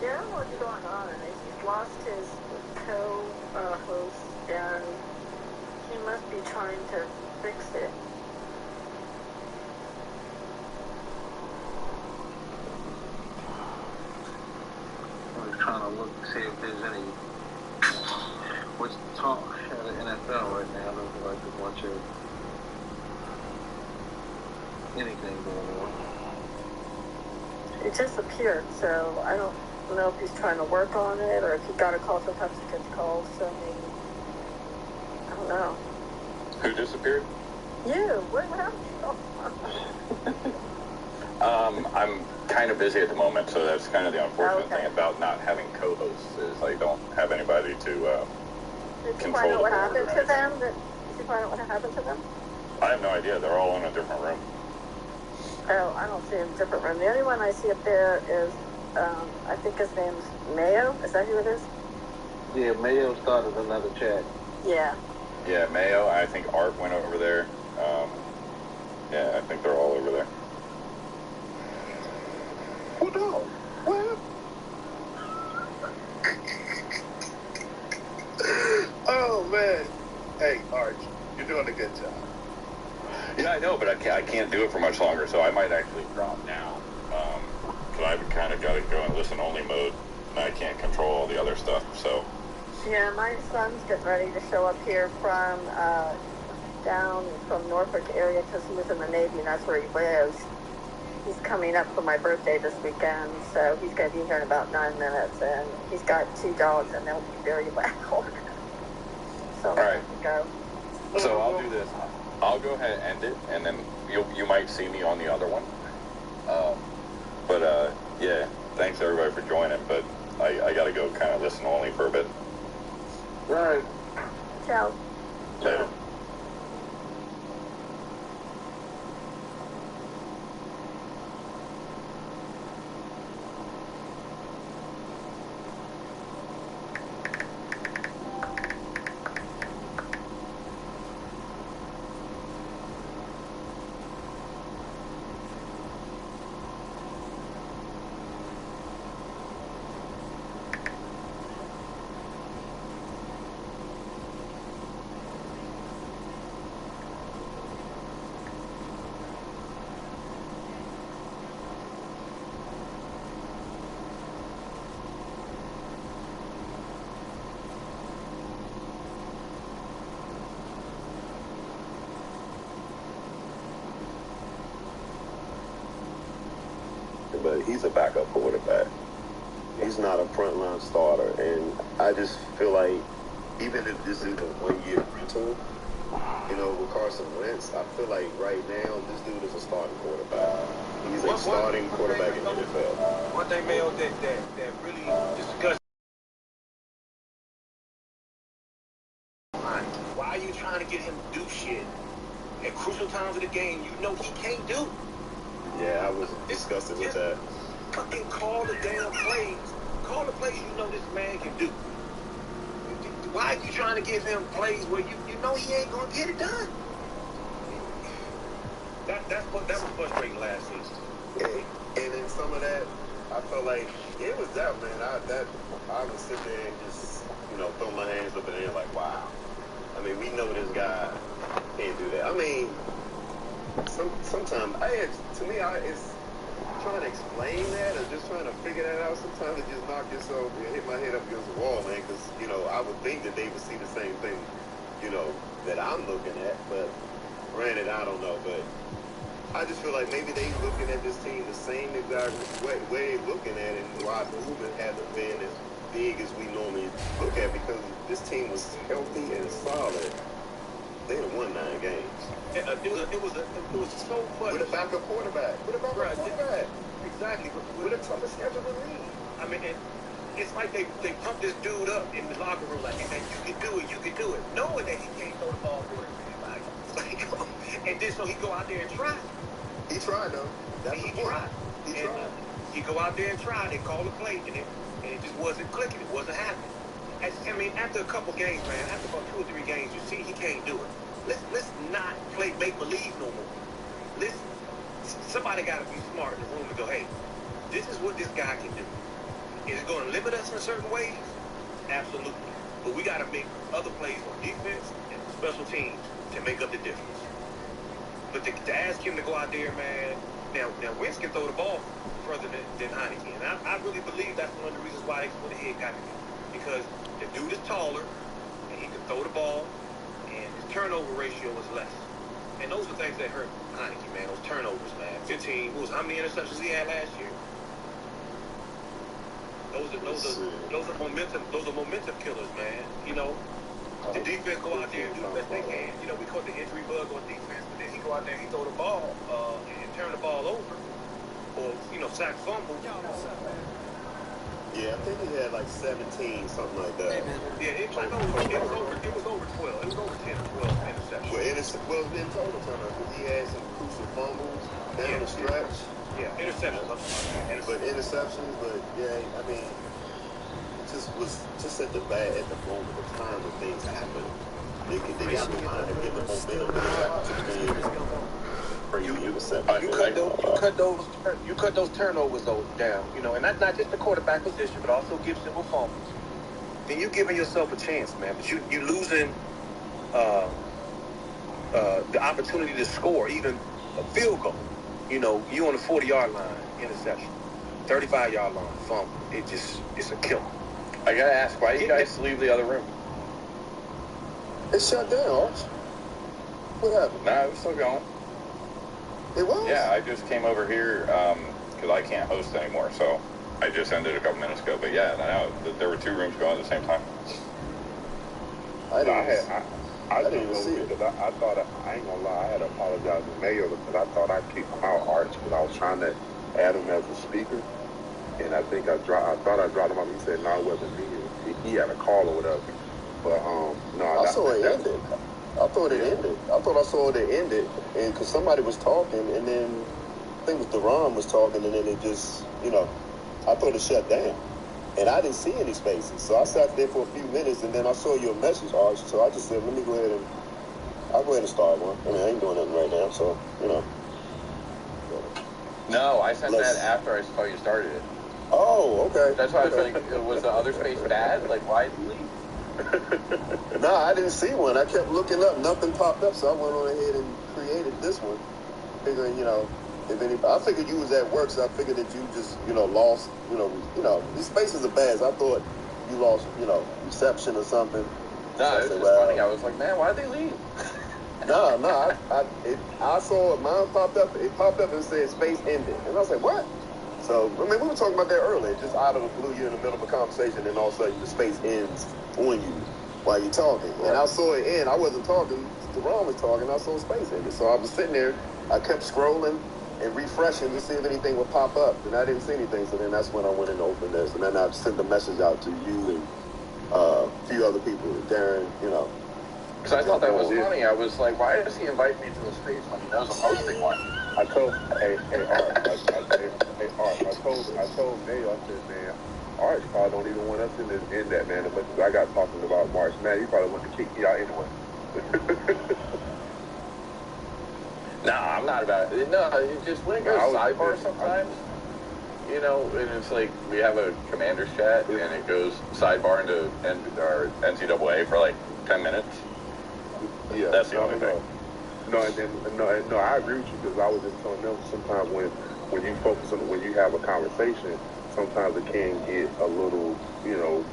[SPEAKER 4] Yeah, what's going on? He's lost his co-host, and he must be trying to fix it.
[SPEAKER 17] I'm trying to look to see if there's any. What's the talk at the NFL right now? There's like a bunch of anything going on.
[SPEAKER 4] It just appeared, so I don't know if he's trying to work on it or if he got a call. Sometimes he gets calls, so maybe. I don't know.
[SPEAKER 15] Who disappeared?
[SPEAKER 4] You? What happened?
[SPEAKER 15] I'm kind of busy at the moment, so that's kind of the unfortunate thing about not having co-hosts is I don't have anybody to
[SPEAKER 13] Did you
[SPEAKER 15] control
[SPEAKER 13] find out
[SPEAKER 15] the
[SPEAKER 13] what
[SPEAKER 15] board
[SPEAKER 13] happened
[SPEAKER 15] or
[SPEAKER 13] to them?
[SPEAKER 15] anything.
[SPEAKER 13] Did you find out what happened to them?
[SPEAKER 15] I have no idea. They're all in a different room.
[SPEAKER 13] Oh, I don't see a different room. The only one I see up there is, I think his name's Mayo. Is that who it is?
[SPEAKER 17] Yeah, Mayo started another chat.
[SPEAKER 13] Yeah.
[SPEAKER 15] Yeah, Mayo. I think Art went over there. Yeah, I think they're all over there.
[SPEAKER 1] Oh no! What? Oh man! Hey, Arch, you're doing a good job.
[SPEAKER 15] Yeah, I know, but I can't do it for much longer, so I might actually drop now. Because I've kind of got to go in listen-only mode, and I can't control all the other stuff, so...
[SPEAKER 13] Yeah, my son's getting ready to show up here from down from Norfolk area because he was in the Navy and that's where he lives. He's coming up for my birthday this weekend, so he's going to be here in about 9 minutes, and he's got 2 dogs, and they'll be very loud. So
[SPEAKER 15] all right.
[SPEAKER 13] Go.
[SPEAKER 15] So I'll do this. I'll go ahead and end it, and then you might see me on the other one. Yeah, thanks everybody for joining, but I got to go kind of listen only for a bit.
[SPEAKER 17] All right.
[SPEAKER 13] Ciao.
[SPEAKER 15] Later.
[SPEAKER 10] But he's a backup quarterback. He's not a frontline starter, and I just feel like even if this is a one-year rental, you know, with Carson Wentz, I feel like right now this dude is a starting quarterback. He's a starting quarterback in the NFL.
[SPEAKER 6] One thing, Mayo, that really disgusts. Why are you trying to get him to do shit at crucial times of the game? You know he can't do.
[SPEAKER 10] Yeah, I was disgusted with that.
[SPEAKER 6] Fucking call the damn plays. Call the plays you know this man can do. Why are you trying to give him plays where you know he ain't gonna get it done? That was frustrating last season.
[SPEAKER 10] And then some of that, I felt like it was that, man. I would sit there and just, you know, throw my hands up in the air like, wow. I mean, we know this guy can't do that. I mean, sometimes, to me, it's trying to explain that or just trying to figure that out. Sometimes it just knock yourself and hit my head up against the wall, man, because, you know, I would think that they would see the same thing, you know, that I'm looking at, but granted, I don't know, but I just feel like maybe they looking at this team the same exact way looking at it, and why movement hasn't been as big as we normally look at, because this team was healthy and solid. They had won 9 games.
[SPEAKER 6] It was so much.
[SPEAKER 10] With a backup quarterback.
[SPEAKER 6] Exactly.
[SPEAKER 10] With a tougher schedule than me.
[SPEAKER 6] I mean, it's like they pump this dude up in the locker room like, hey, man, you can do it, knowing that he can't throw the ball for it. And then so he go out there and try.
[SPEAKER 10] He tried though.
[SPEAKER 6] He tried. He go out there and try. They call the play, and it just wasn't clicking. It wasn't happening. I mean, after a couple games, man, after about 2 or 3 games, you see he can't do it. Let's not play make-believe no more. Somebody got to be smart in the room and go, hey, this is what this guy can do. Is it going to limit us in certain ways? Absolutely. But we got to make other plays on defense and special teams to make up the difference. But to ask him to go out there, man, now Wentz can throw the ball further than Heineke. And I really believe that's one of the reasons why they went ahead and got him. Because the dude is taller, and he can throw the ball, and his turnover ratio is less. And those are things that hurt Heineke, man. Those turnovers, man. 15. How many interceptions he had last year? Those are momentum killers, man. You know, the defense go out there and do the best they can. You know, we caught the injury bug on defense, but then he go out there and he throw the ball and turn the ball over. or sack fumble.
[SPEAKER 10] Yeah, I think he had like 17, something like that.
[SPEAKER 6] Yeah, it was over 12. It was over 10 or 12 interceptions.
[SPEAKER 10] Well, in total turnovers, because he had some crucial fumbles down the stretch.
[SPEAKER 6] Yeah, interceptions.
[SPEAKER 10] But interceptions, I mean, it just was just at the moment, the time when things happen. They got behind and get the momentum back to the game.
[SPEAKER 6] You cut those turnovers down, and that's not just the quarterback position, but also Gibson with fumbles. Then you're giving yourself a chance, man. But you losing the opportunity to score, even a field goal. You on the 40-yard line, interception, 35-yard line, fumble. It's a killer.
[SPEAKER 15] I gotta ask, why do you guys leave the other room?
[SPEAKER 10] It shut down, Arch. What happened?
[SPEAKER 15] No, it was still going.
[SPEAKER 10] It was?
[SPEAKER 15] Yeah, I just came over here because I can't host anymore, so I just ended a couple minutes ago. But yeah, I know there were 2 rooms going at the same time.
[SPEAKER 10] I didn't even see it.
[SPEAKER 5] Because I thought, I ain't gonna lie, I had to apologize to Mayo because I thought I kicked him out, Arch, because I was trying to add him as a speaker. And I think I thought I dropped him out. He said, no, it wasn't me. He had a call or whatever. But, no.
[SPEAKER 10] I saw it ended. I thought it ended. I thought I saw it ended. And because somebody was talking, and then I think it was Deron was talking, and then it just, I thought it shut down. And I didn't see any spaces. So I sat there for a few minutes, and then I saw your message, Arch. So I just said, let me go ahead and start one. I mean, I ain't doing nothing right now, so,
[SPEAKER 15] No, I sent that after I saw you started it.
[SPEAKER 10] Oh, okay.
[SPEAKER 15] That's why I was like, was the other space bad? Like, why did you leave?
[SPEAKER 10] No, I didn't see one. I kept looking up. Nothing popped up, so I went on ahead and created this one. Figuring, I figured you was at work, so I figured that you just, lost, these spaces are bad. So I thought you lost, reception or something.
[SPEAKER 15] No, it was just funny. I was like, man, why'd they leave?
[SPEAKER 10] No, I saw it. Mine popped up. It popped up and said space ended. And I was like, what? So, I mean, we were talking about that earlier. Just out of the blue, you're in the middle of a conversation, and all of a sudden the space ends on you while you're talking. Right. And I saw it end. I wasn't talking. Deron was talking. I saw space ended. So I was sitting there. I kept scrolling and refreshing to see if anything would pop up. And I didn't see anything. So then that's when I went in to open this. And then I sent the message out to you and a few other people. Darren,
[SPEAKER 15] Because I thought that was funny. I was like, why does he invite me to a space when he knows I'm hosting one?
[SPEAKER 5] I told Art, I told Mayo, I said, man, Art probably don't even want us in that, man, as much as I got talking about March, man, he probably wanted to kick me out anyway.
[SPEAKER 15] No, I'm not about it. No, it just when it goes sidebar sometimes, and it's like we have a commander's chat, and it goes sidebar into our NCAA for like 10 minutes.
[SPEAKER 5] Yeah,
[SPEAKER 15] that's the only thing.
[SPEAKER 5] No, I agree with you because I was just telling them sometimes when you focus on when you have a conversation, sometimes it can get a little,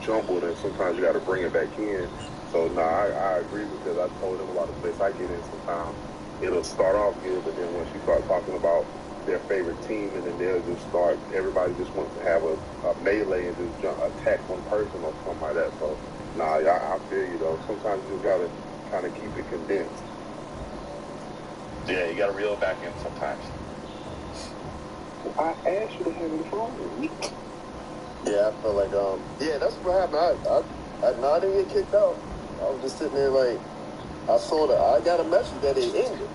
[SPEAKER 5] jumbled, and sometimes you got to bring it back in. So I agree because I told them about the place I get in sometimes. It'll start off good, but then once you start talking about their favorite team, and then they'll just start. Everybody just wants to have a melee and just attack one person or something like that. So I feel you though. Sometimes you just gotta kind of keep it condensed.
[SPEAKER 15] Yeah, you gotta reel it back in sometimes.
[SPEAKER 5] I asked you to have it phone.
[SPEAKER 10] Yeah, I feel like that's what happened. I didn't get kicked out. I was just sitting there like I got a message that it ended.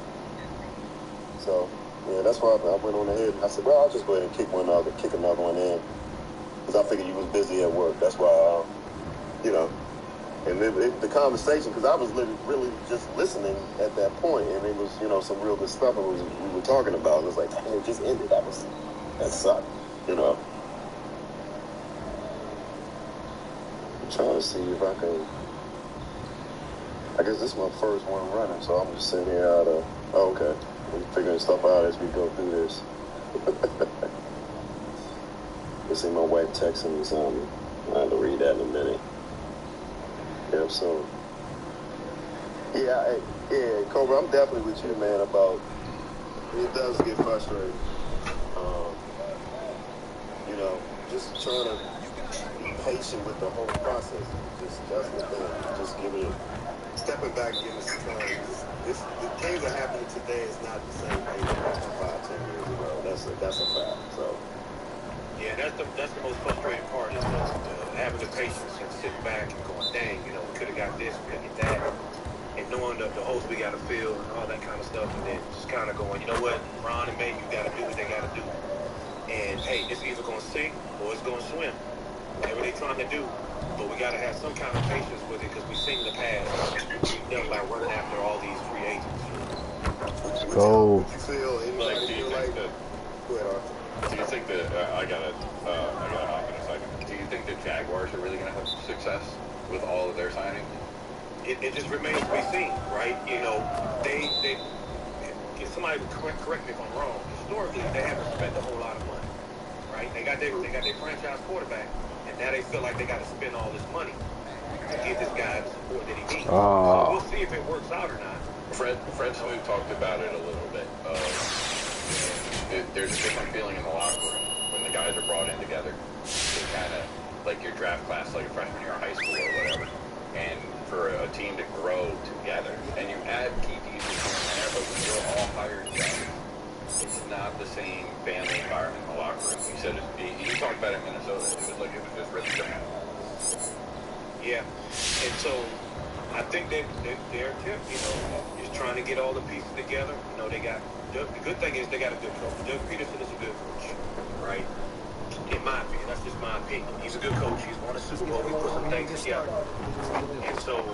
[SPEAKER 10] So yeah, that's why I went on ahead and I said, well, I'll just go ahead and kick another one in because I figured you was busy at work. That's why And the conversation, because I was really just listening at that point, and it was, some real good stuff we were talking about. It was like, it just ended. That sucked, I'm trying to see if I can. I guess this is my first one running, so I'm just sitting here okay. I'm figuring stuff out as we go through this. You see my wife texting me something. I have to read that in a minute. Yeah, so Cobra, I'm definitely with you, man, about it does get frustrating. Just trying to be patient with the whole process. That's the thing. Just give it a step stepping back and giving some time. The things that happening today is not the same thing that happened 5, 10 years ago. That's a fact. So.
[SPEAKER 6] Yeah, that's the most frustrating part is having the patience and sitting back and going, dang, you know, we could have got this, we could have got that, and knowing the holes we got to fill and all that kind of stuff, and then just kind of going, you know what, Ron and May, you got to do what they got to do, and hey, it's either going to sink or it's going to swim, whatever they trying to do, but we got to have some kind of patience with it because we've seen in the past, we've done by running after all these free agents.
[SPEAKER 2] Let's go.
[SPEAKER 10] Would you feel anybody feel like that? Go ahead, Arthur.
[SPEAKER 15] Do you think that I gotta hop in a second? Do you think the Jaguars are really gonna have success with all of their signings?
[SPEAKER 6] It just remains to be seen, right? You know, they if somebody would correct me if I'm wrong. Historically, they haven't spent a whole lot of money, right? They got their franchise quarterback, and now they feel like they got to spend all this money to give this guy the support that he needs. So we'll see if it works out or not.
[SPEAKER 15] Fred Smoot talked about it a little bit. There's a different feeling in the locker room when the guys are brought in together. It's kind of like your draft class, like a freshman year of high school or whatever. And for a team to grow together, and you add key pieces here and there, but when you're all hired together, it's not the same family environment in the locker room. He said he talked about it in Minnesota. It was just really different.
[SPEAKER 6] Yeah, and so I think that their tip, you know, is trying to get all the pieces together. You know, they got. The good thing is they got a good coach. Doug Peterson is a good coach, right? In my opinion, that's just my opinion. He's a good coach. He's won a Super Bowl. We put some things together. And so,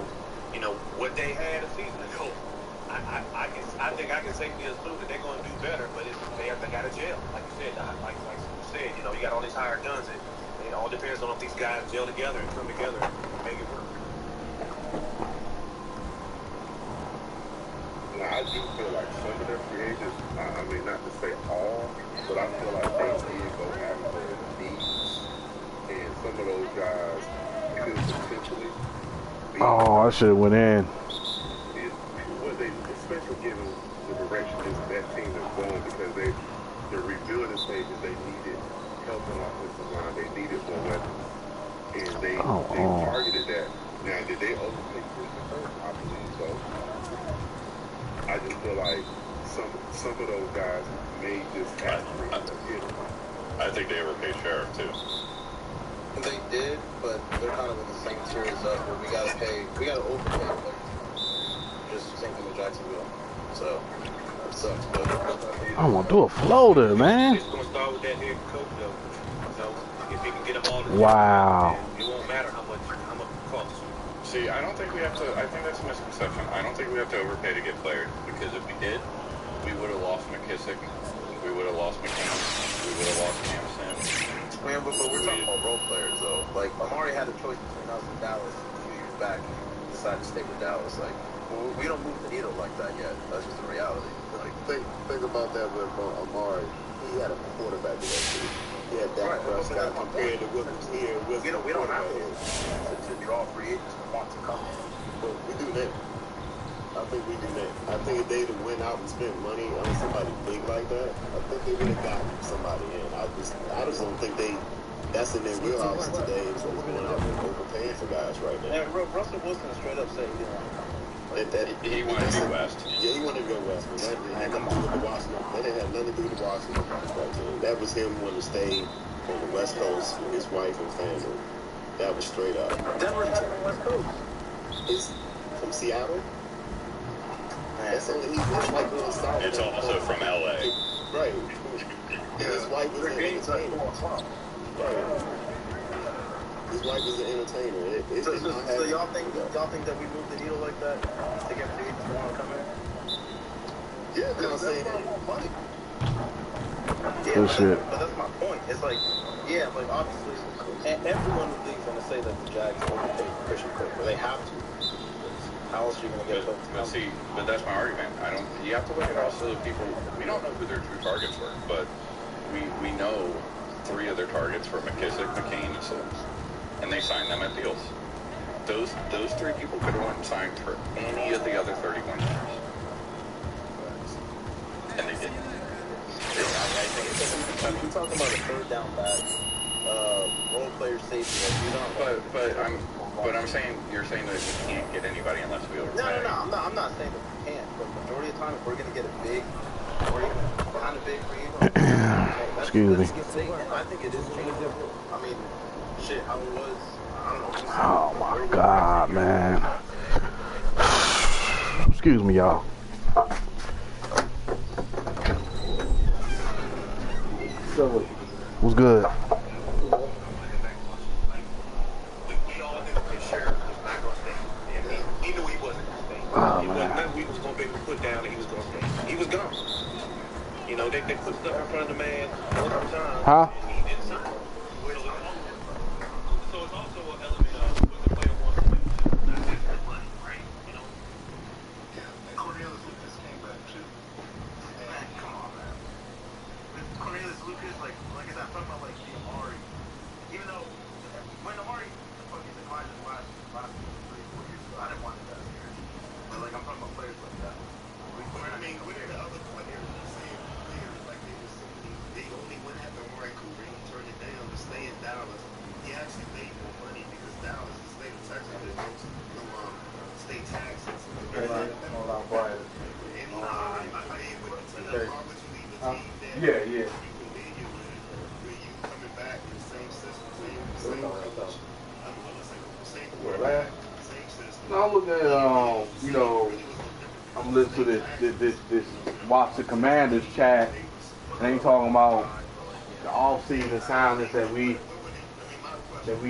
[SPEAKER 6] you know, what they had a season ago, I think I can safely assume that they're going to do better, but they have to get out of jail. Like you said, like you said, you know, you got all these hired guns, and it all depends on if these guys gel together and come together and make it work.
[SPEAKER 5] I do feel like some of their free agents, I mean, not to say all, but I feel like they did go after the needs, and some of those guys could potentially be.
[SPEAKER 2] Oh, I should have went in.
[SPEAKER 5] Especially given the direction that team is going, because the rebuilding stages, they needed help on the offensive line, they needed more weapons, and they targeted that. Now, did they overpay Christopher? I believe so. I just feel like some of those guys may just have to hit.
[SPEAKER 15] I think they overpaid Sheriff too.
[SPEAKER 17] They did, but they're kind of in the same tier as us where we gotta overpay players. Just same thing with Jacksonville. So it sucks, but
[SPEAKER 2] I'm gonna do a floater, man.
[SPEAKER 6] It's gonna start with that head coach though. So if he can get them all together,
[SPEAKER 2] wow.
[SPEAKER 6] It won't matter how much it costs.
[SPEAKER 15] See, I don't think we have to. I think that's a misconception. I don't think we have to overpay to get players, because if we did, we would have lost McKissick, we would have lost McCain, we would have lost Campson.
[SPEAKER 17] Man, but we're talking about role players though. Like Amari had a choice between us and Dallas a few years back, and decided to stay with Dallas. Like we don't move the needle like that yet. That's just the reality.
[SPEAKER 10] Like think about that with Amari. He had a quarterback in that team. He had Dak Prescott compared to what was here.
[SPEAKER 17] We don't have to draw free agents who want to come.
[SPEAKER 10] But we do that. I think we do that. I think if they'd have went out and spent money on somebody big like that, I think they would have gotten somebody in. I just don't think that's in their wheelhouse today. Is going out and overpaying for guys right now.
[SPEAKER 17] And Russell Wilson straight up said he didn't want to come.
[SPEAKER 15] He wanted to go west.
[SPEAKER 10] Yeah, he wanted to go west. But that didn't have nothing to do with the Washington. That didn't have nothing to do with the Washington prospect team. That was him wanting to stay on the West Coast with his wife and family. That was straight up.
[SPEAKER 17] Denver's not on the West Coast.
[SPEAKER 10] He's from Seattle. That's only it's like going south.
[SPEAKER 15] It's also from LA.
[SPEAKER 10] Right. And his wife was an entertainer. Right. His wife is an entertainer.
[SPEAKER 17] So y'all think that we move the needle like that to get free agents who want to come in?
[SPEAKER 10] Yeah, they're saying money.
[SPEAKER 2] Bullshit.
[SPEAKER 17] But that's my point. It's like, yeah, like obviously, everyone in the league is going to say that the Jags overpaid Christian Kirk, but they have to. How else are you going to get it?
[SPEAKER 15] But that's my argument. You have to look at also the people. We don't know who their true targets were, but we know 3 of their targets were McKissick, McCain, and Sims, and they signed them at deals. Those 3 people could have went and signed for any of the other 31 players, and they didn't.
[SPEAKER 17] We're talking about a third down back, role player safety.
[SPEAKER 15] But I'm saying you're saying that we can't get anybody unless we overpay.
[SPEAKER 6] I'm not saying that we can't, but majority of the time, if we're gonna get a big or even kind of big free,
[SPEAKER 2] excuse me.
[SPEAKER 6] I think it is achievable. I mean, shit, how it was. I don't know.
[SPEAKER 2] Oh my God, man. Excuse me, y'all. What's good?
[SPEAKER 6] He knew he wasn't going to stay.
[SPEAKER 2] Oh,
[SPEAKER 6] It
[SPEAKER 2] man.
[SPEAKER 6] wasn't nothing we was going to be able to put down that he was going to stay. He was gone. You know, they put stuff in front of the man multiple times.
[SPEAKER 2] Huh?
[SPEAKER 6] And he didn't sign. So it's also an element of what the player wants to do. Not just the money, right? You know?
[SPEAKER 1] Yeah, Cornelius Lucas came back too. Man, come on, man. With Cornelius Lucas, like I said, I'm talking about like the Amari. Even though when Amari fucking declined his last 3-4 years ago, I didn't want that here. But like I'm talking about players like that. I mean, what are the other players? The same players like they were saying they only went after Amari Cooper and he turned it down to stay in Dallas. He actually made more money because Dallas, the state of Texas, there's no state taxes.
[SPEAKER 9] Hold on, quiet.
[SPEAKER 1] And I mean, why would you leave a team that
[SPEAKER 9] Yeah.
[SPEAKER 1] you familiar with you coming back in the same system, same coach? I'm gonna say same quarterback, same system.
[SPEAKER 2] No, I'm looking at you know, I'm listening to this Watch the Commanders chat, and they talking about the off-season signings that we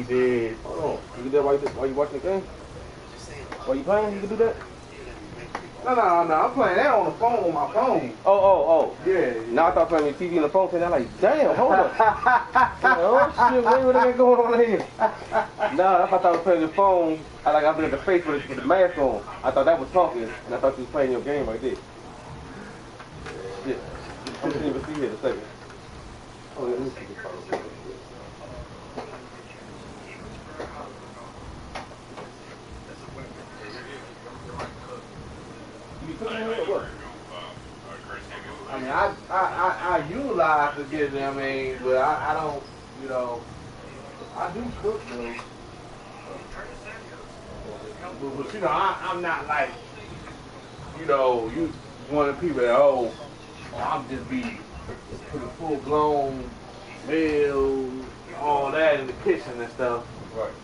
[SPEAKER 2] did.
[SPEAKER 9] Oh, you can do that while you watching the game? While you playing, you can do that?
[SPEAKER 2] No, I'm playing that on the phone, on my phone.
[SPEAKER 9] Oh.
[SPEAKER 2] Yeah.
[SPEAKER 9] Now I thought playing your TV on the phone, and I'm like, damn, hold up. Oh shit, what they got going on here? Nah, I thought I was playing the phone. I was looking at the face with the mask on. I thought that was talking, and I thought you was playing your game right there. Yeah. I didn't even see it a second. Oh, yeah, let me see the phone.
[SPEAKER 2] I mean, I utilize to get them, but I don't, you know, I do cook though. But you know, I'm not like, you know, you one of the people that, I'm just be putting full-blown meals, all that in the kitchen and stuff.
[SPEAKER 9] Right.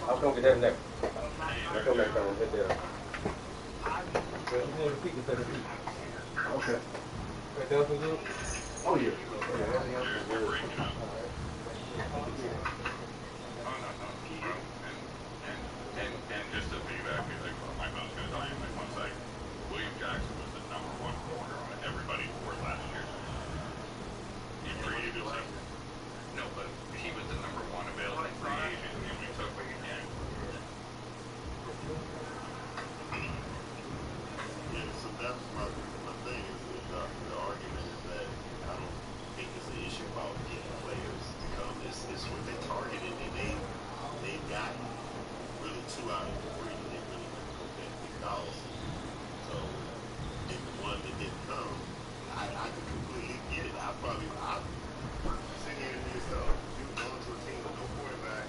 [SPEAKER 9] I'll come get that next. I'll come next time and hit there.
[SPEAKER 2] Okay.
[SPEAKER 9] Right there, for good?
[SPEAKER 2] Oh, yeah.
[SPEAKER 3] And just to piggyback, like my mom's gonna tell you, like once William Jackson was the #1 corner on everybody's board last year. No, but he was the #1 available free agent, and we took him again.
[SPEAKER 1] Yeah, so that's my thing is that the argument is that I don't think it's an issue about getting players to come. It's what they targeted, and they got really 2 out of the 3 that they really went to go get $50. So, and the one that didn't come, I could completely get it. I'm sitting here and yourself, you going to a team with no quarterback.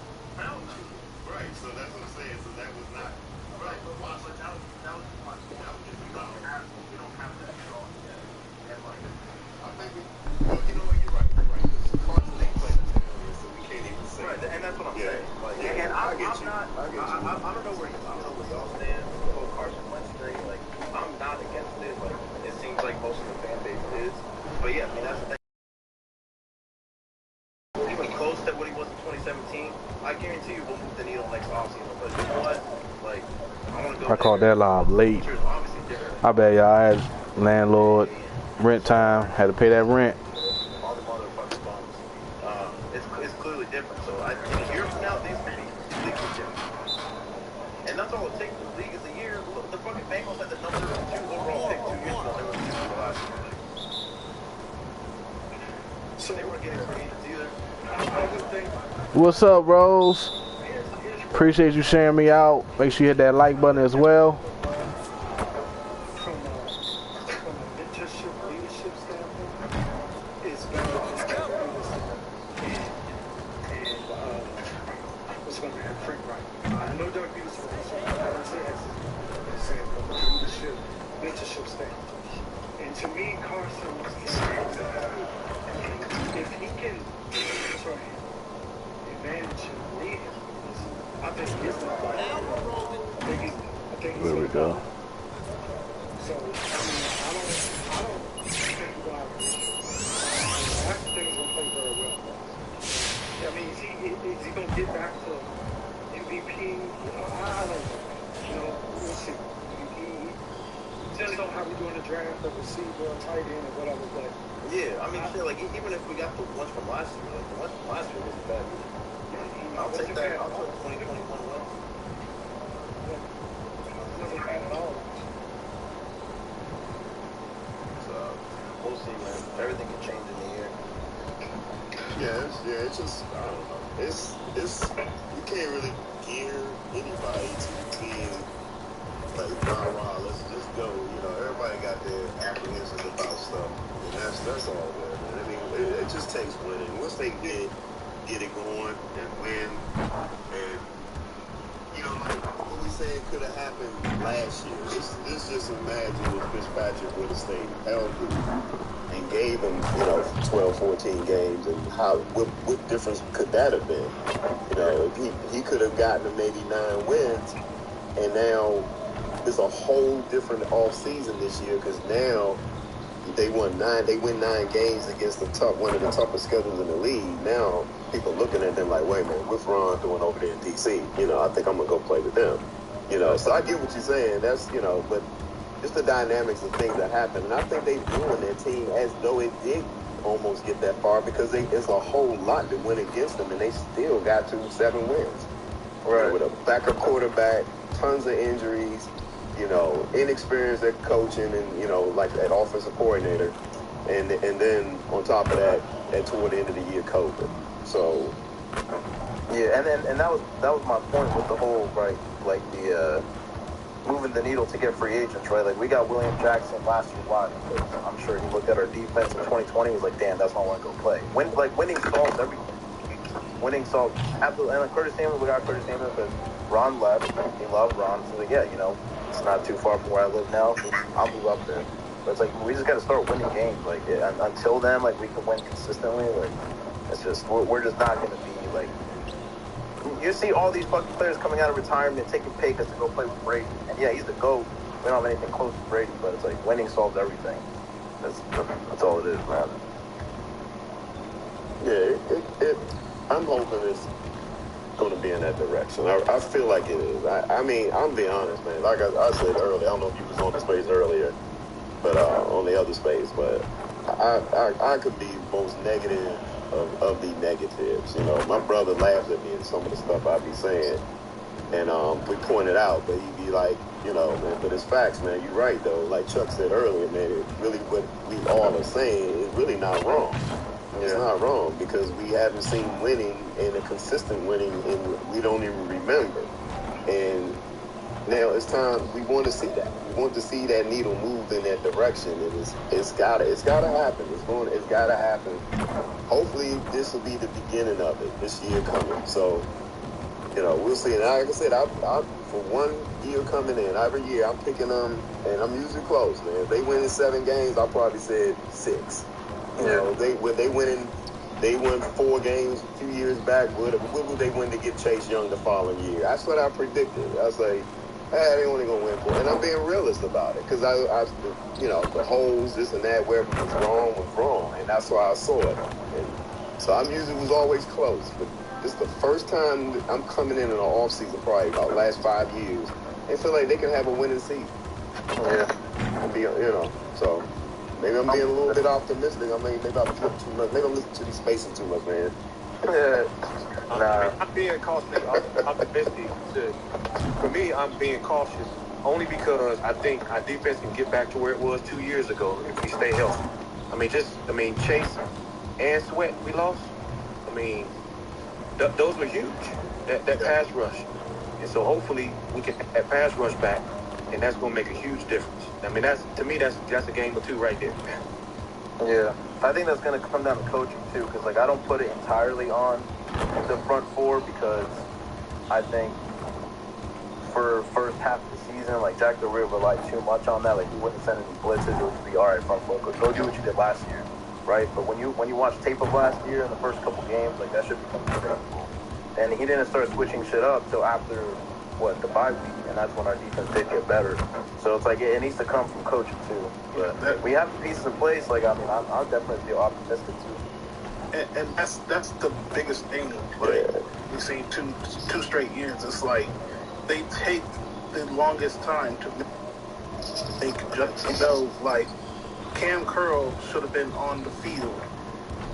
[SPEAKER 1] Right, so that's what I'm saying. So that was not right. Watch it. That was much. That was just about. We don't have that at all yet. And like, I think well, you know what? You're right. Cards they play the area, so we can't even say. Right, and that's what I'm saying. Like, and I don't know where y'all stand with the whole Carson Wentz thing. Like, I'm not against it. Like, it seems like most of the fan base is. But yeah, I mean that's the thing. Even close to what he was in 2017, I guarantee you we'll move the needle next offseason. But you know what? Like, I want to go.
[SPEAKER 2] I called that live late. I bet y'all, I had landlord, rent time, had to pay that rent.
[SPEAKER 1] All the motherfucking bums. It's clearly different. So I think a year from now, things could be completely different. And that's all it takes. The league is a year. Look, the fucking Bengals had the #2 overall pick 2 years ago. They were Super Bowl last year. So they weren't getting free agents either.
[SPEAKER 2] What's up, Rose? Appreciate you sharing me out. Make sure you hit that like button as well.
[SPEAKER 12] From a mentorship, leadership standpoint, it's better to just keep and what's going to happen, Frank Wright. I know Doug Peterson was saying,
[SPEAKER 2] go.
[SPEAKER 7] So, I mean, I don't think we're going to have an issue. I actually think he's going to play very well. I mean, is he going to get back to MVP? I don't know. We'll see. He just don't have to do in the draft, the receiver, tight end, or whatever. But
[SPEAKER 14] yeah, I mean, even if we got the ones from last year, like the ones from last year wasn't bad. I'll take that. I'll take 2021 wins.
[SPEAKER 7] Wasn't bad at all.
[SPEAKER 14] So we'll see, man. Everything can change in the year.
[SPEAKER 10] Yeah, it's just, I don't know. It's you can't really gear anybody to being like rah, let's just go. Everybody got their apprehensions about stuff, and that's all good, man. I mean, it just takes winning. Once they get it going and win, and like what we said could have happened last year. This just imagine if Fitzpatrick would have stayed healthy and gave them 12, 14 games, and what difference could that have been? If he could have gotten maybe 9 wins, and now it's a whole different off season this year because now they win 9 games against one of the toughest schedules in the league. Now people looking at them like, wait a minute, what's Ron doing over there in DC? I think I'm gonna go play with them. So I get what you're saying. That's but just the dynamics of things that happen, and I think they've ruined their team as though it did almost get that far because it's a whole lot that went against them, and they still got to 7 wins. Right, with a backup quarterback, tons of injuries. Inexperienced at coaching and, like at offensive coordinator. And then on top of that, toward the end of the year, COVID. So.
[SPEAKER 14] Yeah, and that was my point with the whole, right, like the moving the needle to get free agents, right? Like we got William Jackson last year. Why? Because I'm sure he looked at our defense in 2020 and was like, damn, that's why I want to go play. Winning solves everything. Winning solves absolutely. And like Curtis Samuel, we got Curtis Samuel because Ron left. He loved Ron. So like, yeah, it's not too far from where I live now. So I'll move up there. But it's like we just got to start winning games. Like until then, like we can win consistently. Like it's just we're just not going to be like. You see all these fucking players coming out of retirement, taking pay cuts to go play with Brady. And yeah, he's the GOAT. We don't have anything close to Brady, but it's like winning solves everything. That's all it is, man.
[SPEAKER 10] Yeah, I'm hoping it's going to be in that direction. I feel like it is. I mean, I'm being honest, man. Like I said earlier, I don't know if you was on the space earlier, but on the other space, but I could be most negative of the negatives. My brother laughs at me at some of the stuff I be saying, and we point it out, but he'd be like, man, but it's facts, man. You're right, though. Like Chuck said earlier, man, it really what we all are saying is really not wrong. It's not wrong because we haven't seen winning and a consistent winning, and we don't even remember. And now it's time. We want to see that. We want to see that needle move in that direction, and it's gotta happen. It's gotta happen. Hopefully, this will be the beginning of it this year coming. So, we'll see. And like I said, I for 1 year coming in, every year I'm picking them, and I'm usually close, man. If they win in 7 games, I probably said 6. They won 4 games a few years back. What would they win to get Chase Young the following year? That's what I predicted. I was like, they only gonna win 4, and I'm being realist about it because I the holes, this and that, wherever was wrong, and that's why I saw it. And so I'm usually was always close, but this is the first time I'm coming in an off season, probably about the last 5 years, and feel like they can have a winning season. Yeah, and be so. Maybe I'm being a little bit optimistic. Maybe I'm flipping too much. Maybe I'm listening to these spaces too much, man.
[SPEAKER 6] I'm being cautiously optimistic. For me, I'm being cautious only because I think our defense can get back to where it was 2 years ago if we stay healthy. Chase and Sweat we lost. Those were huge. That pass rush, and so hopefully we can get that pass rush back, and that's going to make a huge difference. That's a game or 2 right there.
[SPEAKER 14] Yeah, I think that's going to come down to coaching too, because I don't put it entirely on the front 4 because I think for first half of the season, Jack Del Rio relied too much on that. He wouldn't send any blitzes. It would just be all right, front 4, go do what you did last year, right? But when you watch tape of last year in the first couple games, that should become predictable. And he didn't start switching shit up till after the bye week, and that's when our defense did get better. So it's like it needs to come from coaching too. But we have the pieces in place. Like, I mean, I'll definitely feel optimistic too.
[SPEAKER 16] And that's the biggest thing. Like, we've seen two straight years. It's like they take the longest time to make just, like Cam Curl should have been on the field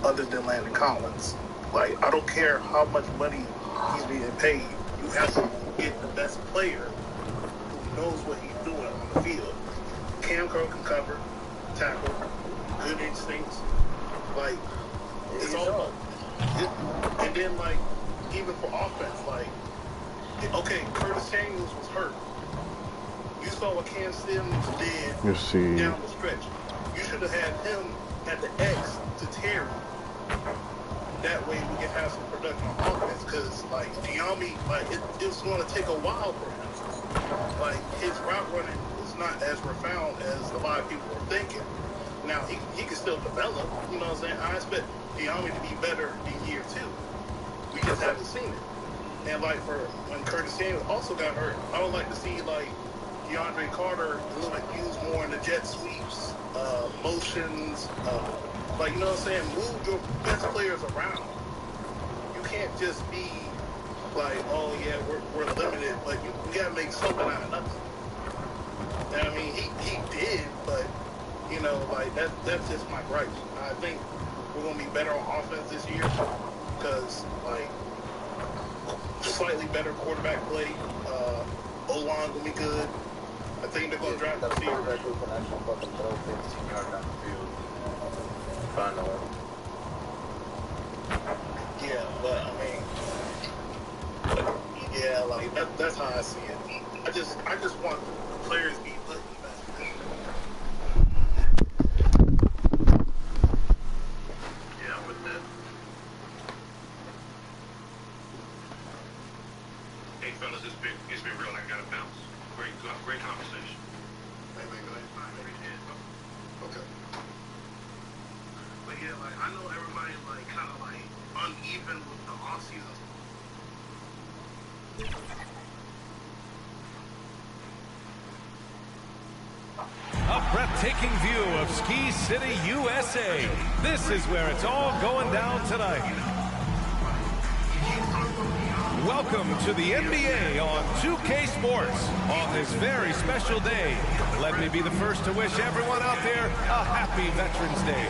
[SPEAKER 16] other than Landon Collins. Like, I don't care how much money he's being paid. You have to get the best player who knows what he's doing on the field. Cam Curl can cover, tackle, good instincts. Like, it's all. And then, like, even for offense, like, okay, Curtis Samuels was hurt. You saw what Cam Sims did down the stretch. You should have had him at the X to Terry. That way we can have some production on offense, because, like, Giambi, like, it's going to take a while for him. Like, his route running is not as profound as a lot of people are thinking. Now, he can still develop, you know what I'm saying? I expect Giambi to be better in year 2. We just haven't seen it. And, like, for when Curtis Samuels also got hurt, I would like to see, like, DeAndre Carter a little bit used more in the jet sweeps, motions, like, you know what I'm saying? Move your best players around. You can't just be like, oh yeah, we're limited, but you gotta make something out of nothing. And I mean, he did, but you know, like that's just my gripe. I think we're gonna be better on offense this year because like slightly better quarterback play. O-line gonna be good. I think they're gonna draft the quarterback who can actually fucking throw 15 yards down the field. Yeah, but I mean, yeah, like that's how I see it. I just want the players to be put in the best position. Yeah, I'm with that.
[SPEAKER 3] Hey fellas, it's been real. I gotta bounce. Great conversation.
[SPEAKER 1] Hey man, go ahead. Okay. But yeah, like I know everybody like kind of like uneven with the off season.
[SPEAKER 22] A breathtaking view of Ski City, USA. This is where it's all going down tonight. Welcome to the NBA on 2K Sports on this very special day. Let me be the first to wish everyone out there a happy Veterans Day.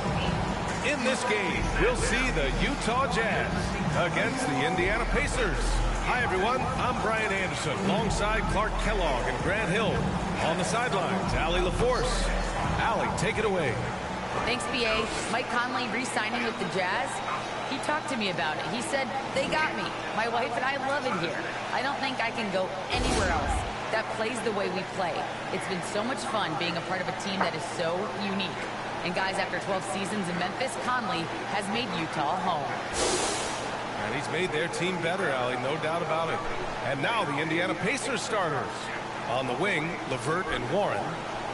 [SPEAKER 22] In this game, we'll see the Utah Jazz against the Indiana Pacers. Hi, everyone. I'm Brian Anderson, alongside Clark Kellogg and Grant Hill. On the sidelines, Allie LaForce. Allie, take it away.
[SPEAKER 23] Thanks, BA. Mike Conley re-signing with the Jazz. He talked to me about it. He said, they got me. My wife and I love it here. I don't think I can go anywhere else that plays the way we play. It's been so much fun being a part of a team that is so unique. And guys, after 12 seasons in Memphis, Conley has made Utah home.
[SPEAKER 22] And he's made their team better, Allie, no doubt about it. And now the Indiana Pacers starters. On the wing, LeVert and Warren.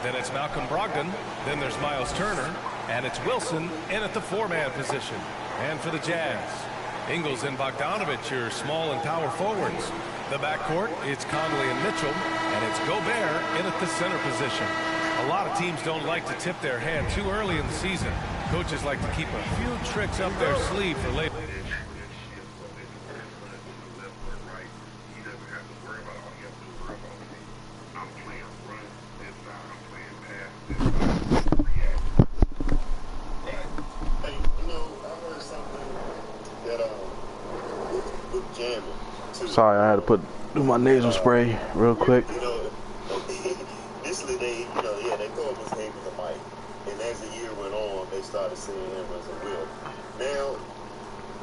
[SPEAKER 22] Then it's Malcolm Brogdon. Then there's Miles Turner. And it's Wilson in at the 4-man position. And for the Jazz, Ingles and Bogdanovich, your small and power forwards. The backcourt, it's Conley and Mitchell. And it's Gobert in at the center position. A lot of teams don't like to tip their hand too early in the season. Coaches like to keep a few tricks up their sleeve for later.
[SPEAKER 2] Sorry, I had to do my nasal spray real quick.
[SPEAKER 10] You know, initially they thought his name was a Mike, and as the year went on, they started seeing him as a Will. Now,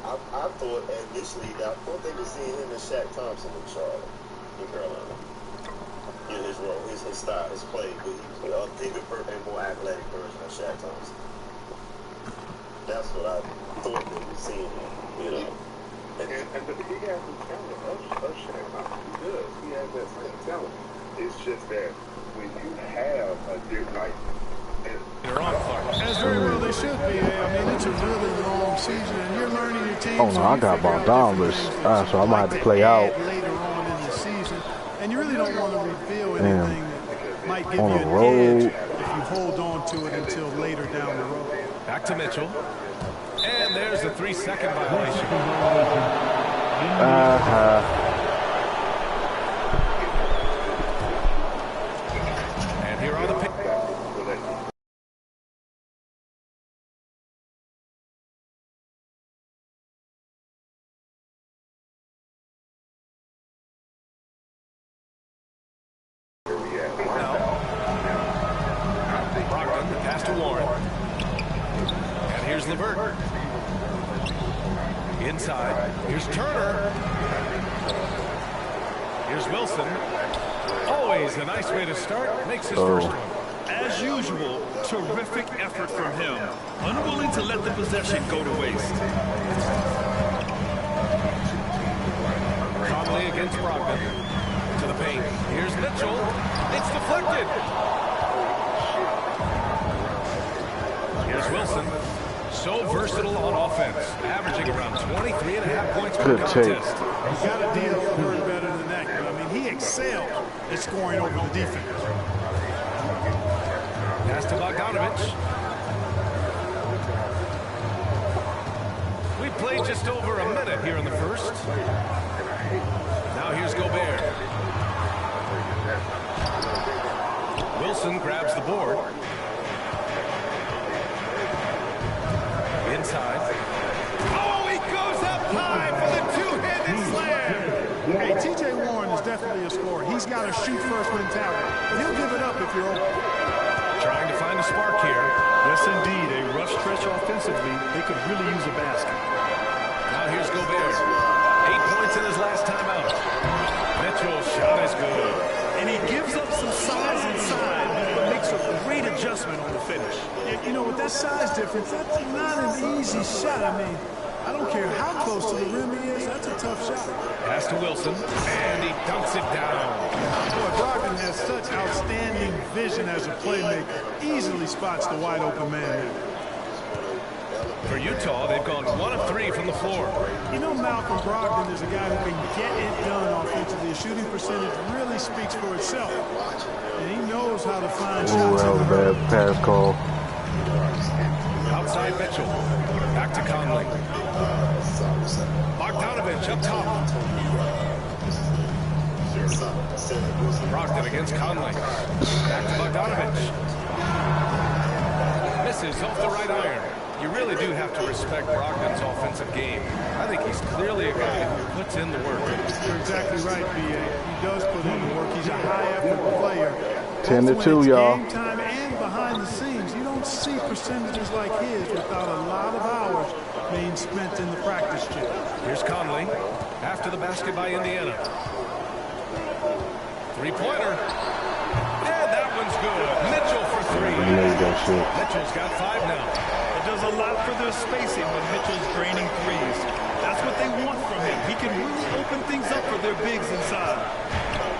[SPEAKER 10] I thought initially, they were seeing him as Shaq Thompson in Charlotte, in Carolina. In his role, his style, his play, but he was a bigger and more athletic version of Shaq Thompson. That's what I thought they were seeing him, you know.
[SPEAKER 1] And he has the talent of Shaq Thompson. He does. He has that same talent. It's just that when you have a different, like,
[SPEAKER 22] they're on Clark.
[SPEAKER 24] As very well they should be. I mean, it's a really long season, and you're learning your team.
[SPEAKER 2] Oh no, I got Bogdanovich, so I'm gonna have to play out.
[SPEAKER 24] Later on in the season, and might give
[SPEAKER 2] On
[SPEAKER 24] you
[SPEAKER 2] the
[SPEAKER 24] an
[SPEAKER 2] road.
[SPEAKER 24] edge if you hold on to it until later down the road.
[SPEAKER 22] Back to Mitchell. And there's a 3-second violation. And here are the picks. Brogdon, the pass to Warren. And here's LeVert. Inside. Here's Turner. Here's Wilson. Always a nice way to start. Makes his first one.
[SPEAKER 11] As usual, terrific effort from him. Unwilling to let the possession go to waste.
[SPEAKER 22] Conley against Brogdon. To the paint. Here's Mitchell. It's deflected. Here's Wilson. So versatile on offense. Averaging around 23.5 points per contest.
[SPEAKER 24] You got to deal with her better than that. I mean, he excelled at scoring over the defense.
[SPEAKER 22] Pass to Bogdanovich. We played just over a minute here in the first. Now here's Gobert. Wilson grabs the board. Inside.
[SPEAKER 24] Oh, he goes up high for the two-handed slam. Hey, T.J. Warren is definitely a scorer. He's got a shoot-first mentality, but he'll give it up if you're open.
[SPEAKER 22] Trying to find a spark here.
[SPEAKER 11] Yes, indeed. A rough stretch offensively. They could really use a basket.
[SPEAKER 22] Now here's Gobert. 8 points in his last time out. Mitchell's shot is good.
[SPEAKER 11] And he gives up some size inside, but makes a great adjustment on the finish.
[SPEAKER 24] You know, with that size difference, that's not an easy shot. I mean, I don't care how close to the rim he is, that's a tough shot.
[SPEAKER 22] Pass to Wilson, and he dunks it down.
[SPEAKER 24] Boy, Brogdon has such outstanding vision as a playmaker. Easily spots the wide open man.
[SPEAKER 22] For Utah, they've gone 1 of 3 from the floor.
[SPEAKER 24] You know, Malcolm Brogdon is a guy who can get it done offensively. His shooting percentage really speaks for itself. And he knows how to find shots.
[SPEAKER 2] That was a bad pass call.
[SPEAKER 22] Outside Mitchell. Back to Conley. Bogdanovich up top. Brogdon against Conley. Back to Bogdanovich. Misses off the right iron. You really do have to respect Brogdon's offensive game. I think he's clearly a guy who puts in the work.
[SPEAKER 24] You're exactly right, B.A. He does put in the work. He's a high-effort player.
[SPEAKER 2] 10-2, y'all.
[SPEAKER 24] Game time and behind the scenes. You don't see percentages like his without a lot of hours being spent in the practice gym.
[SPEAKER 22] Here's Conley. After the basket by Indiana. Three-pointer. And that one's good. Mitchell for 3. Mitchell's got 5 now.
[SPEAKER 11] It does a lot for their spacing when Mitchell's draining threes. That's what they want from him. He can really open things up for their bigs inside.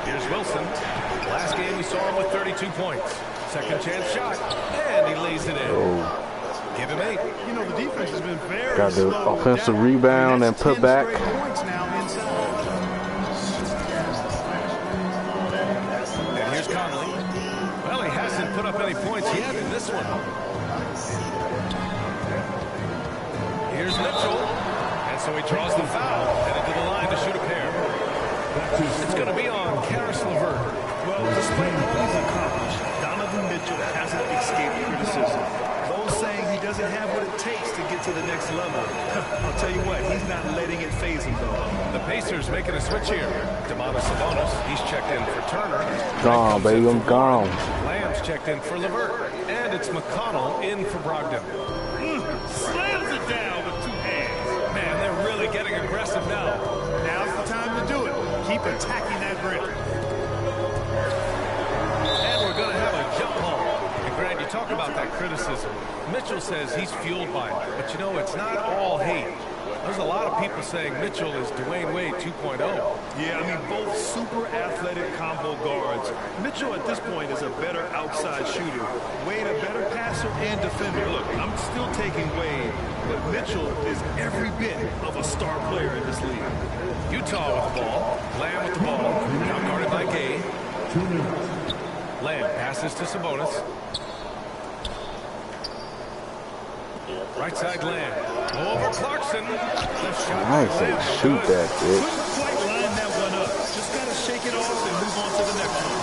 [SPEAKER 22] Here's Wilson. Last game we saw him with 32 points. Second chance shot. And he lays it in. Give him 8.
[SPEAKER 24] You know, the defense has been very
[SPEAKER 2] got the offensive rebound and put back.
[SPEAKER 22] And here's Conley. Well, he hasn't put up any points yet in this one. Here's Mitchell. And so he draws the foul. Headed to the line to shoot a pair. It's going to be on Karis LeVert.
[SPEAKER 11] Well, despite all he's accomplished, Donovan Mitchell hasn't escaped criticism. Those saying he doesn't have what it takes to get to the next level. I'll tell you what, he's not letting it faze him, though.
[SPEAKER 22] The Pacers making a switch here. Demonis Sabonis, he's checked in for Turner.
[SPEAKER 2] Gone, baby, I'm gone.
[SPEAKER 22] Lamb's checked in for LeVert. And it's McConnell in for Brogdon.
[SPEAKER 11] Slams it down with 2 hands.
[SPEAKER 22] Man, they're really getting aggressive now.
[SPEAKER 24] Now's the time to do it. Keep attacking that rim.
[SPEAKER 22] And we're going to have a jump ball. And Grant, you talk about that criticism. Mitchell says he's fueled by it. But you know, it's not all hate. There's a lot of people saying Mitchell is Dwayne Wade 2.0.
[SPEAKER 11] Yeah, I mean, both super athletic combo guards. Mitchell at this point is a better outside shooter. Wade a better passer and defender. Look, I'm still taking Wade, but Mitchell is every bit of a star player in this league.
[SPEAKER 22] Utah with the ball. Lamb with the ball. Now guarded by Gay. Lamb passes to Sabonis. Right side Lamb. Over Clarkson. Left shot.
[SPEAKER 2] I say shoot that bitch.
[SPEAKER 22] Couldn't quite line that one up. Just got to shake it off and move on to the next one.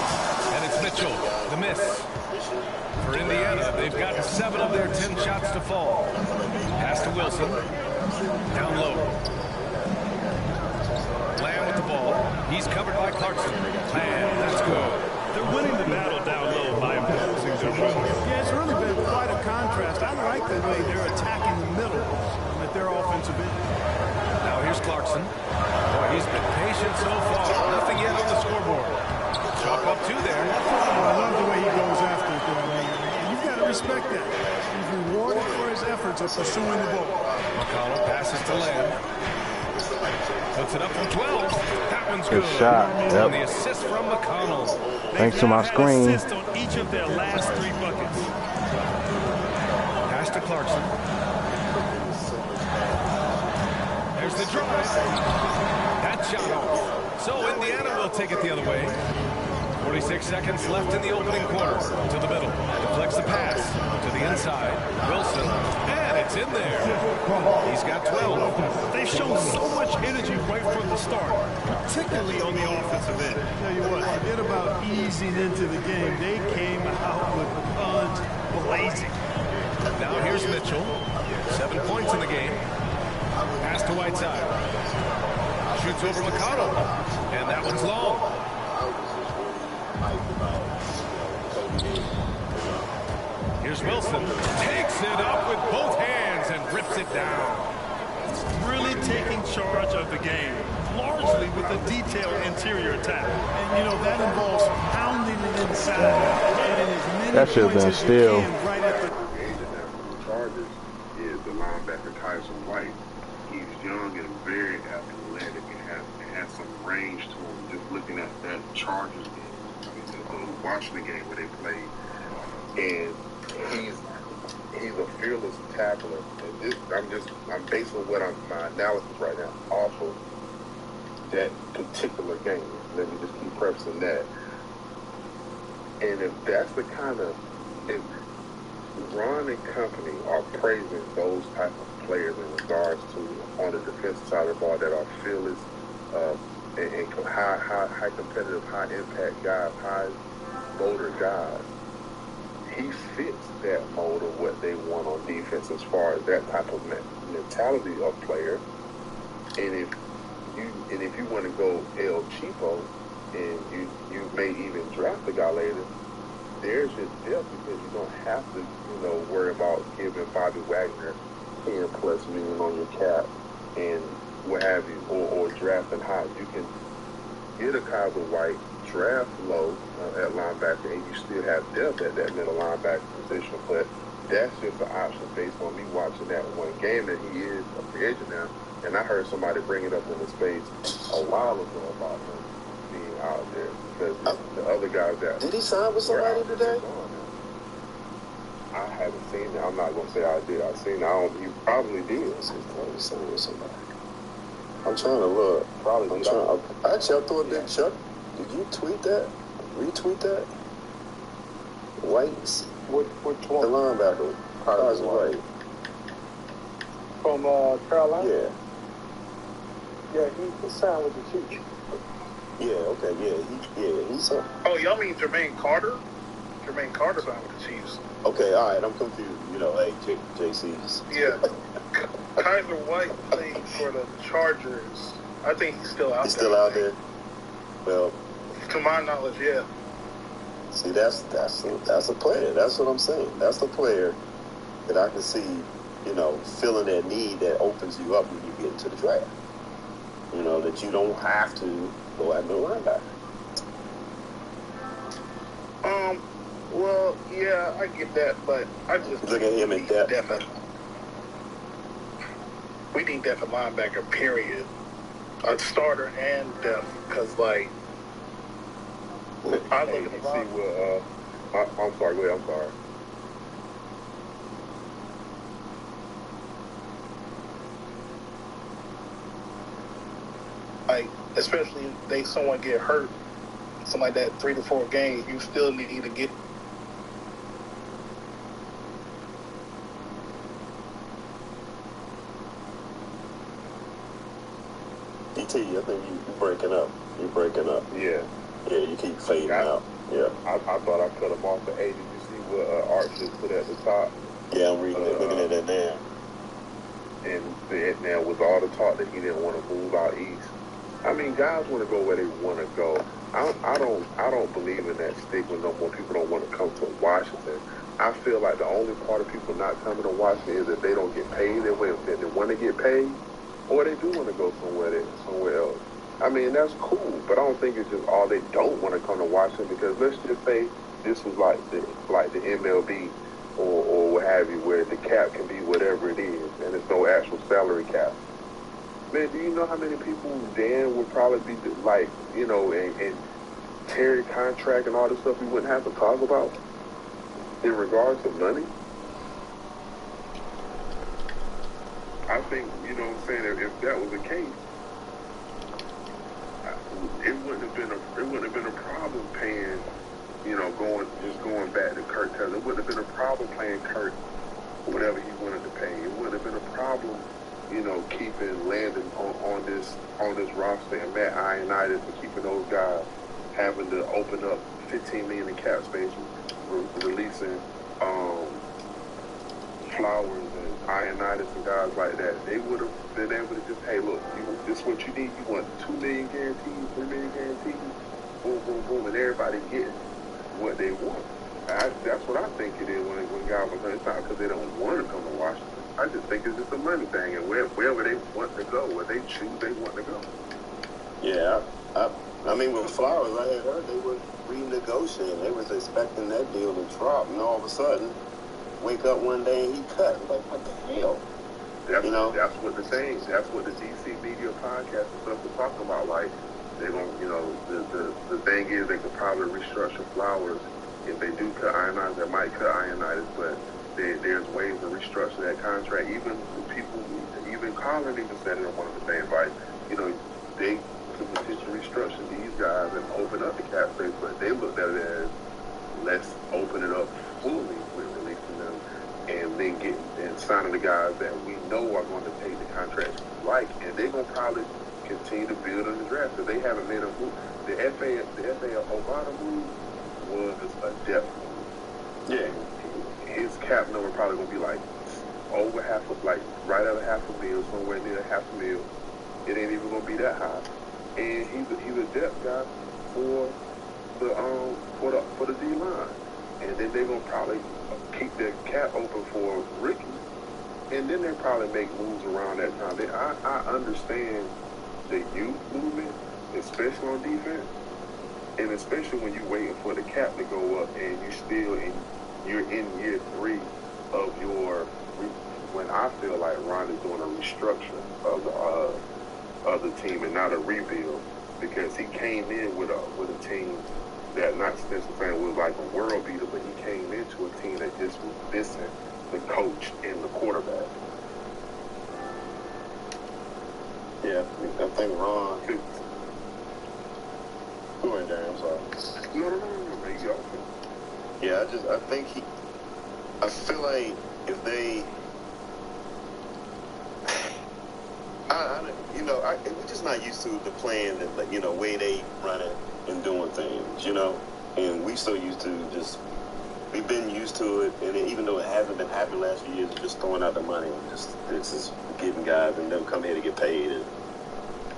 [SPEAKER 22] And it's Mitchell. The miss. For Indiana, they've got 7 of their 10 shots to fall. Pass to Wilson. Down low. Lamb with the ball. He's covered by Clarkson. Lamb, that's good.
[SPEAKER 24] They're winning the battle down low by imposing their run. Yeah, it's really been quite a contrast. I like the way they're attacking the middle at their offensive end.
[SPEAKER 22] Now here's Clarkson. Boy, he's been patient so far. Nothing yet on the scoreboard. Chalk up 2 there.
[SPEAKER 24] Oh, I love the way he goes after it, though, man. And you've got to respect that. He's rewarded for his efforts of pursuing the ball.
[SPEAKER 22] McConnell passes to Lamb. Puts it up from 12. That one's good.
[SPEAKER 2] Good shot. Yep.
[SPEAKER 22] And the assist from McConnell.
[SPEAKER 2] Thanks to my screen.
[SPEAKER 24] Assist on each of their last 3 buckets.
[SPEAKER 22] Pass to Clarkson. There's the drive. That shot off. So Indiana will take it the other way. 46 seconds left in the opening quarter. To the middle. Deflects the pass. To the inside. Wilson. And it's in there. He's got 12.
[SPEAKER 24] They've shown so much energy right from the start, particularly on the offensive end. I tell you what, forget about easing into the game. They came out with guns blazing.
[SPEAKER 22] Now here's Mitchell. 7 points in the game. Pass to Whiteside. Shoots over McConnell. And that one's long. Here's Wilson. Takes it up with both hands and rips it down.
[SPEAKER 24] Really taking charge of the game, largely with a detailed interior attack. And, you know, that involves pounding it inside.
[SPEAKER 2] That should have been still.
[SPEAKER 1] Right at the Chargers is the linebacker Tyson White. He's young and very athletic and has some range to him. Just looking at that Chargers game, watching the game where they played, and he's a fearless tackler. And I'm basing my analysis right now off of that particular game. Let me just keep prefacing that. And if that's the kind of, if Ron and company are praising those type of players in regards to on the defensive side of the ball that are fearless and high competitive, high impact guys, high motor guys, he fits that mold of what they want on defense as far as that type of mentality of player. And if you want to go El Cheapo and you may even draft the guy later, there's your depth because you don't have to, worry about giving Bobby Wagner $10+ million on your cap and what have you, or drafting high. You can get a Kaiser White, draft low at linebacker, and you still have depth at that middle linebacker position. But that's just an option based on me watching that one game that he is a free agent now. And I heard somebody bring it up in the space a while ago about him being out there because the other guys that
[SPEAKER 10] did he sign with somebody today?
[SPEAKER 1] I haven't seen it. I'm not gonna say I did. I've seen it. He probably did.
[SPEAKER 10] He's probably signed with somebody. I'm trying to look. Actually, I thought that Chuck. Did you tweet that? Retweet that? White's.
[SPEAKER 17] Which one?
[SPEAKER 10] The linebacker. Kaiser White.
[SPEAKER 17] From Carolina?
[SPEAKER 10] Yeah.
[SPEAKER 17] Yeah, he signed with the Chiefs.
[SPEAKER 10] Yeah, okay, yeah, he's signed.
[SPEAKER 6] Oh, y'all mean Jermaine Carter? Jermaine Carter signed with the Chiefs.
[SPEAKER 10] Okay, all right, I'm confused. Hey, JC's.
[SPEAKER 6] Yeah. Kaiser White played for the Chargers. I think he's still out there.
[SPEAKER 10] He's still out there? Well,
[SPEAKER 6] to my knowledge, yeah.
[SPEAKER 10] See, that's a player. That's what I'm saying. That's a player that I can see, filling that need that opens you up when you get into the draft. That you don't have to go at middle linebacker.
[SPEAKER 6] Well, yeah, I get that, but I just
[SPEAKER 10] look at him in depth.
[SPEAKER 6] We need depth at linebacker, period. A starter and depth, because I look at the
[SPEAKER 1] I'm sorry. Go ahead. I'm sorry.
[SPEAKER 6] Especially if someone get hurt
[SPEAKER 16] something like that, 3 to 4 games, you still need to get.
[SPEAKER 10] DT, I think you're breaking up. You're breaking up.
[SPEAKER 1] Yeah.
[SPEAKER 10] Yeah, you keep fading out. Yeah.
[SPEAKER 1] I thought I cut him off the 80. Did you see what Art just put at the top?
[SPEAKER 10] Yeah, I'm reading it, looking at that now.
[SPEAKER 1] And now with all the talk that he didn't want to move out east, I mean, guys want to go where they want to go. I don't believe in that stigma no more. People don't want to come to Washington. I feel like the only part of people not coming to Washington is that they don't get paid their way, that they want to get paid, or they do want to go somewhere else. I mean, that's cool, but I don't think it's just all they don't want to come to Washington, because let's just say this was like the MLB or what have you, where the cap can be whatever it is, and there's no actual salary cap. Man, do you know how many people Dan would probably be like, you know, and Terry contract and all this stuff we wouldn't have to talk about in regards to money? I think, you know what I'm saying, if that was the case, it wouldn't have been a problem paying, you know, going back to Kirk Cousins. It wouldn't have been a problem paying Kirk whatever he wanted to pay. It wouldn't have been a problem, you know, keeping Landon on this roster and Matt Ioannidis and keeping those guys, having to open up $15 million in cap space, releasing Flowers and Ioannidis and guys like that. They would have been able to just, hey, look, this is what you need. You want $2 million guarantees, $3 million guarantees, boom, boom, boom, and everybody getting what they want. That's what I think it is when guys are going. It's not because they don't want to come to Washington. I just think it's just a money thing, and wherever they want to go, where they choose they want to go.
[SPEAKER 10] Yeah, I mean, with Flowers, I had heard they were renegotiating. They was expecting that deal to drop, and all of a sudden, wake up one day and he cut. Like, what the hell?
[SPEAKER 1] That's what the saying. That's what the DC media podcast and stuff was talking about. Like, they're going to, you know, the thing is they could probably restructure Flowers. If they do cut Ioannidis, they might cut Ioannidis, but there's ways to restructure that contract. Even Colin even said it in one of the things, like, you know, they could potentially restructure these guys and open up the cap space, but they looked at it as, let's open it up fully with releasing them and then signing the guys that we know are going to take the contracts we like, and they're going to probably continue to build in the draft because they haven't made a move. The FA Obama move was a depth move. Yeah. His cap number probably going to be like over half of, like right at $500,000, somewhere near $500,000. It ain't even going to be that high. And he's a depth guy for the D line. And then they're gonna probably keep their cap open for Ricky, and then they probably make moves around that time. I understand the youth movement, especially on defense, and especially when you're waiting for the cap to go up, and you're in year 3 of your. When I feel like Ron is doing a restructure of the team and not a rebuild, because he came in with a team that, not necessarily was like a world beater, but he came into a team that just was missing the coach and the quarterback.
[SPEAKER 10] Yeah, I think Ron could. Go ahead, Darren, I'm sorry.
[SPEAKER 1] No, make it open.
[SPEAKER 10] Yeah, I feel like if they, we're just not used to the plan that, like, you know, way they run it and doing things, you know, and we so used to we've been used to it, and even though it hasn't been happening last few years, just throwing out the money and this is getting guys and them come here to get paid, and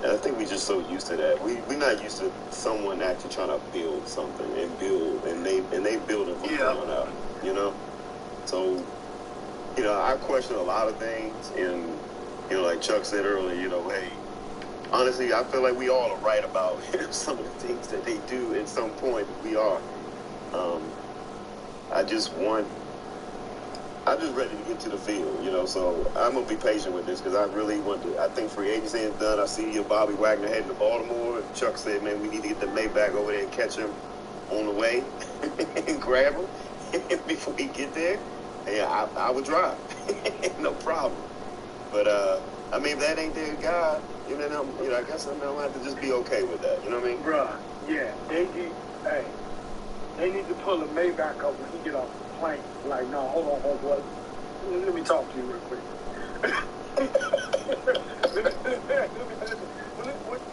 [SPEAKER 10] I think we're just so used to that. We're not used to someone actually trying to build something and they build it from the ground up, you know. So, you know, I question a lot of things, and you know, like Chuck said earlier, you know, hey, honestly, I feel like we all are right about some of the things that they do at some point. We are. I'm just ready to get to the field, you know, so I'm going to be patient with this because I really want to. I think free agency is done. I see Bobby Wagner heading to Baltimore. Chuck said, man, we need to get the Maybach over there and catch him on the way and grab him before we get there. Yeah, I would drive. No problem. But, I mean, if that ain't their guy, I guess I'm going to have to just be okay with that. You know what I mean?
[SPEAKER 17] Bruh,
[SPEAKER 7] Yeah, they need to pull a Maybach up when he get off the plane. Like, no, hold on, homeboy. Let me talk to you real quick.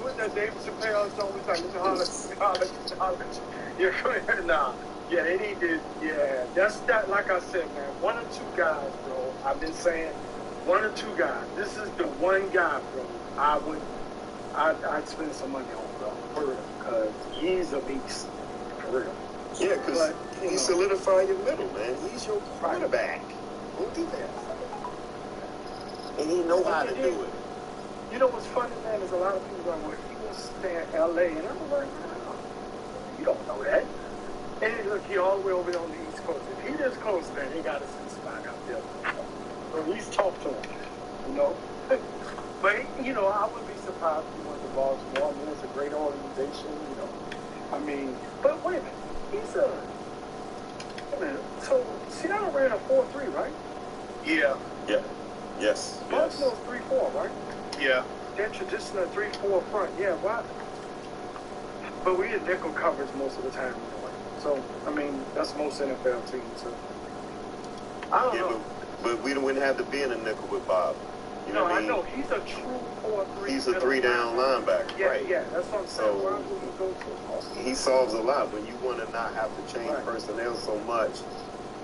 [SPEAKER 7] What that David Chappelle song was like, holler. Yeah, nah. Yeah, they need to, yeah, that's that, like I said, man, 1 or 2 guys, bro. I've been saying 1 or 2 guys. This is the one guy, bro, I'd spend some money on, bro, for real, because he's a beast, for real.
[SPEAKER 10] Yeah, because he solidified your middle, man. He's your quarterback. Go do that. And he know how to do it.
[SPEAKER 7] You know what's funny, man, is a lot of people are like, well, he wants to stay in L.A., and I'm like, no, you don't know that. And look, he all the way over there on the East Coast. If he is close, man, he got a spot out there. So at least talk to him, you know. But, you know, I wouldn't be surprised if he went to Baltimore. I mean, it's a great organization, you know. I mean, but wait a minute. He's a... Wait a minute. So, Seattle ran a 4-3, right?
[SPEAKER 10] Yeah. Yeah. Yes.
[SPEAKER 7] Baltimore's 3-4, right?
[SPEAKER 10] Yeah.
[SPEAKER 7] They're traditional 3-4 front. Yeah, why? But we get nickel coverage most of the time anyway. So, I mean, that's most NFL teams. So. I don't know.
[SPEAKER 10] But we wouldn't have to be in a nickel with Bob. You know what I mean?
[SPEAKER 7] I know. He's a true 4-3.
[SPEAKER 10] He's a 3-down linebacker,
[SPEAKER 7] yeah,
[SPEAKER 10] right?
[SPEAKER 7] Yeah, that's what I'm saying.
[SPEAKER 10] So,
[SPEAKER 7] where would he go to?
[SPEAKER 10] he solves a lot when you want to not have to change personnel so much,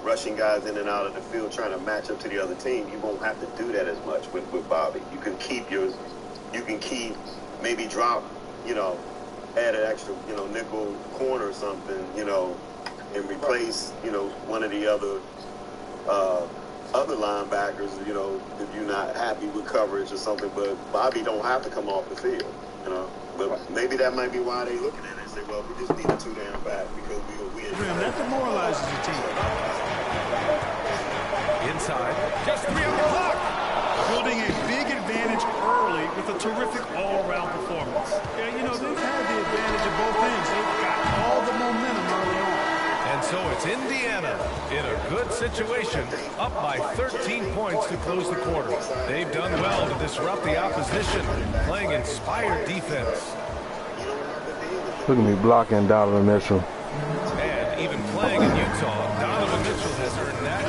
[SPEAKER 10] rushing guys in and out of the field, trying to match up to the other team. You won't have to do that as much with Bobby. You can keep maybe drop, you know, add an extra, you know, nickel corner or something, you know, and replace, you know, one of the other linebackers, you know, if you're not happy with coverage or something. But Bobby don't have to come off the field, you know. But maybe that might be why they looking at it and say, well, we just need a 2-down back because we
[SPEAKER 24] that demoralizes the team.
[SPEAKER 22] Inside, just 3 on the clock.
[SPEAKER 24] Building a big advantage early with a terrific all-around performance. Yeah, you know, they've had the advantage of both ends. They've got all the momentum early on.
[SPEAKER 22] And so it's Indiana in a good situation, up by 13 points to close the quarter. They've done well to disrupt the opposition, playing inspired defense.
[SPEAKER 2] Look at me blocking Donovan Mitchell.
[SPEAKER 22] And even playing in Utah, Donovan Mitchell has earned that.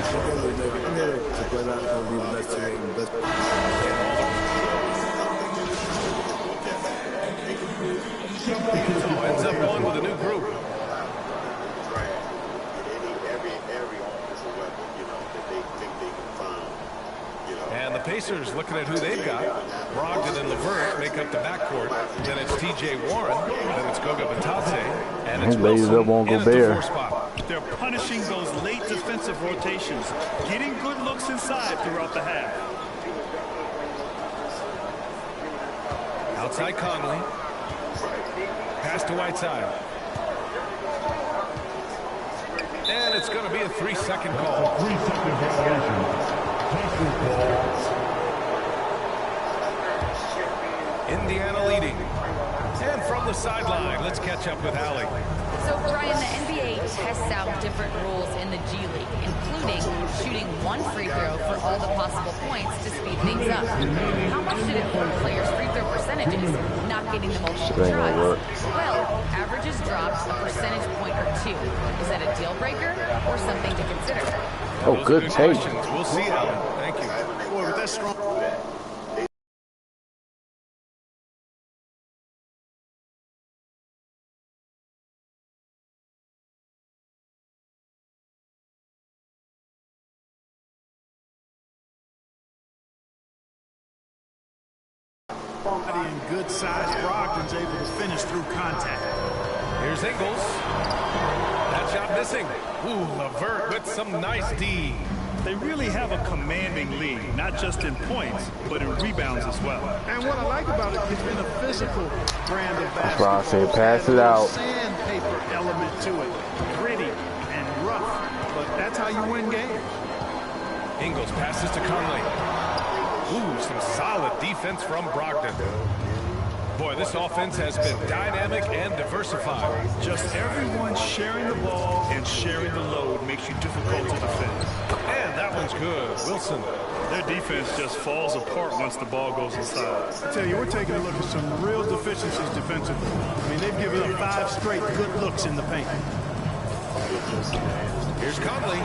[SPEAKER 22] Utah ends up going with a new group. And the Pacers looking at who they've got. Brogdon and LeVert make up the backcourt. Then it's T.J. Warren. Then it's Goga Batadze. And it's Wilson
[SPEAKER 2] up on
[SPEAKER 22] in at the
[SPEAKER 2] Gobert.
[SPEAKER 22] 4 spot.
[SPEAKER 24] They're punishing those late defensive rotations, getting good looks inside throughout the half.
[SPEAKER 22] Outside Conley. Pass to Whiteside. And it's going to be a 3-second call.
[SPEAKER 18] 3-second violation.
[SPEAKER 22] Indiana leading. And from the sideline, let's catch up with Allie.
[SPEAKER 19] So, Brian, the NBA tests out different rules in the G League, including shooting 1 free throw for all the possible points to speed things up. How much did it hurt players' free throw percentages not getting the multiple tries? Well, averages dropped a percentage point or 2. Is that a deal breaker or something to consider?
[SPEAKER 2] Oh, good take.
[SPEAKER 22] We'll see, Alan. Thank you.
[SPEAKER 24] Boy, with that strong... and good size Brogdon's able to finish through contact.
[SPEAKER 22] Here's Ingles. That shot missing. Ooh, LeVert with some nice D.
[SPEAKER 24] They really have a commanding lead, not just in points, but in rebounds as well. And what I like about it, it's been a physical brand of basketball.
[SPEAKER 2] That's why I say pass it out.
[SPEAKER 24] Sandpaper element to it, gritty and rough, but that's how you win games.
[SPEAKER 22] Ingles passes to Conley. Ooh, some solid defense from Brogdon. Boy, this offense has been dynamic and diversified.
[SPEAKER 24] Just everyone sharing the ball and sharing the load makes you difficult to defend.
[SPEAKER 22] And that one's good. Wilson.
[SPEAKER 24] Their defense just falls apart once the ball goes inside. I tell you, we're taking a look at some real deficiencies defensively. I mean, they've given up 5 straight good looks in the paint.
[SPEAKER 22] Here's Conley.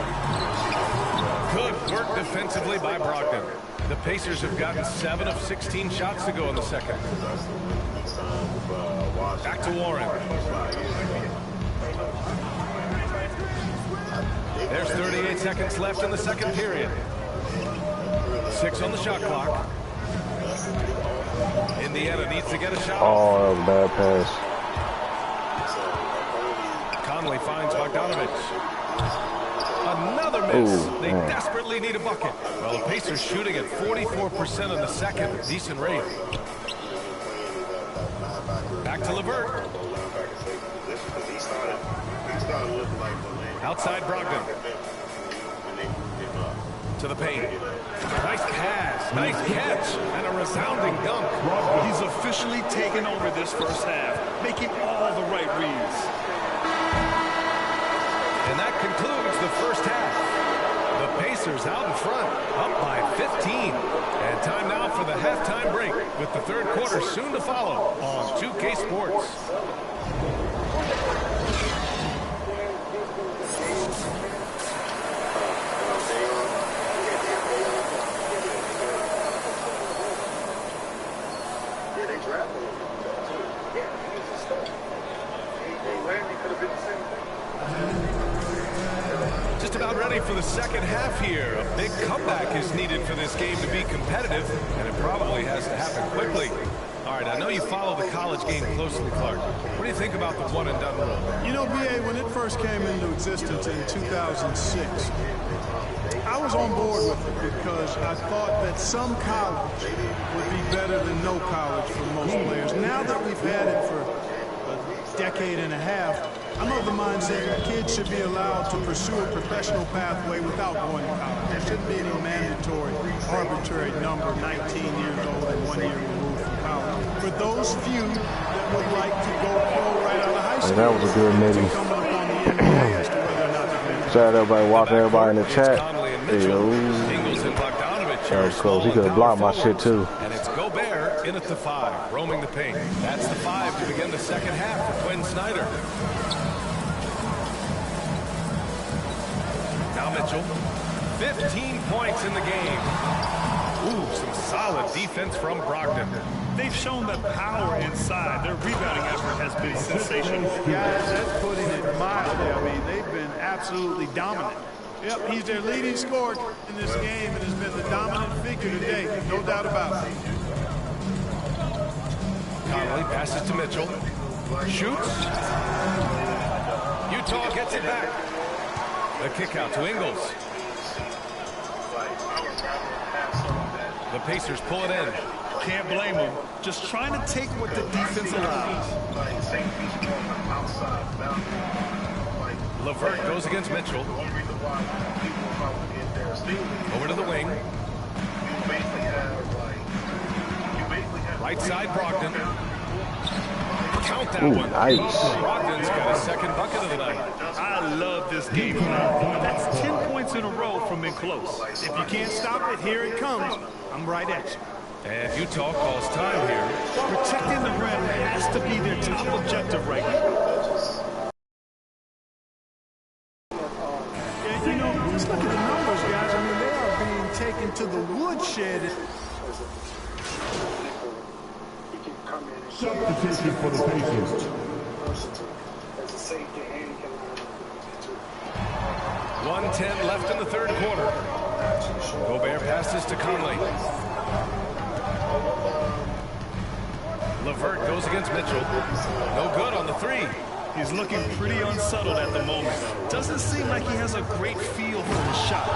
[SPEAKER 22] Good work defensively by Brogdon. The Pacers have gotten 7 of 16 shots to go in the second. Back to Warren. There's 38 seconds left in the second period. 6 on the shot clock. Indiana needs to get a shot.
[SPEAKER 2] Oh, that was a bad pass.
[SPEAKER 22] Conley finds Bogdanovich. Another miss.
[SPEAKER 2] Ooh,
[SPEAKER 22] they
[SPEAKER 2] man.
[SPEAKER 22] desperately need a bucket. Well, the Pacers shooting at 44% in the second. Decent rate. Back to Levert. Outside Brogdon. To the paint. Nice pass. Nice catch. And a resounding dunk.
[SPEAKER 24] He's officially taken over this first half, making all the right reads.
[SPEAKER 22] And that concludes the first half. The Pacers out in front, up by 15. And time now for the halftime break, with the third quarter soon to follow on 2K Sports. Just about ready for the second half here. A big comeback is needed for this game to be competitive, and it probably has to happen quickly. All right, I know you follow the college game closely, Clark. What do you think about the one-and-done rule?
[SPEAKER 24] You know, B.A., when it first came into existence in 2006, I was on board with it because I thought that some college would be better than no college for most players. Now that we've had it for a decade and a half, I'm of the mindset that kids should be allowed to pursue a professional pathway without going to college. There shouldn't be any mandatory, arbitrary number, 19 years old and 1 year removed from college. For those few that would like to go pro right out of high school,
[SPEAKER 2] that was a good meeting. Shout out everybody watching, everybody in the chat. Hey, yo. That was close. He could have blocked my shit too.
[SPEAKER 22] And it's Gobert in at the 5, roaming the paint. That's the 5 to begin the second half for Quinn Snyder. Now Mitchell, 15 points in the game. Ooh, some solid defense from Brogdon.
[SPEAKER 24] They've shown the power inside. Their rebounding effort has been sensational. Guys, that's putting it mildly. I mean, they've been absolutely dominant. Yep, he's their leading scorer in this game and has been the dominant figure today. No doubt about it.
[SPEAKER 22] Conley passes to Mitchell. Shoots. Utah gets it back. The kick out to Ingles. The Pacers pull it in.
[SPEAKER 24] Can't blame them. Just trying to take what the defense allows.
[SPEAKER 22] Levert goes against Mitchell. Over to the wing. Right side, Brogdon. Count that one.
[SPEAKER 2] Nice.
[SPEAKER 22] Brogdon's got a second bucket of the night.
[SPEAKER 24] I love this game plan. That's 10 points in a row from in close. If you can't stop it, here it comes. I'm right at you.
[SPEAKER 22] And Utah calls time here.
[SPEAKER 24] Protecting the rim has to be their top objective right now. Yeah, you know, just look at the numbers, guys. I mean, they are being taken to the woodshed.
[SPEAKER 8] Substitution for the Pacers.
[SPEAKER 22] 1:10 left in the third quarter. Gobert passes to Conley. Levert goes against Mitchell. No good on the 3.
[SPEAKER 24] He's looking pretty unsettled at the moment. Doesn't seem like he has a great feel for his shot.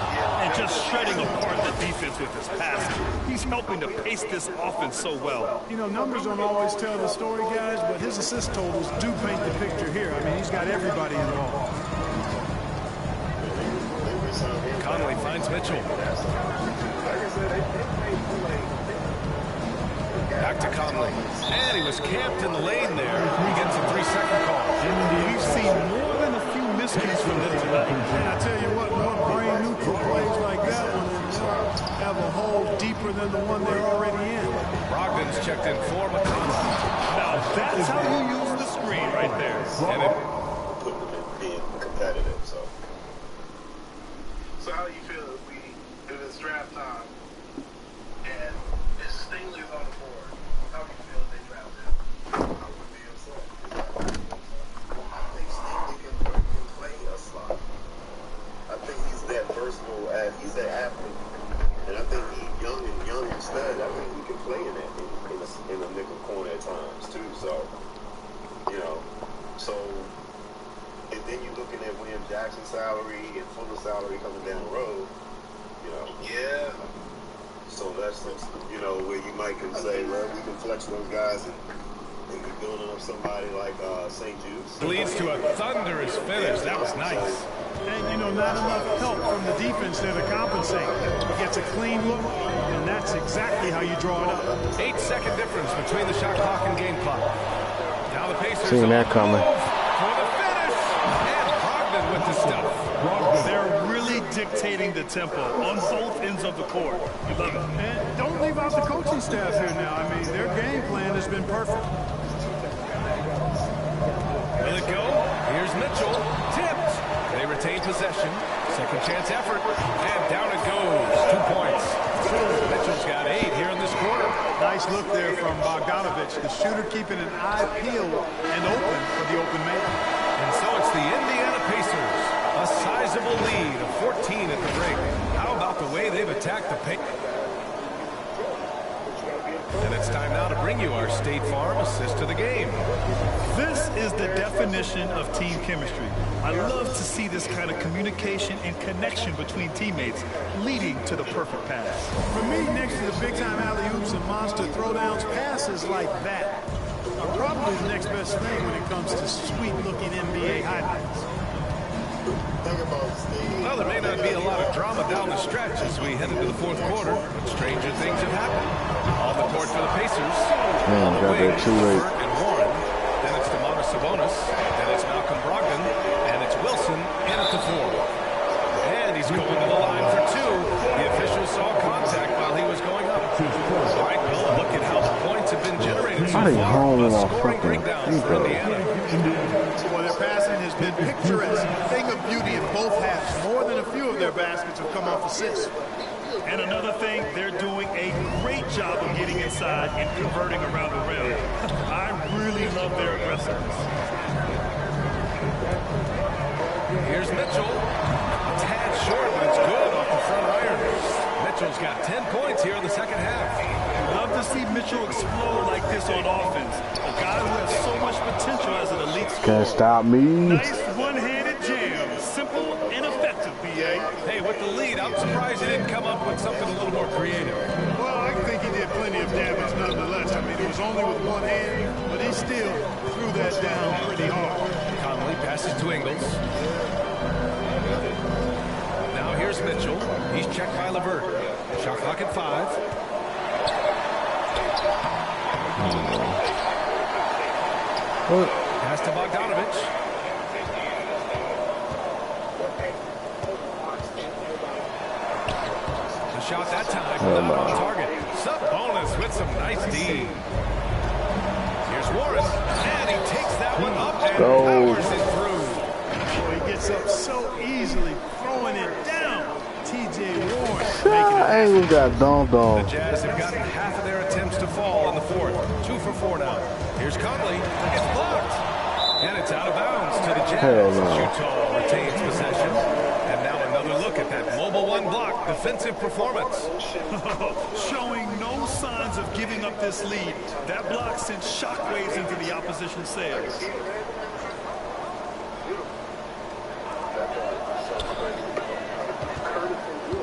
[SPEAKER 24] And just shredding apart the defense with his passing. He's helping to pace this offense so well. You know, numbers don't always tell the story, guys, but his assist totals do paint the picture here. I mean, he's got everybody involved.
[SPEAKER 22] Conley finds Mitchell. Back to Conley. And he was camped in the lane there. He gets a 3-second call.
[SPEAKER 24] We've seen more than a few miscues from him tonight. And I tell you what, more brain neutral plays like that
[SPEAKER 22] checked in for McConnell. Now that's how you use the screen right there. And it
[SPEAKER 10] putting them in being competitive.
[SPEAKER 17] So how do you feel if it's draft time and it's Stingley's on the board? How do you feel if they draft him?
[SPEAKER 10] I would be upset. I think Stingley can play a slot. I think he's that versatile. He's that athlete, and I think he's young and stud. I think he can play in that in a nickel corner at times too. So, and then you're looking at William Jackson's salary and Fuller's salary coming down the road.
[SPEAKER 17] Yeah.
[SPEAKER 10] So that's where you might can say, well, we can flex those guys and be building up somebody like St. Jude's.
[SPEAKER 22] leads to a thunderous finish. That was nice.
[SPEAKER 24] And, not enough help from the defense there to compensate. He gets a clean look, and that's exactly how you draw it up.
[SPEAKER 22] 8-second difference between the shot clock and game clock. Now the Pacers
[SPEAKER 2] Seeing that coming.
[SPEAKER 22] for the finish. And Brogdon with the stuff.
[SPEAKER 24] They're really dictating the tempo on both ends of the court. You love it. And don't leave out the coaching staff here now. I mean, their game plan has been perfect.
[SPEAKER 22] Will it go? Here's Mitchell. Tipped. They retain possession. Second chance effort. And down it goes. 2 points. Mitchell's got 8 here in this quarter.
[SPEAKER 24] Nice look there from Bogdanovich. The shooter keeping an eye peeled and open for the open man.
[SPEAKER 22] And so it's the Indiana Pacers. A sizable lead of 14 at the break. How about the way they've attacked the paint? And it's time now to bring you our State Farm assist to the game.
[SPEAKER 24] This is the definition of team chemistry. I love to see this kind of communication and connection between teammates leading to the perfect pass. For me, next to the big-time alley-oops and monster throwdowns, passes like that are probably the next best thing when it comes to sweet-looking NBA highlights.
[SPEAKER 22] Well, there may not be a lot of drama down the stretch as we head into the fourth quarter, but stranger things have happened. On the court for the Pacers. On the wing, Levert and Warren. Then it's DeMontis Sabonis. Then it's Malcolm Brogdon. And it's Wilson in at the 4. And he's going to the line for 2. The official saw contact while he was going up. All right, well, look at how the points have been generated so far. A scoring breakdown for Indiana.
[SPEAKER 24] Well, their passing has been picturesque. A thing of beauty in both halves. More than a few of their baskets have come off assists. And another thing, they're doing a great job of getting inside and converting around the rim. I really love their aggressiveness.
[SPEAKER 22] Here's Mitchell. A tad short, but it's good off the front iron. Mitchell's got 10 points here in the second half.
[SPEAKER 24] Love to see Mitchell explode like this on offense. A guy who has so much potential as an elite scorer.
[SPEAKER 2] Can't stop me.
[SPEAKER 24] Nice one-handed jam. Simple and effective, B.A.
[SPEAKER 22] Hey, with the lead, I'm surprised he didn't come up with something a little more creative.
[SPEAKER 24] Well, I think he did plenty of damage nonetheless. I mean, it was only with one hand, but he still threw that down pretty hard.
[SPEAKER 22] Conley passes to Ingles. Now here's Mitchell. He's checked by Levert. Shot clock at 5. Pass to Bogdanovich. The shot that time, not on target. Sabonis with some nice D. Here's Warren, and he takes that one up and powers it through.
[SPEAKER 24] Boy, he gets up so easily, throwing it down. T.J. Warren.
[SPEAKER 2] I ain't got
[SPEAKER 22] The Jazz have gotten half of their attempts to fall in the fourth. 2 for 4 now. Here's Conley. It's blocked. And it's out of bounds to the Jazz. Utah retains possession. And now another look at that mobile 1 block defensive performance.
[SPEAKER 24] Showing no signs of giving up this lead. That block sent shockwaves into the opposition sails.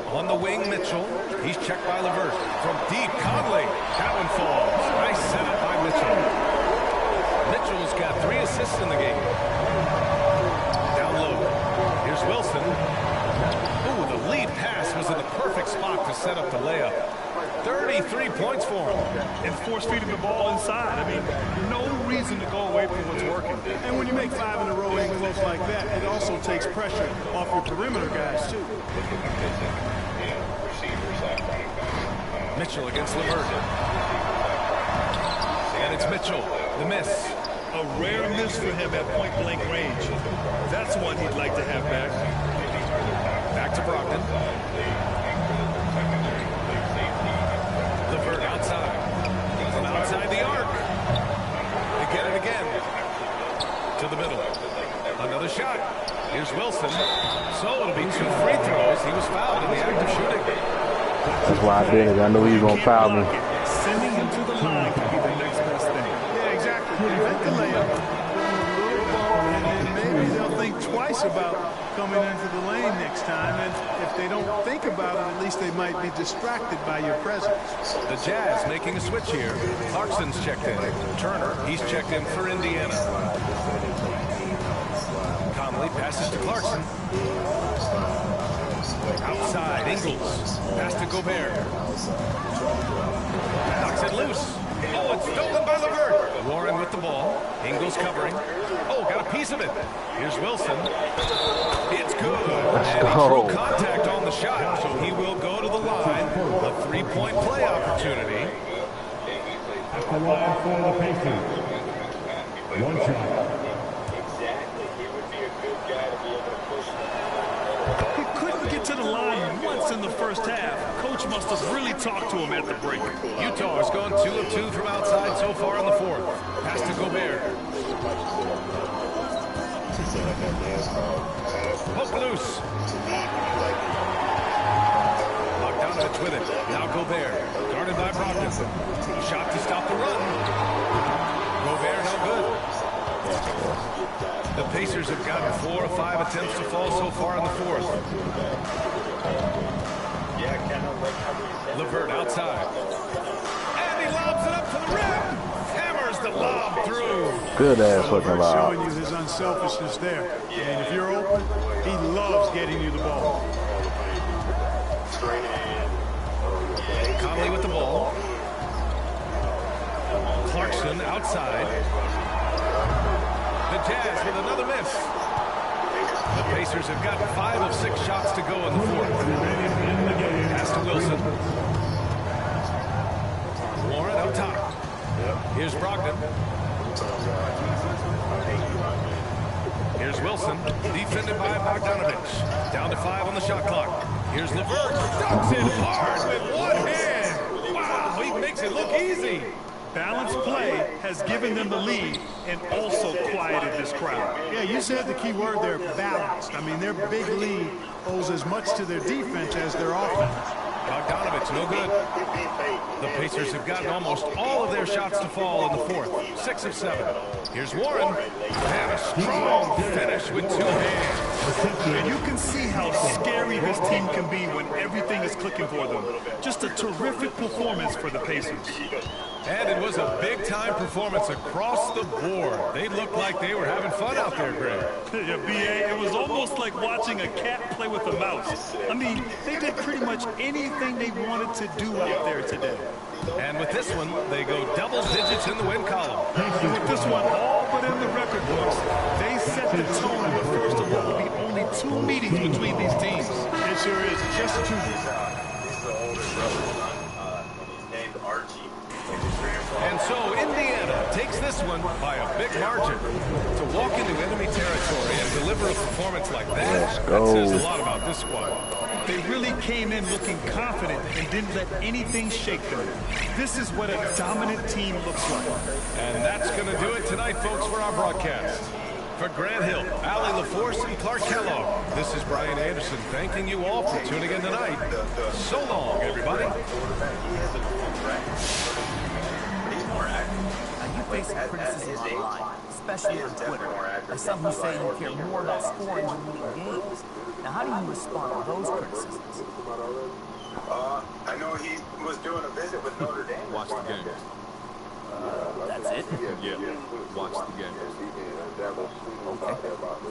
[SPEAKER 22] On the wing, Mitchell. He's checked by Levert. From deep, Conley. That one falls. Nice setup by Mitchell. Mitchell's got 3 assists in the game. Down low. Here's Wilson. Ooh, the lead pass was in the perfect spot to set up the layup. 33 points for him.
[SPEAKER 24] And force-feeding the ball inside. I mean, no reason to go away from what's working. And when you make 5 in a row in close like that, it also takes pressure off your perimeter guys, too.
[SPEAKER 22] Mitchell against Levert. It's Mitchell. The miss.
[SPEAKER 11] A rare miss for him at point-blank range. That's one he'd like to have back.
[SPEAKER 22] Back to Brogdon. Levert outside. From outside the arc. They get it again. To the middle. Another shot. Here's Wilson. So it'll be 2 free throws. He was fouled in the act of shooting.
[SPEAKER 2] That's why I did it. I knew he was going to foul me.
[SPEAKER 11] Sending him to the line could be the next best thing.
[SPEAKER 24] Yeah, exactly. Prevent the layup. And then maybe they'll think twice about coming into the lane next time. And if they don't think about it, at least they might be distracted by your presence.
[SPEAKER 22] The Jazz making a switch here. Clarkson's checked in. Turner, he's checked in for Indiana. Conley passes to Clarkson. Outside, Ingles. Pass to Gobert. Knocks it loose. Oh, it's stolen by Levert. Warren with the ball. Ingles covering. Oh, got a piece of it. Here's Wilson. It's good. And he drew contact on the shot, so he will go to the line. A 3-point play opportunity.
[SPEAKER 8] At the line for the Pacers. 1 shot.
[SPEAKER 11] To the line once in the first half. Coach must have really talked to him at the break.
[SPEAKER 22] Utah has gone 2 of 2 from outside so far in the 4th. Pass to Gobert. Poke loose. Bogdanovich with it. Now Gobert. Guarded by Brogdon. Shot to stop the run. Gobert no good. The Pacers have gotten 4 or 5 attempts to fall so far in the 4th. Levert outside. And he lobs it up to the rim. Hammers the lob through.
[SPEAKER 2] Good ass fucking lob.
[SPEAKER 24] Showing you his unselfishness there. And if you're open, he loves getting you the ball.
[SPEAKER 22] Conley with the ball. Clarkson outside. The Jazz with another miss. The Pacers have got 5 of 6 shots to go in the 4th. Pass to Wilson. Warren up top. Here's Brogdon. Here's Wilson. Defended by Bogdanovich. Down to 5 on the shot clock. Here's Levert. Dunks it hard with one hand. Wow, he makes it look easy.
[SPEAKER 11] Balanced play has given them the lead and also quieted this crowd.
[SPEAKER 24] Yeah, you said the key word there, balanced. I mean, their big lead owes as much to their defense as their offense.
[SPEAKER 22] Bogdanovich, no good. The Pacers have gotten almost all of their shots to fall in the 4th. 6 of 7. Here's Warren. And a strong finish with 2 hands.
[SPEAKER 11] And you can see how scary this team can be when everything is clicking for them. Just a terrific performance for the Pacers.
[SPEAKER 22] And it was a big-time performance across the board. They looked like they were having fun out there, Greg.
[SPEAKER 11] Yeah, B.A., it was almost like watching a cat play with a mouse. I mean, they did pretty much anything they wanted to do out there today.
[SPEAKER 22] And with this one, they go double digits in the win column.
[SPEAKER 11] And with this one all but in the record books, they set the tone in the first of what will be only 2 meetings between these teams.
[SPEAKER 24] It sure is, just 2.
[SPEAKER 22] And so Indiana takes this one by a big margin. To walk into enemy territory and deliver a performance like that, that says a lot about this squad.
[SPEAKER 11] They really came in looking confident and didn't let anything shake them. This is what a dominant team looks like.
[SPEAKER 22] And that's going to do it tonight, folks, for our broadcast. For Grant Hill, Allie LaForce, and Clark Kellogg, this is Brian Anderson thanking you all for tuning in tonight. So long, everybody.
[SPEAKER 4] You face criticism online, especially on Twitter, by some who say you care more about scoring than winning games. Now, how do you respond to those criticisms?
[SPEAKER 10] I know he was doing a visit with Notre Dame.
[SPEAKER 18] Watch the game.
[SPEAKER 4] That's it?
[SPEAKER 18] Yeah, watch the game.
[SPEAKER 4] Okay,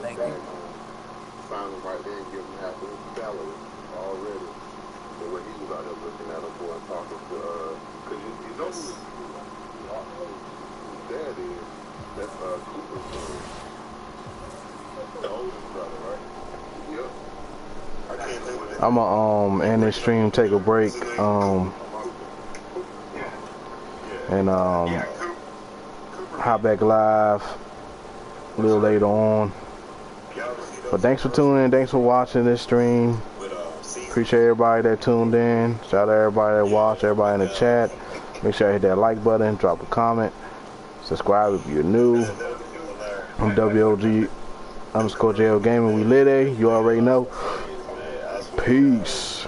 [SPEAKER 4] thank you.
[SPEAKER 10] Sign him right there and give him half his salary already. The way he was out there looking at him boy and talking to, because you know who dad is? That's Cooper's son. The oldest brother, right? Yep. I can't live with it.
[SPEAKER 2] I'm gonna end this stream, take a break, and hop back live a little later on. But thanks for tuning in. Thanks for watching this stream. Appreciate everybody that tuned in. Shout out everybody that watched, everybody in the chat. Make sure you hit that like button, drop a comment, subscribe if you're new. I'm WOG_JL Gaming. We Litty. You already know. Peace.